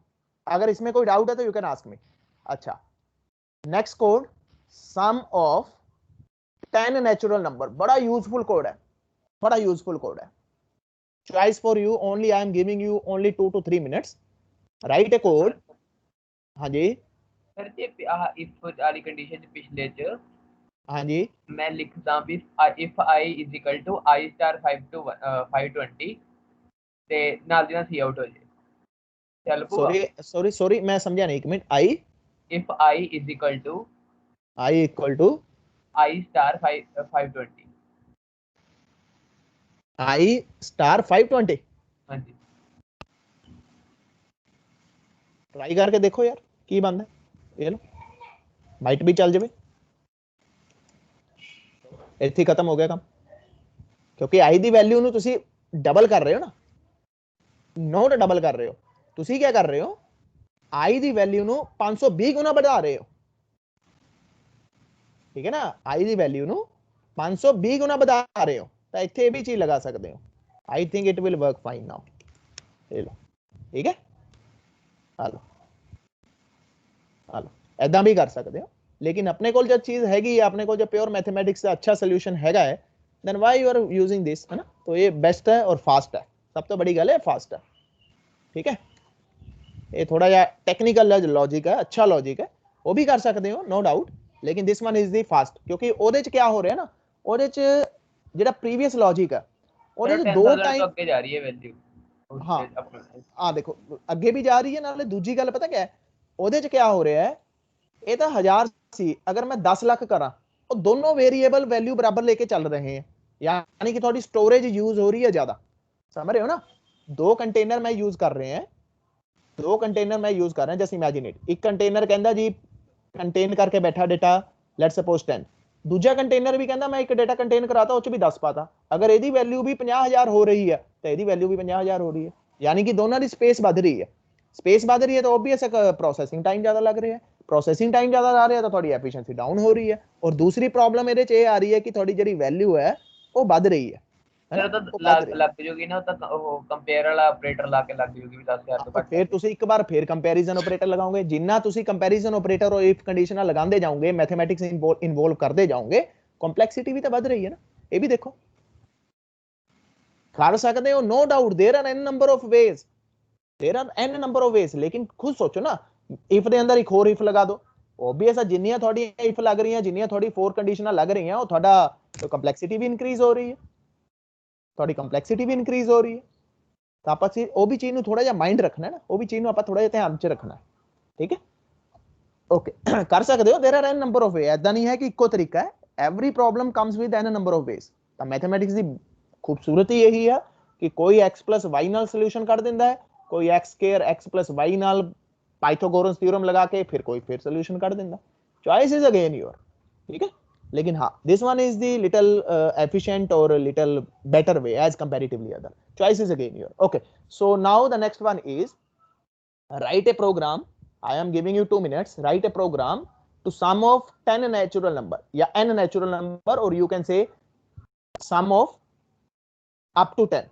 अगर इसमें कोई डाउट है तो यू कैन आस्क मी। अच्छा, next code, some of 10 natural number, बड़ा यूजफुल कोड है, बड़ा यूजफुल कोड है। Choice for you only, I am giving you only 2 to 3 minutes, write a code. हाँ जी सर, ये इफ वाली कंडीशन पिछले च हाँ जी, मैं लिखदा भी if I is equal to I star 5 to 520 ਤੇ ਨਾਲ ਦੀ ਨਾਲ C out ਹੋ ਜੇ ਚੱਲ ਪੂਗਾ। सॉरी मैं समझा नहीं, एक minute. I if I is equal to equal to I star 520 I star 520। हाँ जी ट्राई करके देखो यार की बनता है, ये लो माइट भी चल जाए, ਇੱਥੇ खत्म हो गया काम, क्योंकि आई ਦੀ ਵੈਲਿਊ ਨੂੰ ਤੁਸੀਂ ਡਬਲ ਕਰ ਰਹੇ ਹੋ ਨਾ, ਨੋਟ ਡਬਲ ਕਰ ਰਹੇ ਹੋ। ਤੁਸੀਂ ਕੀ ਕਰ ਰਹੇ ਹੋ, आई ਦੀ ਵੈਲਿਊ ਨੂੰ 520 ਗੁਣਾ ਵਧਾ ਰਹੇ ਹੋ, ਠੀਕ ਹੈ ਨਾ, आई ਦੀ ਵੈਲਿਊ ਨੂੰ 520 ਗੁਣਾ ਵਧਾ ਰਹੇ ਹੋ, ਤਾਂ ਇੱਥੇ ਇਹ ਵੀ ਚੀਜ਼ ਲਗਾ ਸਕਦੇ ਹੋ। I think it will work fine now, ये लो ठीक है, हलो हलो ऐदा भी कर सकते हो। लेकिन अपने को जब चीज हैगी है, अपने को जब प्योर मैथमेटिक्स से अच्छा सोल्यूशन हैगा है, then why you are using this, है ना। तो ये बेस्ट है और फास्ट है, सब तो बड़ी गल है फास्ट है, ठीक है। ये थोड़ा जा टेक्निकल लॉजिक है, अच्छा लॉजिक है, वो भी कर सकते हो नो डाउट, लेकिन this one is the fast, क्योंकि ਉਹਦੇ ਚ क्या हो रहा है ना, ਉਹਦੇ ਚ ਜਿਹੜਾ प्रीवियस लॉजिक है ਉਹਦੇ ਚ ਦੋ टाइम ਅੱਗੇ ਜਾ ਰਹੀ ਹੈ ਵੈਲਿਊ। हाँ आ देखो अगे भी जा रही है, नाले दूजी गल पता क्या है, ਉਹਦੇ ਚ क्या हो रहा है, ये तो 1000 सी, अगर मैं 10 लाख करा तो दोनों वेरिएबल वैल्यू बराबर लेके चल रहे हैं, यानी कि थोड़ी स्टोरेज यूज हो रही है ज्यादा, समझ रहे हो ना। दो कंटेनर में यूज कर रहे हैं, दो कंटेनर में यूज कर रहे हैं, जैसे इमेजिनेट एक कंटेनर कहता जी कंटेन करके बैठा डेटा लेट सपोज 10, दूजा कंटेनर भी कहता मैं एक डेटा कंटेन कराता उस भी 10 पाता, अगर यदि वैल्यू भी 50,000 हो रही है तो यदि वैल्यू भी 50,000 हो रही है, यानी कि दोनों की स्पेस बढ़ रही है, स्पेस बढ़ रही है तो ऑब्वियस प्रोसेसिंग टाइम ज्यादा लग रहा है, प्रोसेसिंग टाइम ज्यादा आ रहा है तो थोड़ी एफिशिएंसी डाउन हो रही है, और दूसरी प्रॉब्लम ये आ रही है कि थोड़ी जी वैल्यू है वो बढ़ रही है ਫਿਰ ਤਾਂ ਲੱਗ ਜੂਗੀ ਨਾ, ਤਾਂ ਉਹ ਕੰਪੇਅਰ ਵਾਲਾ ਆਪਰੇਟਰ ਲਾ ਕੇ ਲੱਗ ਜੂਗੀ ਵੀ 10,000 ਤੋਂ ਘੱਟ। ਫਿਰ ਤੁਸੀਂ ਇੱਕ ਵਾਰ ਫਿਰ ਕੰਪੈਰੀਜ਼ਨ ਆਪਰੇਟਰ ਲਗਾਓਗੇ, ਜਿੰਨਾ ਤੁਸੀਂ ਕੰਪੈਰੀਜ਼ਨ ਆਪਰੇਟਰ और इफ कंडीशनल लगाते जाओगे, मैथमेटिक्स इन्वॉल्व करते जाओगे, कॉम्प्लेक्सिटी भी तो बढ़ रही है ना, ये भी देखो कर सकते हो no doubt, there are n number of ways, there are n number of ways, लेकिन खुद सोचो ना, इफ ਦੇ ਅੰਦਰ ਇੱਕ ਹੋਰ इफ लगा दो, ऑब्वियस है जिन्नियां थोड़ी इफ लग रही हैं, जिन्नियां थोड़ी फोर कंडीशनल लग रही हैं, वो थोड़ा कंप्लेक्सिटी भी इंक्रीज हो रही है, थोड़ी कंप्लेक्सिटी भी इंक्रीज हो रही है, तो आप वो भी चीज थोड़ा जा माइंड रखना है ना, वो भी चीज आप थोड़ा जा ध्यान च रखना है, ठीक है ओके। कर सकते हो, there are n number of way, ऐसा नहीं है कि इको तरीका है, every problem comes with n number of ways. तो मैथमेटिक्स की खूबसूरती यही है कि कोई x प्लस वाई नाल सोल्यूशन कर देता है, कोई x square x plus y नाल पाइथागोरस थ्योरम लगा के फिर कोई फिर सोल्यूशन कर देता, चॉइस इज अगेन योर, ठीक है। लेकिन हाँ this one is the little efficient और little better way as comparatively other, choice is again your okay। So now the next one is write a program, I am giving you 2 minutes, write a program to sum of 10 natural number या n natural number, or you can say sum of up to 10,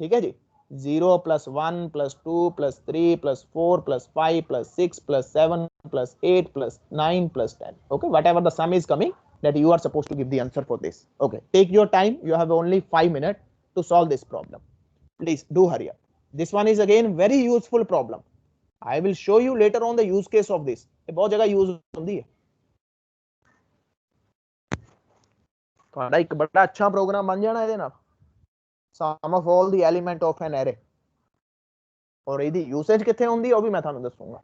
ठीक है जी, 0 plus 1 plus 2 plus 3 plus 4 plus 5 plus 6 plus 7 plus 8 plus 9 plus 10, okay, whatever the sum is coming, that you are supposed to give the answer for this, okay। Take your time, you have only 5 minutes to solve this problem, please do hurry up, this one is again very useful problem, I will show you later on the use case of this, ये बहुत जगह use होती है, ਤੁਹਾਡਾ ਇੱਕ ਬੜਾ ਅੱਛਾ programme ਬਣ ਜਾਣਾ ਇਹਦੇ ਨਾਲ, sum of all the element of an array, और ਇਹਦੀ यूसेज ਕਿੱਥੇ ਹੁੰਦੀ ਹੈ ਉਹ ਵੀ ਮੈਂ ਤੁਹਾਨੂੰ ਦੱਸੂਗਾ।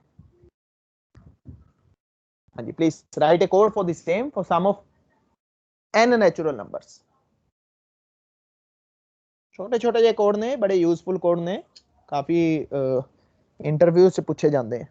ਹਾਂਜੀ please write a code for the same for sum of n natural numbers, छोटे छोटे ਜਿਹੇ ਕੋਡ ਨੇ, ਬੜੇ ਯੂਜ਼ਫੁਲ ਕੋਡ ਨੇ, ਕਾਫੀ ਇੰਟਰਵਿਊ 'ਚ ਪੁੱਛੇ ਜਾਂਦੇ ਆ।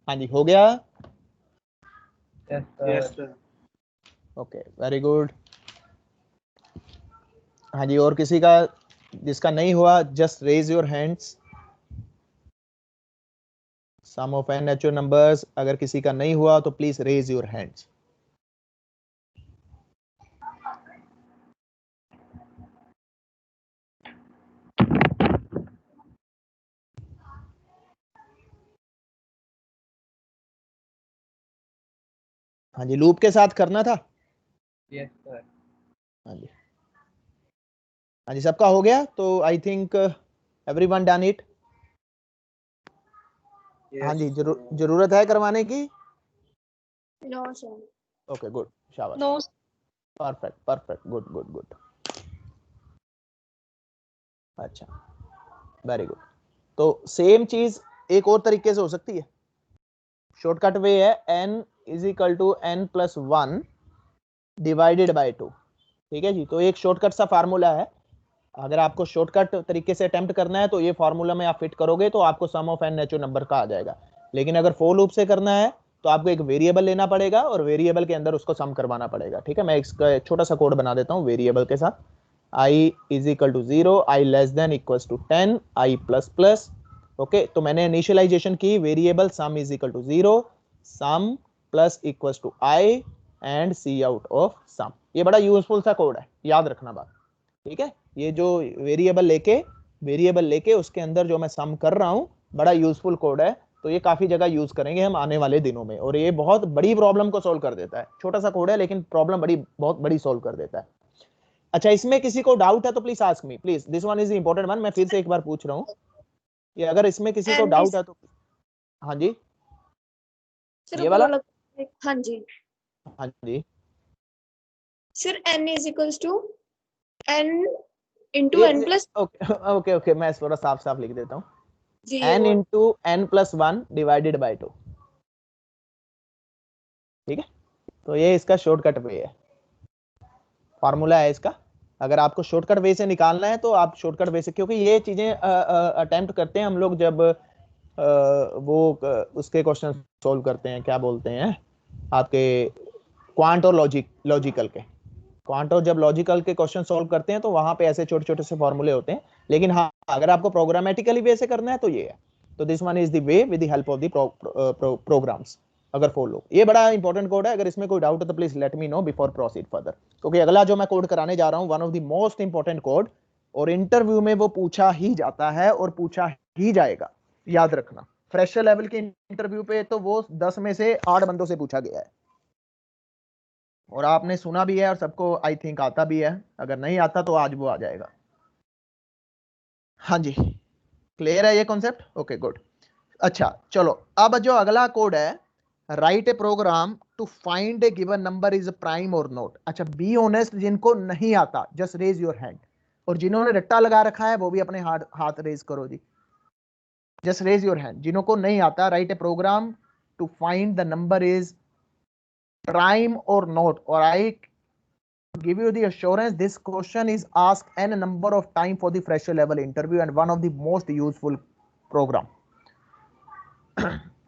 हाँ जी, हो गया? Yes sir. Okay, very good. हाँ जी, और किसी का जिसका नहीं हुआ, just raise your hands. Some of n natural numbers, अगर किसी का नहीं हुआ तो प्लीज रेज योर हैंड्स। हाँ जी, लूप के साथ करना था। Yes sir. हाँ जी, हाँ जी, सबका हो गया तो I think everyone done it. हाँ जी, जरूरत है करवाने की? No sir. ओके, गुड, शाबाश, no. Perfect perfect, good good good. अच्छा, वेरी गुड। तो सेम चीज एक और तरीके से हो सकती है। शॉर्टकट वे है n is equal to n plus 1 divided by 2। ठीक है जी, तो एक शॉर्टकट सा फार्मूला है। अगर आपको शॉर्टकट तरीके से अटेम्प्ट करना है तो ये फार्मूला में आप फिट करोगे तो आपको सम ऑफ n नेचुरल नंबर का आ जाएगा। लेकिन अगर फॉर लूप से करना है तो आपको एक वेरिएबल लेना पड़ेगा और वेरिएबल के अंदर उसको सम करवाना पड़ेगा। ठीक है, मैं इसका एक छोटा सा कोड बना देता हूँ वेरिएबल के साथ। i is equal to 0, i less than equals to 10, i plus plus. Okay, तो मैंने इनिशियलाइजेशन की variable sum is equal to 0, sum plus equals to i and cout of sum. ये बड़ा यूजफुल सा code है, याद रखना बात। ठीक है, ये जो वेरिएबल लेके उसके अंदर जो मैं सम कर रहा हूं, बड़ा यूजफुल कोड है। तो ये काफी जगह यूज करेंगे हम आने वाले दिनों में, और ये बहुत बड़ी प्रॉब्लम को सोल्व कर देता है। छोटा सा कोड है लेकिन प्रॉब्लम बहुत बड़ी सोल्व कर देता है। अच्छा, इसमें किसी को डाउट है तो please ask me, please, this one is important one. मैं फिर से एक बार पूछ रहा हूँ कि अगर इसमें किसी को डाउट है तो। हाँ जी, ये वाला। हाँ जी हाँ जी sir, n is equals to n into n plus. Okay okay okay, मैं थोड़ा साफ साफ लिख देता हूँ। जी n into n plus 1 divided by 2। ठीक है, तो ये इसका शॉर्टकट वे है, फॉर्मूला है इसका। अगर आपको शॉर्टकट वे से निकालना है तो आप शॉर्टकट वे से, क्योंकि ये चीजें अटेम्प्ट करते हैं हम लोग जब उसके क्वेश्चन सोल्व करते हैं, क्या बोलते हैं आपके क्वांट और लॉजिकल के। क्वांट और जब लॉजिकल के क्वेश्चन सोल्व करते हैं तो वहां पे ऐसे छोटे छोटे से फॉर्मूले होते हैं। लेकिन हाँ, अगर आपको प्रोग्रामेटिकली वे से करना है तो ये है। तो this one is the way with the help of the programs. अगर फॉलो, ये बड़ा इंपॉर्टेंट कोड है। अगर इसमें कोई डाउट है तो please let me no before proceed further, क्योंकि अगला जो मैं कोड कराने जा रहा हूं one of the most important code, और इंटरव्यू में वो पूछा ही जाता है और पूछा ही जाएगा, याद रखना। फ्रेशर लेवल के इंटरव्यू पे तो वो 10 में से 8 बंदों से पूछा गया है, और आपने सुना भी है और सबको आई थिंक आता भी है। अगर नहीं आता तो आज वो आ जाएगा। हाँ जी, क्लियर है ये कॉन्सेप्ट? Okay, good. अच्छा चलो, अब जो अगला कोड है, write a program to find a given number is prime और नॉट। अच्छा, बी ऑनेस्ट, जिनको नहीं आता जस्ट रेज योर हैंड, और जिन्होंने रट्टा लगा रखा है वो भी अपने हाथ रेज करो जी। जस्ट रेज योर हैंड जिनको नहीं आता। Write a program to find the number is prime or not, or I give you the assurance this question is asked n number of time for the fresher level interview and one of the most useful program.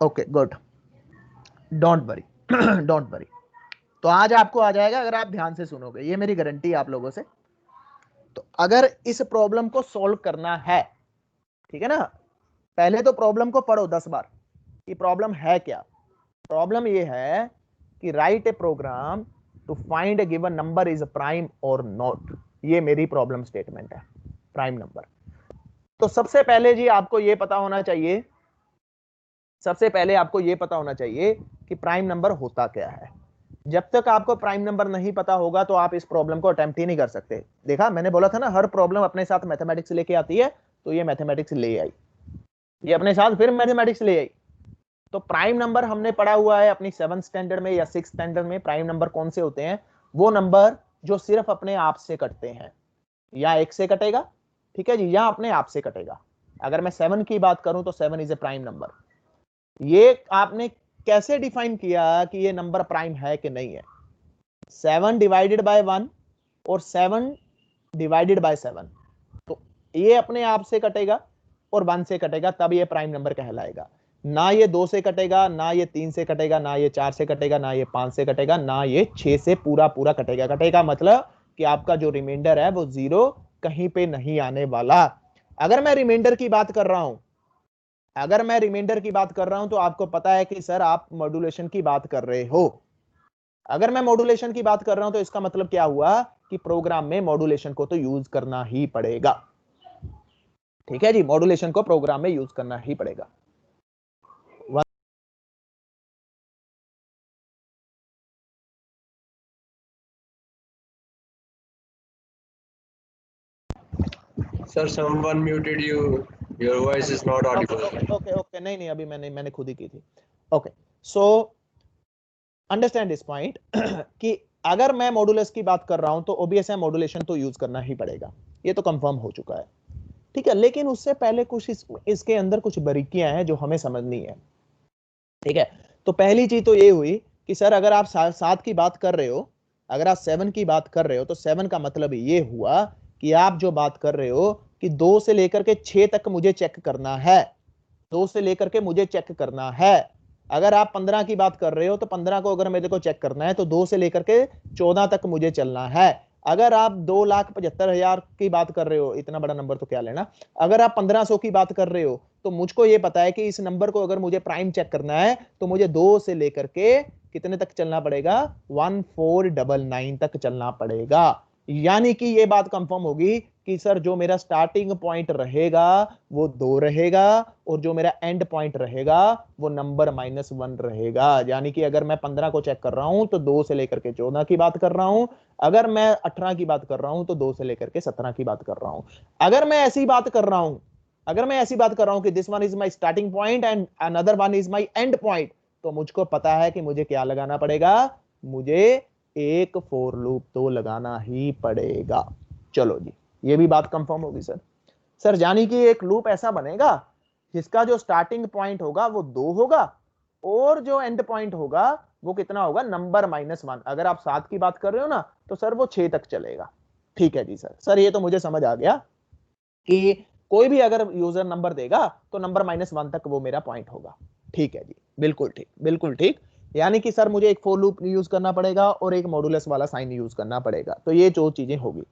Okay, good, don't worry don't worry। तो आज आपको आ जाएगा अगर आप ध्यान से सुनोगे, ये मेरी गारंटी है आप लोगों से। तो अगर इस प्रॉब्लम को सॉल्व करना है, ठीक है ना, पहले तो प्रॉब्लम को पढ़ो 10 बार कि प्रॉब्लम है क्या। प्रॉब्लम ये है कि write a program to find a given number is prime और नॉट। ये मेरी प्रॉब्लम स्टेटमेंट है, प्राइम नंबर। तो सबसे पहले जी आपको ये पता होना चाहिए, सबसे पहले आपको ये पता होना चाहिए कि प्राइम नंबर होता क्या है। जब तक आपको प्राइम नंबर नहीं पता होगा तो आप इस प्रॉब्लम को अटेम्प्ट ही नहीं कर सकते। देखा, मैंने बोला था ना, हर प्रॉब्लम अपने साथ मैथमेटिक्स लेके आती है, तो ये मैथमेटिक्स ले आई, ये अपने साथ फिर मैथमेटिक्स ले आई। तो प्राइम नंबर हमने पढ़ा हुआ है अपनी 7th स्टैंडर्ड में या 6th स्टैंडर्ड में। प्राइम नंबर कौन से होते हैं? वो नंबर जो सिर्फ अपने आप से कटते हैं, या 1 से कटेगा, ठीक है जी, या अपने आप से कटेगा। अगर मैं 7 की बात करूं तो 7 इज ए प्राइम नंबर। ये आपने कैसे डिफाइन किया कि ये नंबर प्राइम है कि नहीं है? 7 डिवाइडेड बाय 1 और 7 डिवाइडेड बाय 7, तो ये अपने आप से कटेगा और 1 से कटेगा, तब ये प्राइम नंबर कहलाएगा। ना ये 2 से कटेगा, ना ये 3 से कटेगा, ना ये 4 से कटेगा, ना ये 5 से कटेगा, ना ये 6 से पूरा पूरा कटेगा। कटेगा मतलब कि आपका जो रिमाइंडर है वो 0 कहीं पे नहीं आने वाला। अगर मैं रिमाइंडर की बात कर रहा हूं, अगर मैं रिमाइंडर की बात कर रहा हूं तो आपको पता है कि सर आप मॉड्यूलेशन की बात कर रहे हो। अगर मैं मॉड्यूलेशन की बात कर रहा हूं तो इसका मतलब क्या हुआ कि प्रोग्राम में मॉड्यूलेशन को तो यूज करना ही पड़ेगा। ठीक है जी, मॉड्यूलेशन को प्रोग्राम में यूज करना ही पड़ेगा। Sir, someone muted you. Your voice is not audible. Okay, नहीं अभी मैंने खुद ही की थी। Okay, so understand this point कि अगर मैं मॉड्यूलस की बात कर रहा हूं तो ओबीएस है मॉड्यूलेशन तो यूज करना ही पड़ेगा, ये तो कंफर्म हो चुका है। ठीक है, लेकिन उससे पहले कुछ इसके अंदर कुछ बारीकियां हैं जो हमें समझनी है। ठीक है, तो पहली चीज तो ये हुई कि सर अगर आप 7 की बात कर रहे हो, अगर आप 7 की बात कर रहे हो तो 7 का मतलब ये हुआ कि आप जो बात कर रहे हो कि 2 से लेकर के 6 तक मुझे चेक करना है, 2 से लेकर के मुझे चेक करना है। अगर आप 15 की बात कर रहे हो तो 15 को अगर मेरे को चेक करना है तो 2 से लेकर के 14 तक मुझे चलना है। अगर आप 2,75,000 की बात कर रहे हो, इतना बड़ा नंबर तो क्या लेना, अगर आप 1500 की बात कर रहे हो तो मुझको ये पता है कि इस नंबर को अगर मुझे प्राइम चेक करना है तो मुझे 2 से लेकर के कितने तक चलना पड़ेगा, 1499 तक चलना पड़ेगा। यानी कि ये बात कंफर्म होगी कि सर जो मेरा स्टार्टिंग पॉइंट रहेगा वो 2 रहेगा और जो मेरा एंड पॉइंट रहेगा वो नंबर -1 रहेगा। यानी कि अगर मैं 15 को चेक कर रहा हूं तो 2 से लेकर के 14 की बात कर रहा हूं, अगर मैं 18 की बात कर रहा हूं तो 2 से लेकर के 17 की बात कर रहा हूं। अगर मैं ऐसी बात कर रहा हूं कि this one is my starting point and another one is my and point, तो मुझको पता है कि मुझे क्या लगाना पड़ेगा, मुझे एक फॉर लूप तो लगाना ही पड़ेगा। चलो जी, ये भी बात कंफर्म होगी सर यानी कि एक लूप ऐसा बनेगा जिसका जो स्टार्टिंग पॉइंट होगा वो 2 होगा और जो एंड पॉइंट होगा वो कितना होगा, नंबर -1। अगर आप 7 की बात कर रहे हो ना तो सर वो 6 तक चलेगा। ठीक है जी सर ये तो मुझे समझ आ गया कि कोई भी अगर यूजर नंबर देगा तो नंबर -1 तक वो मेरा पॉइंट होगा। ठीक है जी, बिल्कुल ठीक। यानी कि सर मुझे एक फॉर लूप यूज करना पड़ेगा और एक मॉडुलस वाला साइन यूज करना पड़ेगा, तो ये जो चीजें होगी।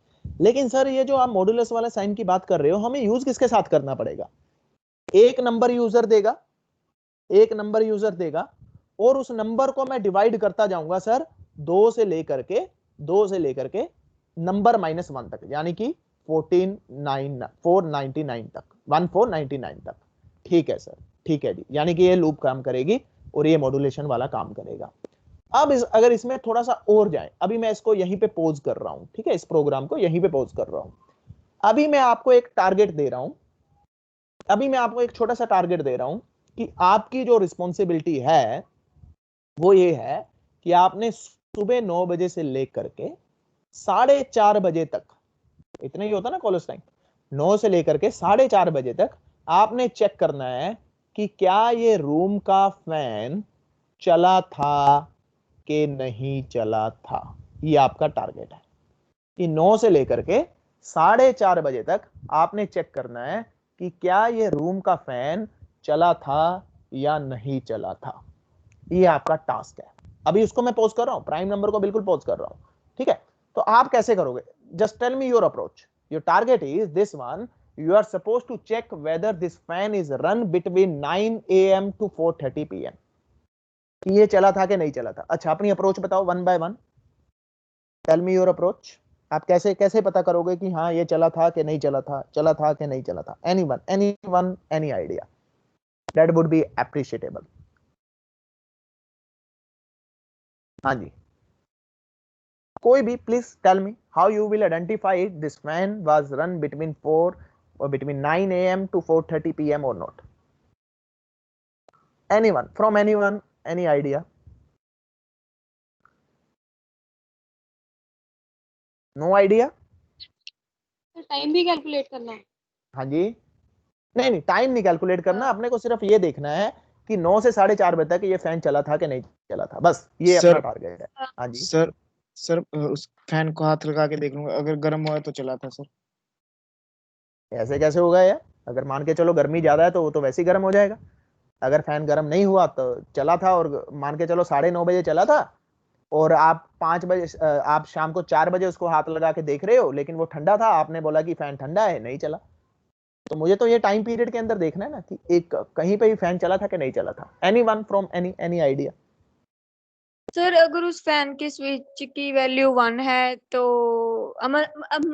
लेकिन सर ये जो आप मॉडुलस वाला साइन की बात कर रहे हो, हमें यूज किसके साथ करना पड़ेगा, एक नंबर यूजर देगा और उस नंबर को मैं डिवाइड करता जाऊंगा सर 2 से लेकर के नंबर -1 तक, यानी कि 499 तक, 1499 तक। ठीक है सर, ठीक है जी, यानी कि ये लूप काम करेगी और ये मॉड्यूलेशन वाला काम करेगा। अब अगर इसमें थोड़ा सा और जाए, अभी मैं इसको यहीं पे पॉज कर रहा हूं, ठीक है, इस प्रोग्राम को यहीं पे पॉज कर रहा हूं। अभी मैं आपको एक टारगेट दे रहा हूं, एक छोटा सा टारगेट दे रहा हूं कि आपकी जो रिस्पॉन्सिबिलिटी है वो ये है कि आपने सुबह 9 बजे से लेकर के 4:30 बजे तक, इतना ही होता ना कॉलेज टाइम, 9 से लेकर के 4:30 बजे तक आपने चेक करना है कि क्या ये रूम का फैन चला था कि नहीं चला था। ये आपका टारगेट है कि 9 से लेकर के 4:30 बजे तक आपने चेक करना है कि क्या ये रूम का फैन चला था या नहीं चला था। ये आपका टास्क है। अभी उसको मैं पॉज कर रहा हूं, प्राइम नंबर को बिल्कुल पॉज कर रहा हूं। ठीक है, तो आप कैसे करोगे, just tell me your approach. Your target is this one, you are supposed to check whether this fan is run between 9 AM to 4:30 PM, कि ये चला था कि नहीं चला था। अच्छा, अपनी अप्रोच बताओ one by one, tell me your approach. आप कैसे पता करोगे कि हाँ ये चला था कि नहीं चला था कि नहीं चला था। Anyone any idea, that would be appreciatable. हाँ जी, कोई भी please tell me how you will identify this fan was run between 9 AM to 4:30 PM or not. Anyone, any idea? No idea? Time भी कैलकुलेट करना है? हाँ जी, नहीं time नहीं कैलकुलेट करना, अपने को सिर्फ ये देखना है कि 9 से 4:30 बजे तक ये फैन चला था कि नहीं चला था, बस ये अपना टारगेट है। हाँ जी सर उस फैन को हाथ लगा के देख लूंगा, अगर गर्म हुआ तो चला था सर। ऐसे कैसे होगा यार, अगर मान के चलो गर्मी ज्यादा है तो वो तो वैसे ही गर्म हो जाएगा। अगर फैन गर्म नहीं हुआ तो चला था, और मान के चलो 9:30 बजे चला था और आप 5 बजे आप शाम को 4 बजे उसको हाथ लगा के देख रहे हो, लेकिन वो ठंडा था, आपने बोला कि फैन ठंडा है, नहीं चला। तो मुझे तो ये टाइम पीरियड के अंदर देखना है ना कि एक कहीं पे भी फैन चला था कि नहीं चला था। Anyone from any idea? Sir अगर उस फैन की स्विच की वैल्यू 1 है तो हम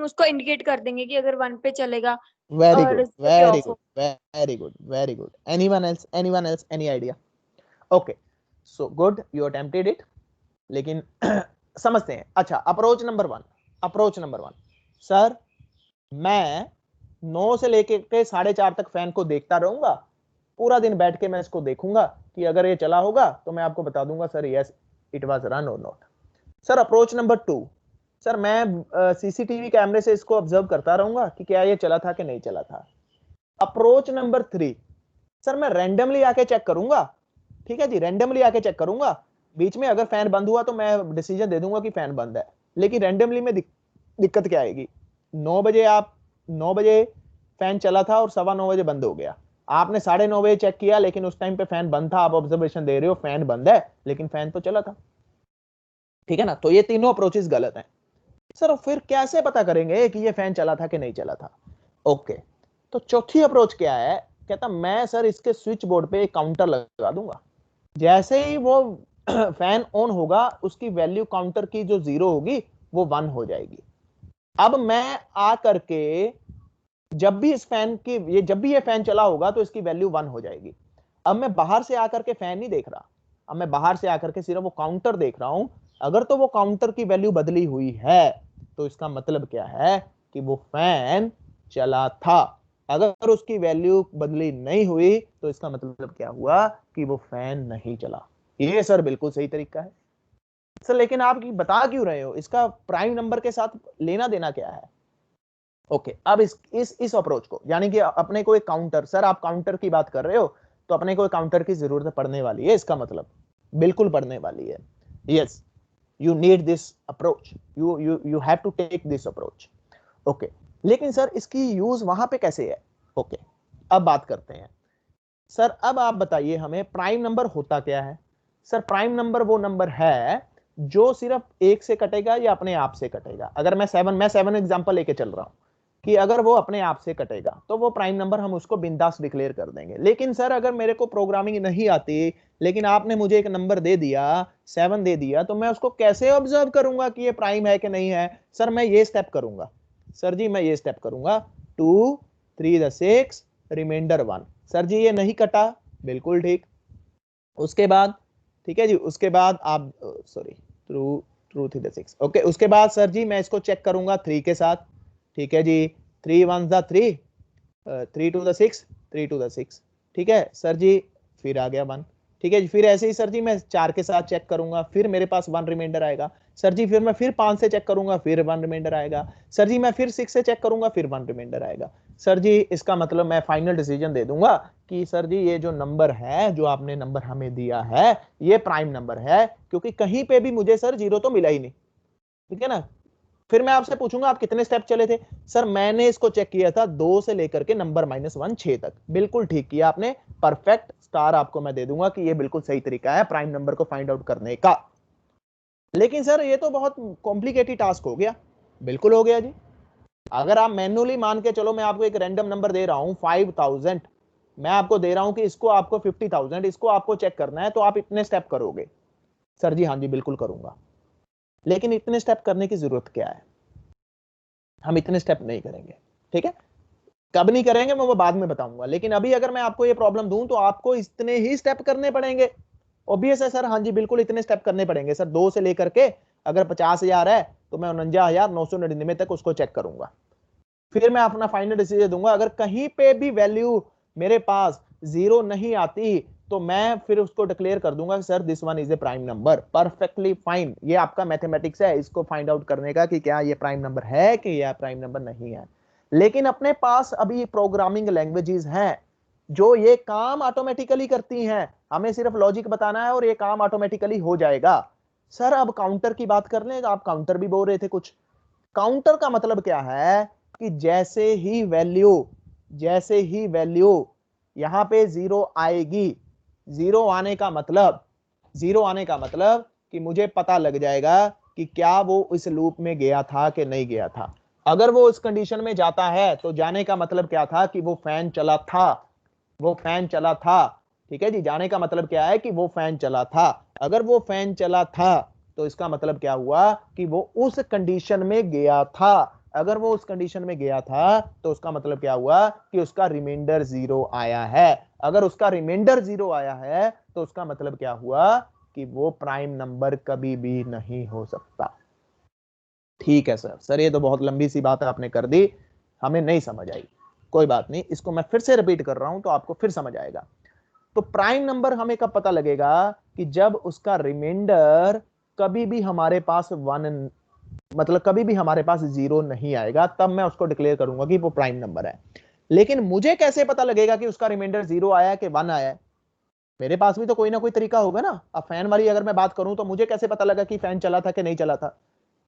उसको इंडिकेट कर देंगे कि अगर 1 पे चलेगा वेरी और गुड, जब वेरी ऑफ हो। Good, very good, very good. Anyone else, any idea? Okay, so good, you attempted it. लेकिन समझते हैं। अच्छा, अप्रोच नंबर 1। सर मैं 9 से लेके के 4:30 तक फैन को देखता रहूंगा, पूरा दिन बैठ के मैं इसको देखूंगा कि अगर ये चला होगा तो मैं आपको बता दूंगा sir yes it was run और not. Sir approach number 2, sir मैं सीसीटीवी कैमरे से इसको ऑब्जर्व करता रहूंगा कि क्या ये चला था कि नहीं चला था। अप्रोच नंबर 3, सर मैं रैंडमली आके चेक करूंगा, ठीक है जी, रैंडमली आके चेक करूंगा, बीच में अगर फैन बंद हुआ तो मैं डिसीजन दे दूंगा कि फैन बंद है। लेकिन रैंडमली में दिक्कत क्या आएगी? 9 बजे फैन चला था और 9:15 बजे बंद हो गया। आपने 9:30 बजे चेक किया, लेकिन उस टाइम पे फैन बंद था, आप ऑब्जर्वेशन दे रहे हो फैन बंद है, लेकिन फैन तो चला था, ठीक है ना। तो ये तीनों अप्रोचेस गलत हैं। सर फिर कैसे पता करेंगे कि ये फैन चला था कि नहीं चला था? ओके, तो चौथी अप्रोच क्या है? कहता मैं सर इसके स्विच बोर्ड पे एक काउंटर लगा दूंगा, जैसे ही वो फैन ऑन होगा उसकी वैल्यू काउंटर की जो 0 होगी वो 1 हो जाएगी। अब मैं आ करके जब भी ये फैन चला होगा तो इसकी वैल्यू 1 हो जाएगी। अब मैं बाहर से आकर के फैन नहीं देख रहा, अब मैं बाहर से आकर के सिर्फ वो काउंटर देख रहा हूं। अगर तो वो काउंटर की वैल्यू बदली हुई है तो इसका मतलब क्या है कि वो फैन चला था। अगर उसकी वैल्यू बदली नहीं हुई तो इसका मतलब क्या हुआ कि वो फैन नहीं चला। ये सर बिल्कुल सही तरीका है सर, लेकिन आप बता क्यों रहे हो? इसका प्राइम नंबर के साथ लेना देना क्या है? ओके, अब इस अप्रोच को, यानी कि अपने को एक काउंटर, सर आप काउंटर की बात कर रहे हो तो अपने को एक काउंटर की जरूरत पड़ने वाली है, इसका मतलब बिल्कुल पड़ने वाली है। Yes, you need this approach, you have to take this approach. Okay, लेकिन सर इसकी यूज वहां पे कैसे है? ओके, अब बात करते हैं। सर अब आप बताइए हमें प्राइम नंबर होता क्या है? सर प्राइम नंबर वो नंबर है जो सिर्फ 1 से कटेगा या अपने आप से कटेगा। अगर मैं 7 एग्जांपल लेके चल रहा हूं कि अगर वो अपने आप से कटेगा तो वो प्राइम नंबर हम उसको बिंदास डिक्लेयर कर देंगे। लेकिन सर अगर मेरे को प्रोग्रामिंग नहीं आती, लेकिन आपने मुझे एक नंबर दे दिया, 7 दे दिया, तो मैं उसको कैसे ऑब्जर्व करूंगा कि ये प्राइम है कि नहीं है? सर मैं ये स्टेप करूंगा, सर जी मैं ये स्टेप करूंगा, 2 3 6 रिमाइंडर 1। सर जी ये नहीं कटा, बिल्कुल ठीक। उसके बाद ठीक है जी, उसके बाद आप सॉरी ट्रू 3 6। ओके, उसके बाद सर जी मैं इसको चेक करूंगा 3 के साथ, ठीक है जी, 3 1 3 3 2 6 3 2 6, ठीक है सर जी, फिर आ गया 1, ठीक है जी। फिर ऐसे ही सर जी मैं 4 के साथ चेक करूंगा, फिर मेरे पास 1 रिमाइंडर आएगा। सर जी फिर मैं फिर 5 से चेक करूंगा, फिर 1 रिमाइंडर आएगा। सर जी मैं फिर 6 से चेक करूंगा, फिर 1 रिमाइंडर आएगा। सर जी इसका मतलब मैं फाइनल डिसीजन दे दूंगा कि सर जी ये जो नंबर है, जो आपने नंबर हमें दिया है, ये प्राइम नंबर है, क्योंकि कहीं पे भी मुझे सर 0 तो मिला ही नहीं, ठीक है ना। फिर मैं आपसे पूछूंगा आप कितने स्टेप चले थे? सर मैंने इसको चेक किया था 2 से लेकर के नंबर -1 6 तक। बिल्कुल ठीक किया आपने, परफेक्ट स्टार आपको मैं दे दूंगा कि ये बिल्कुल सही तरीका है प्राइम नंबर को फाइंड आउट करने का। लेकिन सर ये तो बहुत कॉम्प्लिकेटेड टास्क हो गया। बिल्कुल हो गया जी। अगर आप मैन्युअली मान के चलो, मैं आपको एक रैंडम नंबर दे रहा हूं 5000, मैं आपको दे रहा हूं कि इसको आपको 50,000 इसको आपको चेक करना है, तो आप इतने स्टेप करोगे? सर जी हाँ जी बिल्कुल करूंगा। लेकिन इतने स्टेप करने की जरूरत क्या है? हम इतने स्टेप नहीं करेंगे, ठीक है। कब नहीं करेंगे मैं वो बाद में बताऊंगा, लेकिन अभी अगर मैं आपको ये प्रॉब्लम दूं तो आपको इतने ही स्टेप करने पड़ेंगे। ऑब्वियस है सर, हाँ जी बिल्कुल इतने स्टेप करने पड़ेंगे सर। 2 से लेकर के अगर 50,000 है तो मैं 49,999 तक उसको चेक करूंगा, फिर मैं अपना फाइनल डिसीजन दूंगा। अगर कहीं पे भी वैल्यू मेरे पास 0 नहीं आती तो मैं फिर उसको डिक्लेयर कर दूंगा sir this one is A prime number. Perfectly fine, ये आपका मैथमेटिक्स है इसको फाइंड आउट करने का कि क्या ये प्राइम नंबर है कि यह प्राइम नंबर नहीं है। लेकिन अपने पास अभी प्रोग्रामिंग लैंग्वेजेस हैं जो ये काम ऑटोमेटिकली करती हैं, हमें सिर्फ लॉजिक बताना है और ये काम ऑटोमेटिकली हो जाएगा। सर अब काउंटर की बात कर लें, आप काउंटर भी बोल रहे थे कुछ। काउंटर का मतलब क्या है कि जैसे ही वैल्यू यहां पे 0 आएगी जीरो आने का मतलब, जीरो आने का मतलब कि मुझे पता लग जाएगा कि क्या वो इस लूप में गया था कि नहीं गया था। अगर वो उस कंडीशन में जाता है तो जाने का मतलब क्या था कि वो फैन चला था, वो फैन चला था। ठीक है जी, जाने का मतलब क्या है कि वो फैन चला था। अगर वो फैन चला था तो इसका मतलब क्या हुआ कि वो उस कंडीशन में गया था। अगर वो उस कंडीशन में गया था तो उसका मतलब क्या हुआ कि उसका रिमाइंडर जीरो आया है। अगर उसका रिमाइंडर जीरो आया है तो उसका मतलब क्या हुआ कि वो प्राइम नंबर कभी भी नहीं हो सकता। ठीक है सर, ये तो बहुत लंबी सी बात है आपने कर दी, हमें नहीं समझ आई, कोई बात नहीं, इसको मैं फिर से रिपीट कर रहा हूं तो आपको फिर समझ आएगा। तो प्राइम नंबर हमें कब पता लगेगा कि जब उसका रिमाइंडर कभी भी हमारे पास वन, मतलब कभी भी हमारे पास जीरो नहीं आएगा, तब मैं उसको डिक्लेयर करूंगा कि वो प्राइम नंबर है। लेकिन मुझे कैसे पता लगेगा कि उसका रिमाइंडर जीरो आया है कि वन आया है? मेरे पास भी तो कोई ना कोई तरीका होगा ना। अब फैन वाली अगर मैं बात करूं तो मुझे कैसे पता लगा कि फैन चला था कि नहीं चला था?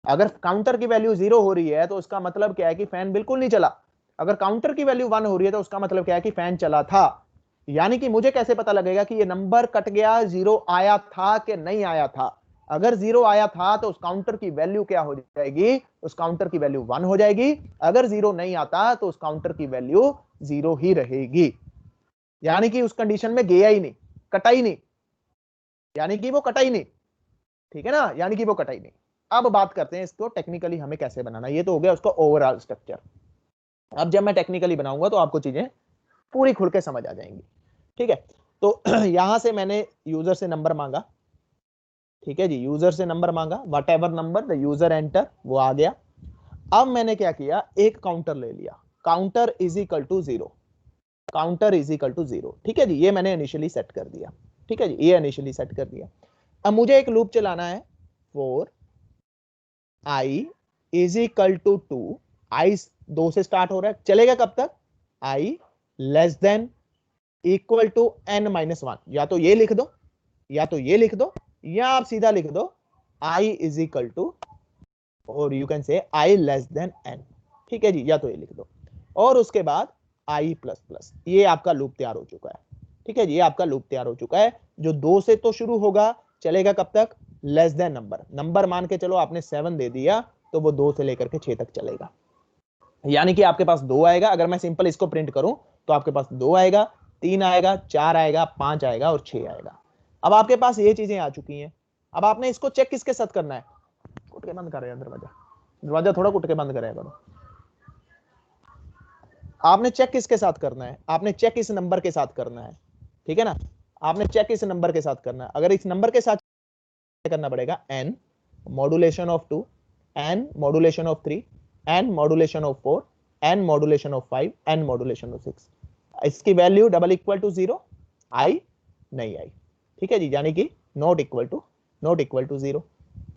अगर काउंटर की वैल्यू जीरो हो रही है तो उसका मतलब क्या है कि फैन बिल्कुल नहीं चला। अगर काउंटर की वैल्यू वन हो रही है तो उसका मतलब क्या है कि फैन चला था। यानी कि मुझे कैसे पता लगेगा कि ये नंबर कट गया, जीरो आया था कि नहीं आया था? अगर जीरो आया था तो उस काउंटर की वैल्यू क्या हो जाएगी? उस काउंटर की वैल्यू वन हो जाएगी। अगर जीरो नहीं आता तो उस काउंटर की वैल्यू जीरो ही रहेगी। यानी कि उस कंडीशन में गया ही नहीं, कटा ही नहीं, यानी कि वो कटा ही नहीं। ठीक है ना, यानी कि वो कटा ही नहीं। अब बात करते हैं इसको टेक्निकली हमें कैसे बनाना। ये तो हो गया उसका ओवरऑल स्ट्रक्चर। अब जब मैं टेक्निकली बनाऊंगा तो आपको चीजें पूरी खुल के समझ आ जाएंगी। ठीक है, तो यहां से मैंने यूजर से नंबर मांगा। ठीक है जी, यूजर से नंबर मांगा, what ever number the user enter, वो आ गया। अब मैंने क्या किया, एक काउंटर ले लिया, counter is equal to zero, counter is equal to zero. ठीक है जी, ये मैंने इनिशियली सेट कर दिया। ठीक है जी, ये इनिशियली सेट कर दिया। अब मुझे एक लूप चलाना है, for i is equal to two, i दो से स्टार्ट हो रहा है, चलेगा कब तक? I less than equal to n minus one. या तो ये लिख दो, या तो ये लिख दो, या आप सीधा लिख दो आई इज इक्वल टू, और you can say I less then N. ठीक है जी, या तो ये लिख दो, और उसके बाद आई प्लस प्लस। ये आपका लूप तैयार हो चुका है। ठीक है जी, ये आपका लूप तैयार हो चुका है, जो दो से तो शुरू होगा, चलेगा कब तक? लेस देन नंबर, नंबर मान के चलो आपने 7 दे दिया तो वो 2 से लेकर के 6 तक चलेगा। यानी कि आपके पास 2 आएगा। अगर मैं सिंपल इसको प्रिंट करूं तो आपके पास 2 आएगा, 3 आएगा, 4 आएगा, 5 आएगा और 6 आएगा। अब आपके पास ये चीजें आ चुकी हैं। अब आपने इसको चेक किसके साथ करना है? कुट के बंद कर रहे हैं दरवाजा, दरवाजा थोड़ा कुट के बंद करें करो। आपने चेक किसके साथ करना है? आपने चेक इस नंबर के साथ करना है। ठीक है ना, आपने चेक इस नंबर के साथ करना है। अगर इस नंबर के साथ करना पड़ेगा n modulation of 2, n modulation of 3, n modulation of 4, n modulation of 5, n modulation of 6। इसकी value double equal to zero i नहीं आई। ठीक है जी, यानी कि not equal to zero.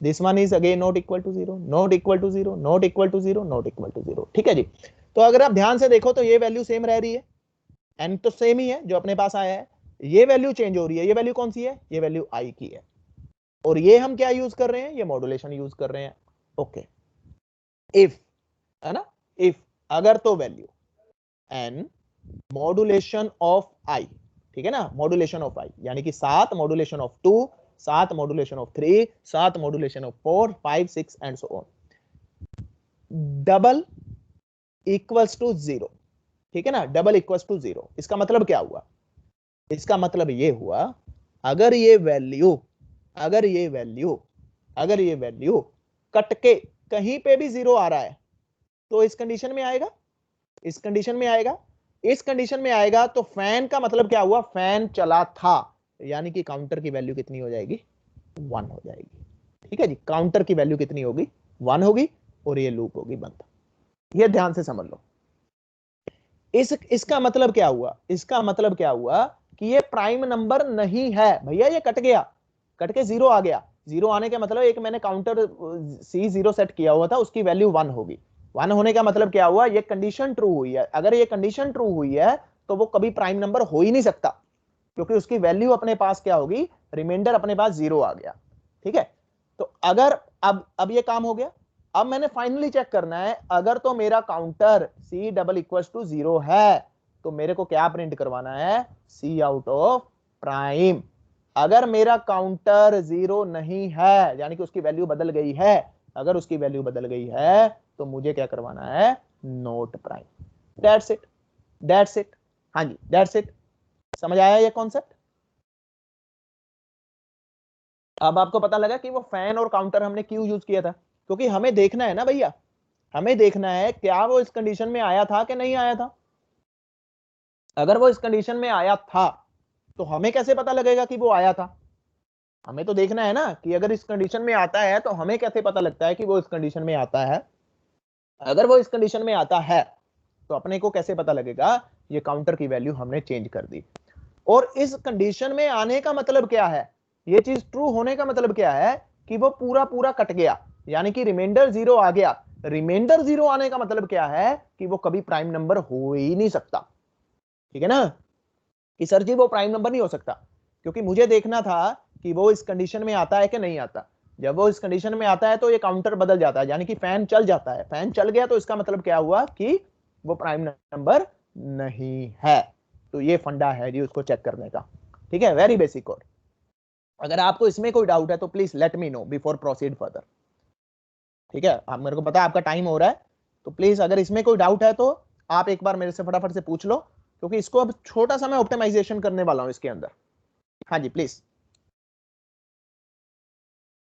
This one is again not equal to zero, not equal to zero, not equal to zero, not equal to zero. ठीक है जी, तो अगर आप ध्यान से देखो तो ये वैल्यू सेम रह रही है, n तो सेम ही है जो अपने पास आया है, ये वैल्यू चेंज हो रही है। ये वैल्यू कौन सी है? ये वैल्यू आई की है। और ये हम क्या यूज कर रहे हैं? ये मॉड्यूलेशन यूज कर रहे हैं। ओके, इफ, है ना, इफ अगर तो value n modulation of I, ठीक है ना, मॉड्यूलेशन ऑफ आई यानी कि 7 modulation of 2, 7 modulation of 3, 7 modulation of 4, 5, 6 and so on, double equals to zero. ठीक है ना, डबल इक्वल्स टू जीरो। इसका मतलब क्या हुआ? इसका मतलब ये हुआ, अगर ये वैल्यू कट के कहीं पे भी जीरो आ रहा है तो इस कंडीशन में आएगा, इस कंडीशन में आएगा, इस कंडीशन में आएगा। तो फैन का मतलब क्या हुआ? फैन चला था, यानी कि काउंटर की वैल्यू कितनी हो जाएगी? 1 हो जाएगी। ठीक है जी, काउंटर की वैल्यू कितनी होगी? 1 होगी, और ये लूप होगी बंद। ये ध्यान से समझ लो। इसका मतलब क्या हुआ? इसका मतलब क्या हुआ कि ये प्राइम नंबर नहीं है भैया, ये कट गया, कट के जीरो आ गया। जीरो आने का मतलब एक मैंने काउंटर C0 सेट किया हुआ था, उसकी वैल्यू 1 होगी। 1 होने का मतलब क्या हुआ? ये कंडीशन ट्रू हुई है। अगर ये कंडीशन ट्रू हुई है तो वो कभी प्राइम नंबर हो ही नहीं सकता, क्योंकि उसकी वैल्यू अपने पास क्या होगी? रिमाइंडर अपने पास 0 आ गया। ठीक है, तो अगर अब ये काम हो गया। अब मैंने फाइनली चेक करना है, अगर तो मेरा counter C double equal to 0 है तो मेरे को क्या प्रिंट करवाना है? C out of prime. अगर मेरा काउंटर 0 नहीं है, यानी कि उसकी वैल्यू बदल गई है, अगर उसकी वैल्यू बदल गई है तो मुझे क्या करवाना है, note prime. That's it, that's it. हाँ जी, दैट्स इट। समझ आया ये कॉन्सेप्ट? अब आपको पता लगा कि वो फैन और काउंटर हमने क्यों यूज किया था, क्योंकि हमें देखना है ना भैया, हमें देखना है क्या वो इस कंडीशन में आया था कि नहीं आया था। अगर वो इस कंडीशन में आया था तो हमें कैसे पता लगेगा कि वो आया था? हमें तो देखना है ना कि अगर इस कंडीशन में आता है तो हमें कैसे पता लगता है कि वो इस कंडीशन में आता है। अगर वो इस कंडीशन में आता है तो अपने को कैसे पता लगेगा, ये काउंटर की वैल्यू हमने चेंज कर दी। और इस कंडीशन में आने का मतलब क्या है, ये चीज ट्रू होने का मतलब क्या है कि वो पूरा पूरा कट गया, यानी कि रिमाइंडर 0 आ गया। रिमाइंडर 0 आने का मतलब क्या है कि वो कभी प्राइम नंबर हो ही नहीं सकता। ठीक है ना, कि सर जी वो प्राइम नंबर नहीं हो सकता, क्योंकि मुझे देखना था कि वो इस कंडीशन में आता है कि नहीं आता। जब वो इस कंडीशन में आता है तो ये काउंटर बदल जाता है, यानी कि फैन चल जाता है। फैन चल गया तो इसका मतलब क्या हुआ कि वो प्राइम नंबर नहीं है। तो ये फंडा है जी उसको चेक करने का। ठीक है, वेरी बेसिक कोड। अगर आपको इसमें कोई डाउट है तो please let me no before proceed further. ठीक है, आप मेरे को पता है आपका टाइम हो रहा है, तो प्लीज अगर इसमें कोई डाउट है तो आप एक बार मेरे से फटाफट से पूछ लो, क्योंकि इसको अब छोटा सा मैं ऑप्टिमाइजेशन करने वाला हूं इसके अंदर। हाँ जी, प्लीज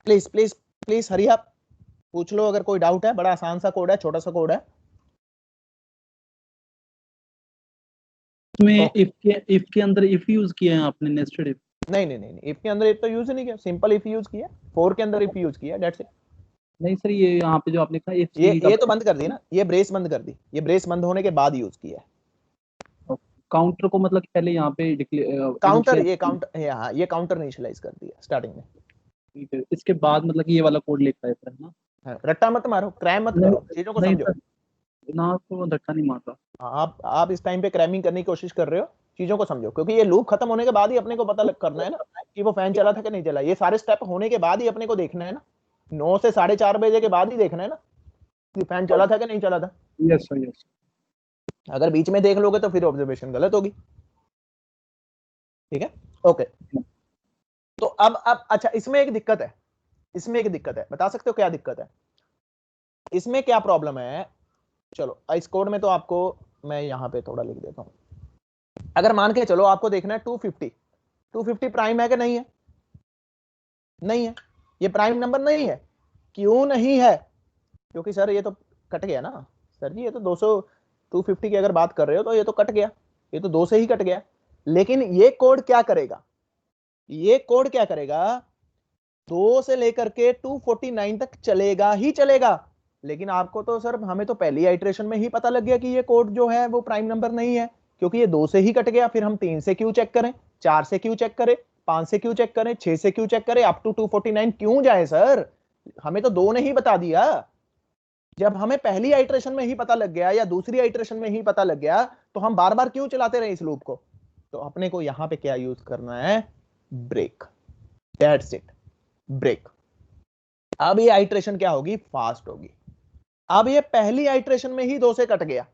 प्लीज प्लीज प्लीज हरी आप पूछ लो अगर कोई डाउट है। बड़ा आसान सा कोड है, छोटा सा कोड है। इसमें इफ के अंदर इफ यूज किया है आपने, नेस्टेड इफ? नहीं नहीं नहीं, इफ के अंदर इफ तो यूज ही नहीं किया, सिंपल इफ यूज किया। फोर के अंदर इफ यूज किया, दैट्स इट। नहीं सर, ये यहाँ पे जो आपने कहा इफ ये तो बंद कर दी ना, ये ब्रेस बंद कर दी, ये ब्रेस बंद होने के बाद यूज किया है। काउंटर को मतलब पहले यहाँ पे काउंटर, ये काउंटर, हाँ ये काउंटर इनिशियलाइज कर दिया स्टार्टिंग में। ठीक है, इसके बाद मतलब कि ये वाला कोड लिखा है सर ना? हाँ, रट्टा मत मारो, क्रैम मत करो, चीजों को समझो। ना तो धक्का नहीं मार रहा। आप इस टाइम पे क्रैमिंग करने की कोशिश कर रहे हो, चीजों को समझो, क्योंकि ये लूप खत्म होने के बाद ही अपने को पता करना है ना कि वो फैन चला था कि नहीं चला। ये सारे स्टेप होने के बाद ही अपने को देखना है ना, 9 से 4:30 बजे के बाद ही देखना है ना कि फैन चला था कि नहीं चला था। Yes sir, yes. अगर बीच में देख लोगे तो फिर ऑब्जर्वेशन गलत होगी। ठीक है, ओके। तो अब अच्छा, इसमें एक दिक्कत है, इसमें एक दिक्कत है, बता सकते हो क्या दिक्कत है इसमें, क्या प्रॉब्लम है? चलो इस कोड में तो आपको मैं यहां पे थोड़ा लिख देता हूं। अगर मान के चलो आपको देखना है 250 प्राइम है कि नहीं है? नहीं है, ये प्राइम नंबर नहीं है। क्यों नहीं है? क्योंकि सर ये तो कट गया ना। सर जी ये तो 250 की अगर बात कर रहे हो तो ये तो कट गया, ये तो 2 से ही कट गया। लेकिन ये कोड क्या करेगा, ये कोड क्या करेगा, 2 से लेकर के 249 तक चलेगा ही चलेगा। लेकिन आपको तो सर, हमें तो पहली आइट्रेशन में ही पता लग गया कि ये कोड जो है वो प्राइम नंबर नहीं है, क्योंकि ये 2 से ही कट गया। फिर हम 3 से क्यों चेक करें, 4 से क्यों चेक करें, 5 से क्यों चेक करें, 6 से क्यों चेक करें, अप टू 249 क्यों जाए सर? हमें तो 2 ने ही बता दिया। जब हमें पहली आइट्रेशन में ही पता लग गया या दूसरी आइट्रेशन में ही पता लग गया तो हम बार बार क्यों चलाते रहे इस लूप को? तो अपने को यहां पे क्या यूज करना है, ब्रेक। That's it, break. अब ये आइट्रेशन क्या होगी, फास्ट होगी। अब ये पहली आइट्रेशन में ही 2 से कट गया।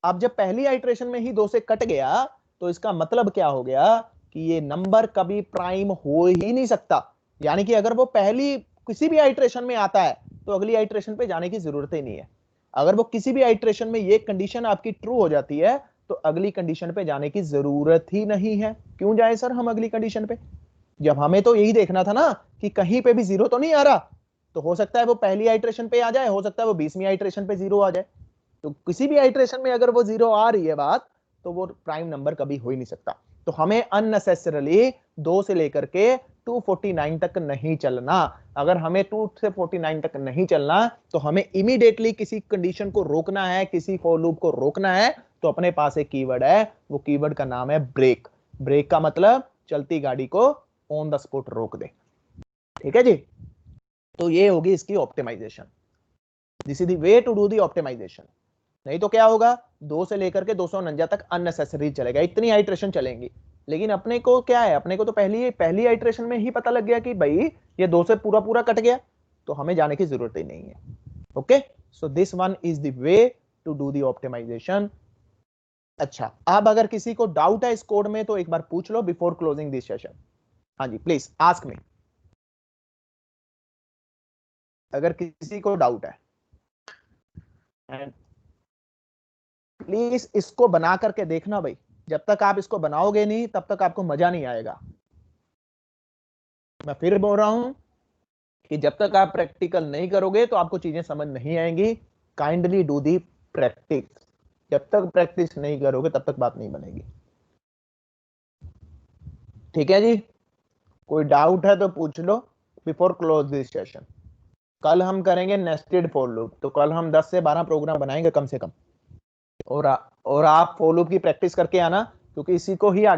अब जब पहली आइट्रेशन में ही 2 से कट गया तो इसका मतलब क्या हो गया कि ये नंबर कभी प्राइम हो ही नहीं सकता। यानी कि अगर वो पहली किसी भी आइट्रेशन में आता है तो अगली आइट्रेशन पे जाने की जरूरत ही नहीं है। अगर वो किसी भी आइट्रेशन में ये कंडीशन आपकी ट्रू हो जाती है तो अगली कंडीशन पे जाने की जरूरत ही नहीं है। क्यों जाए सर हम अगली कंडीशन पे, जब हमें तो यही देखना था ना कि कहीं पे भी 0 तो नहीं आ रहा। तो हो सकता है वो पहली आइट्रेशन पे आ जाए, हो सकता है वो 20वीं आइट्रेशन पे 0 आ जाए। तो किसी भी आइट्रेशन में अगर वो 0 आ रही है बात, तो वो प्राइम नंबर कभी हो ही नहीं सकता। तो हमें अननेसेसरली 2 से लेकर के 249 तक नहीं चलना। अगर हमें 2 से 49 तक नहीं चलना तो हमें इमीडिएटली किसी कंडीशन को रोकना है, किसी फॉर लूप को रोकना है। तो अपने पास एक कीवर्ड है, वो कीवर्ड का नाम है ब्रेक। ब्रेक का मतलब चलती गाड़ी को ऑन द स्पॉट रोक दे। ठीक है जी, तो ये होगी इसकी optimisation. This is the way to do the optimisation. नहीं तो क्या होगा, 2 से लेकर के 249 तक अननेसेसरी चलेगा, इतनी आइट्रेशन चलेंगी। लेकिन अपने को क्या है, अपने को तो पहली आइट्रेशन में ही पता लग गया कि भाई ये 2 से पूरा पूरा कट गया, तो हमें जाने की जरूरत ही नहीं है। Okay, so this one is the way to do the optimisation अच्छा, अब अगर किसी को डाउट है इस कोड में तो एक बार पूछ लो बिफोर क्लोजिंग दिस सेशन। हाँ जी, प्लीज आस्क मी, अगर किसी को डाउट है। एंड प्लीज इसको बना करके देखना भाई, जब तक आप इसको बनाओगे नहीं तब तक आपको मजा नहीं आएगा। मैं फिर बोल रहा हूं कि जब तक आप प्रैक्टिकल नहीं करोगे तो आपको चीजें समझ नहीं आएंगी। Kindly do the practice. जब तक प्रैक्टिस नहीं करोगे तब तक बात नहीं बनेगी। ठीक है जी, कोई डाउट है तो पूछ लो बिफोर क्लोज दिस सेशन। कल हम करेंगे नेस्टेड फॉर लूप, तो कल हम 10 से 12 प्रोग्राम बनाएंगे कम से कम। और आप फॉर लूप की प्रैक्टिस करके आना, क्योंकि इसी को ही आगे